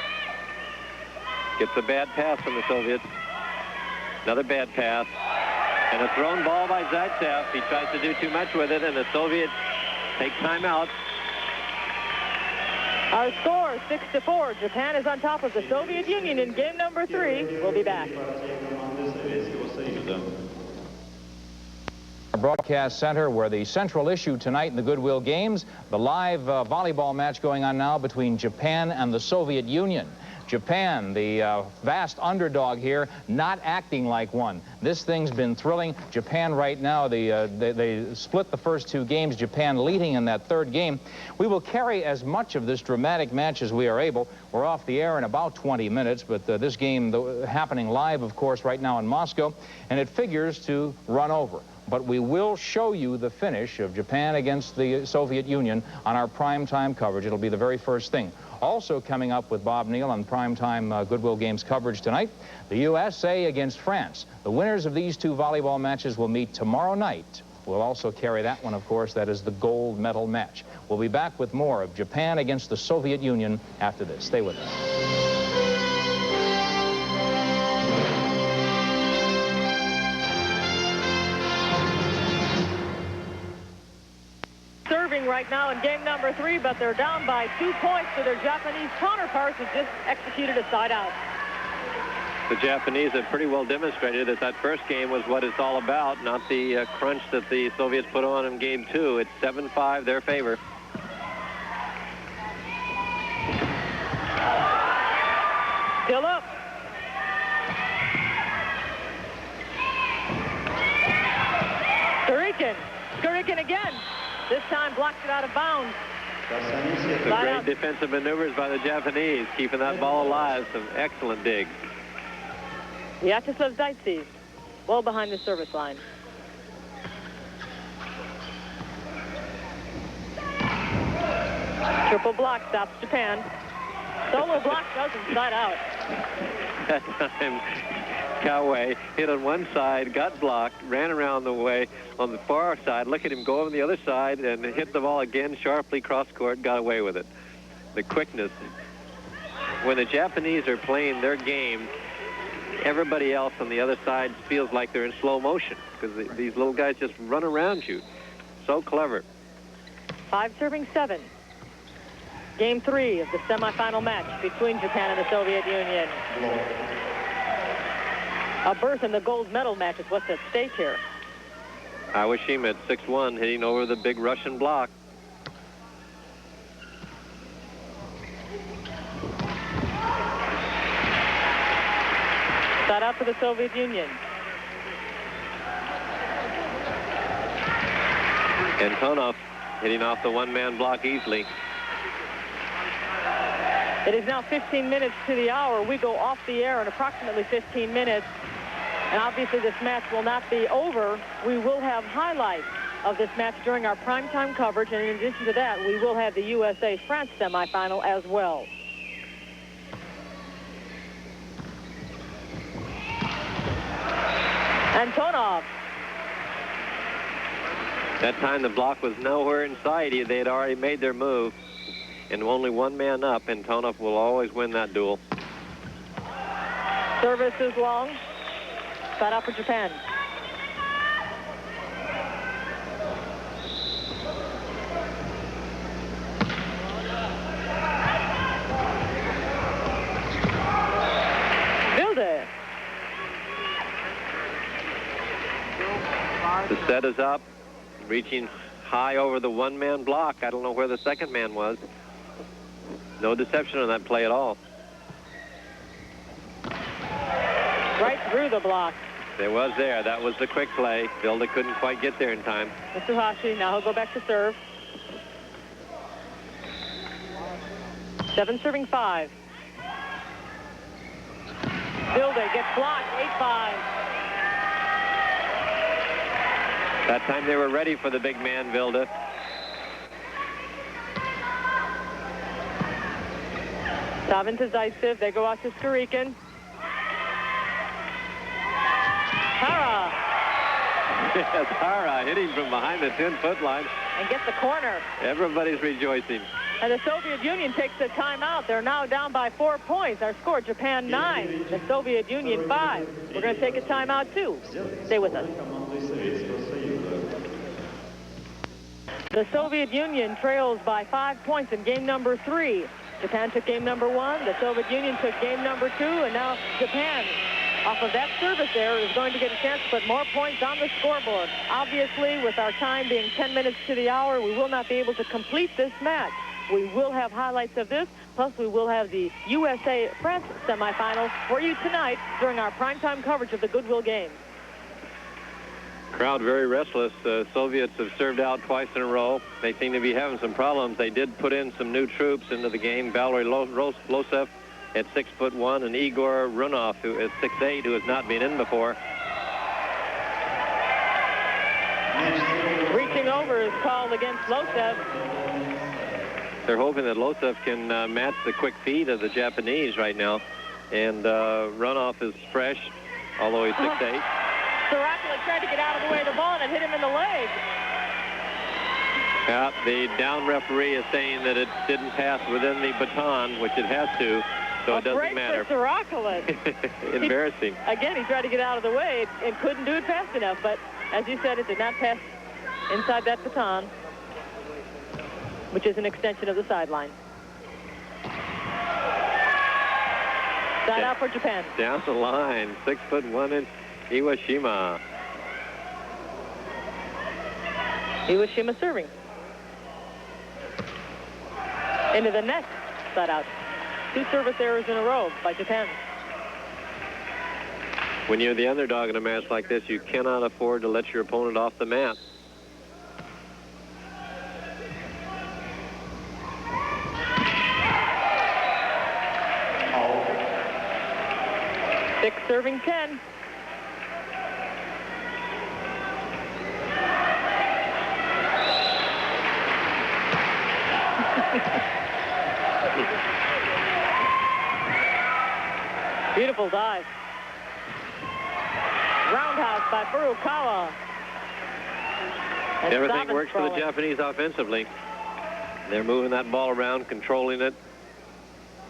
Gets a bad pass from the Soviets. Another bad pass. And a thrown ball by Zaitsev. He tries to do too much with it, and the Soviets take timeout. Our score, 6-4. Japan is on top of the Soviet Union in game number 3. We'll be back. Our broadcast center, where the central issue tonight in the Goodwill Games, the live volleyball match going on now between Japan and the Soviet Union. Japan, the vast underdog here, not acting like one. This thing's been thrilling. Japan right now, they split the first 2 games, Japan leading in that third game. We will carry as much of this dramatic match as we are able. We're off the air in about 20 minutes, but this game happening live, of course, right now in Moscow, and it figures to run over. But we will show you the finish of Japan against the Soviet Union on our primetime coverage. It'll be the very first thing. Also coming up with Bob Neal on primetime Goodwill Games coverage tonight, the USA against France. The winners of these 2 volleyball matches will meet tomorrow night. We'll also carry that one, of course. That is the gold medal match. We'll be back with more of Japan against the Soviet Union after this. Stay with us. Serving right now in game number 3, but they're down by 2 points to their Japanese counterparts who just executed a side out. The Japanese have pretty well demonstrated that that first game was what it's all about, not the crunch that the Soviets put on in game 2. It's 7-5 their favor. Still up. Gurikin again. This time blocks it out of bounds. Some great defensive maneuvers by the Japanese, keeping that ball alive. Some excellent digs. Vyacheslav Zaitsev, well behind the service line. Triple block stops Japan. Solo block goes inside out. That time, Coway hit on one side, got blocked, ran around the way on the far side. Look at him go over the other side and hit the ball again sharply cross court, got away with it. The quickness. When the Japanese are playing their game, everybody else on the other side feels like they're in slow motion because these little guys just run around you. So clever. 5 serving 7. Game 3 of the semifinal match between Japan and the Soviet Union. A berth in the gold medal match is what's at stake here. Iwashima at 6-1, hitting over the big Russian block. Side out for the Soviet Union. Antonov hitting off the one-man block easily. It is now 15 minutes to the hour. We go off the air in approximately 15 minutes. And obviously this match will not be over. We will have highlights of this match during our primetime coverage. And in addition to that, we will have the USA-France semifinal as well. Antonov. That time the block was nowhere in sight. They had already made their move. And only one man up, Antonov will always win that duel. Service is long. Side out for Japan. Vilde. The set is up, reaching high over the one-man block. I don't know where the second man was. No deception on that play at all. Right through the block. There was there. That was the quick play. Vilde couldn't quite get there in time. Mitsuhashi, now he'll go back to serve. 7 serving 5. Vilde gets blocked, 8-5. That time they were ready for the big man, Vilde. Savin to Zaitsev. They go out to Skorikin. Hara. Yes, Hara hitting from behind the 10-foot line. And gets the corner. Everybody's rejoicing. And the Soviet Union takes a timeout. They're now down by 4 points. Our score, Japan 9, the Soviet Union 5. We're going to take a timeout too. Stay with us. The Soviet Union trails by 5 points in game number 3. Japan took game number 1. The Soviet Union took game number 2. And now Japan, off of that service there, is going to get a chance to put more points on the scoreboard. Obviously, with our time being 10 minutes to the hour, we will not be able to complete this match. We will have highlights of this, plus we will have the USA-France semifinal for you tonight during our primetime coverage of the Goodwill Games. Crowd very restless. The Soviets have served out twice in a row. They seem to be having some problems. They did put in some new troops into the game. Valery Losev at 6'1", and Igor Runov, who is 6'8", who has not been in before. Reaching over is called against Losev. They're hoping that Losev can match the quick feet of the Japanese right now. And Runov is fresh, although he's 6'8". Sorakula tried to get out of the way of the ball and it hit him in the leg. Yeah, the down referee is saying that it didn't pass within the baton, which it has to, so it doesn't matter. For Sorakula. Embarrassing. Again, he tried to get out of the way and couldn't do it fast enough, but as you said, it did not pass inside that baton, which is an extension of the sideline. Side out for Japan. Down the line, 6'1" Iwashima. Iwashima serving. Into the net. Side out. 2 service errors in a row by Japan. When you're the underdog in a match like this, you cannot afford to let your opponent off the mat. Six serving 10. Beautiful dive. Roundhouse by Furukawa. And everything Savin works for the Japanese offensively. They're moving that ball around, controlling it.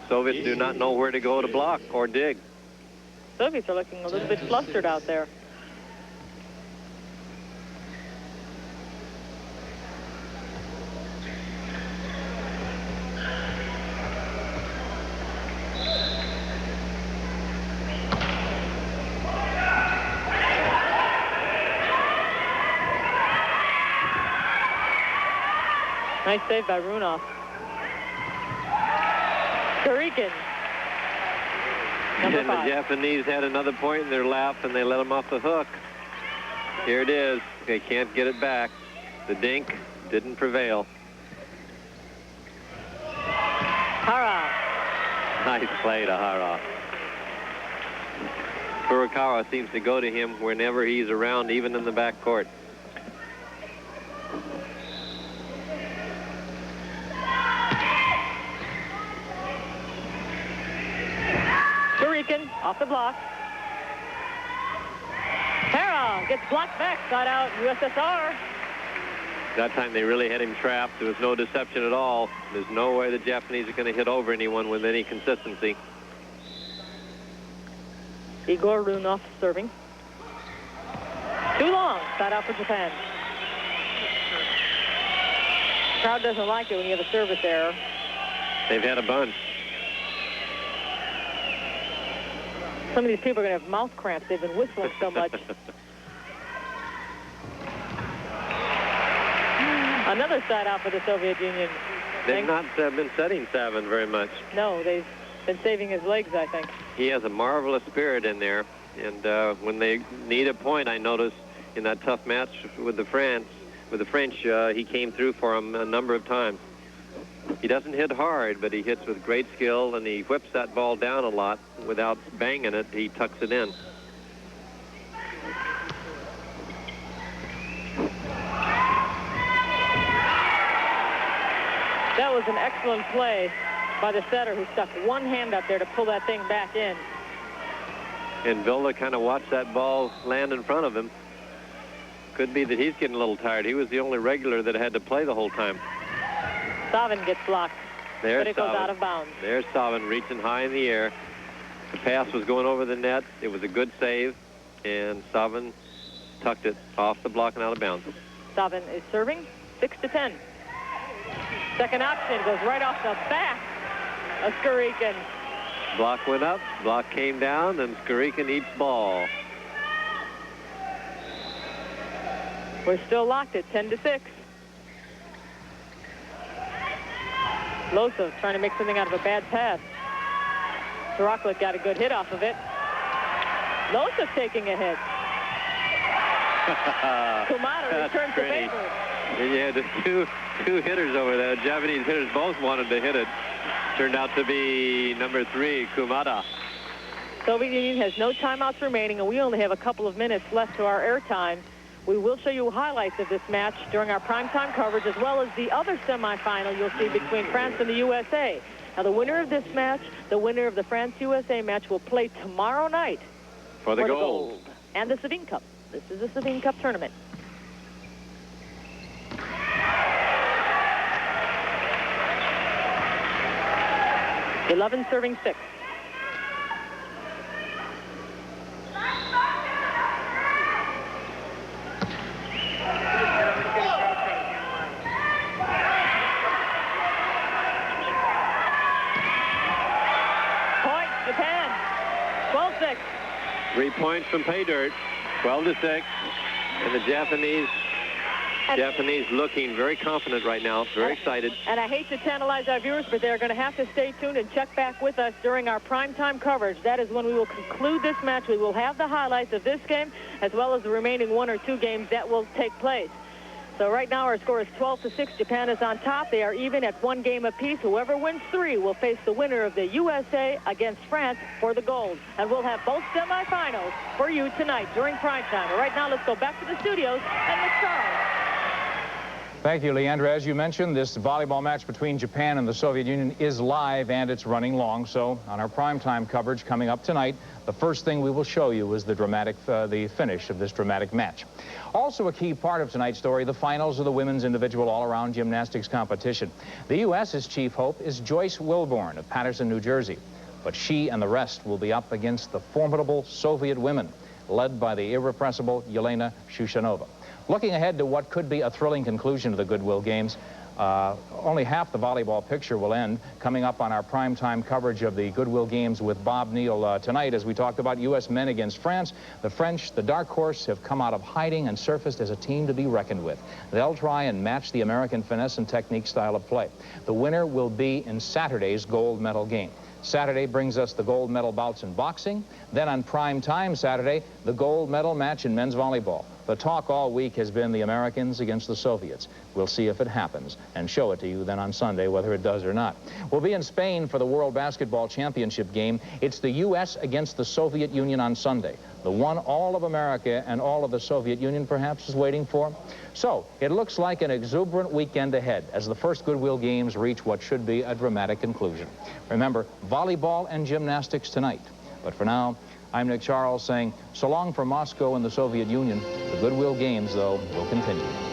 Soviets do not know where to go to block or dig. Soviets are looking a little bit flustered out there. Nice save by Runov. Skorikin. And the Japanese had another point in their lap, and they let them off the hook. Here it is. They can't get it back. The dink didn't prevail. Hara. Nice play to Hara. Furukawa seems to go to him whenever he's around, even in the back court. Shuriken off the block. Hara gets blocked back, got out USSR. That time they really had him trapped. There was no deception at all. There's no way the Japanese are going to hit over anyone with any consistency. Igor Runov serving. Too long. Side out for Japan. Crowd doesn't like it when you have a service error. They've had a bunch. Some of these people are going to have mouth cramps. They've been whistling so much. Another side out for the Soviet Union. They've not been setting Savin very much. No, they've been saving his legs, I think. He has a marvelous spirit in there. And when they need a point, I noticed in that tough match with the French, he came through for him a number of times. He doesn't hit hard, but he hits with great skill, and he whips that ball down a lot. Without banging it, he tucks it in. That was an excellent play by the setter, who stuck one hand up there to pull that thing back in. And Vilda kind of watched that ball land in front of him. Could be that he's getting a little tired. He was the only regular that had to play the whole time. Savin gets blocked, There's but it goes Savin. out of bounds. There's Savin reaching high in the air. The pass was going over the net. It was a good save, and Savin tucked it off the block and out of bounds. Savin is serving 6-10. Second option goes right off the back of Skurikin. Block went up, block came down, and Skurikin eats ball. We're still locked at 10-6. Loso trying to make something out of a bad pass. Taraklik got a good hit off of it. Loso taking a hit. Kumada returns the favor. Yeah, the two hitters over there. Japanese hitters both wanted to hit it. Turned out to be number 3, Kumada. Soviet Union has no timeouts remaining, and we only have a couple of minutes left to our airtime. We will show you highlights of this match during our primetime coverage, as well as the other semifinal you'll see between France and the USA. Now, the winner of this match, the winner of the France-USA match, will play tomorrow night for the gold. And the Savin Cup. This is the Savin Cup tournament. Eleven serving 6. Point, Japan. 12-6. 3 points from pay dirt. 12-6. And the Japanese looking very confident right now, very excited. And I hate to tantalize our viewers, but they're going to have to stay tuned and check back with us during our primetime coverage. That is when we will conclude this match. We will have the highlights of this game, as well as the remaining 1 or 2 games that will take place. So right now our score is 12-6. Japan is on top. They are even at 1 game apiece. Whoever wins 3 will face the winner of the USA against France for the gold. And we'll have both semifinals for you tonight during primetime. But right now, let's go back to the studios and with Charles. Thank you, Leandra. As you mentioned, this volleyball match between Japan and the Soviet Union is live, and it's running long. So on our primetime coverage coming up tonight, the first thing we will show you is the finish of this dramatic match. Also a key part of tonight's story, the finals of the women's individual all-around gymnastics competition. The U.S.'s chief hope is Joyce Wilborn of Paterson, New Jersey. But she and the rest will be up against the formidable Soviet women, led by the irrepressible Yelena Shushanova. Looking ahead to what could be a thrilling conclusion to the Goodwill Games, only half the volleyball picture will end. Coming up on our primetime coverage of the Goodwill Games with Bob Neal tonight, as we talked about U.S. men against France, the French, the dark horse, have come out of hiding and surfaced as a team to be reckoned with. They'll try and match the American finesse and technique style of play. The winner will be in Saturday's gold medal game. Saturday brings us the gold medal bouts in boxing. Then on prime time Saturday, the gold medal match in men's volleyball. The talk all week has been the Americans against the Soviets. We'll see if it happens and show it to you then on Sunday, whether it does or not. We'll be in Spain for the World Basketball Championship game. It's the U.S. against the Soviet Union on Sunday. The one all of America and all of the Soviet Union perhaps is waiting for. So it looks like an exuberant weekend ahead as the first Goodwill Games reach what should be a dramatic conclusion. Remember, volleyball and gymnastics tonight. But for now, I'm Nick Charles saying so long from Moscow and the Soviet Union. The Goodwill Games, though, will continue.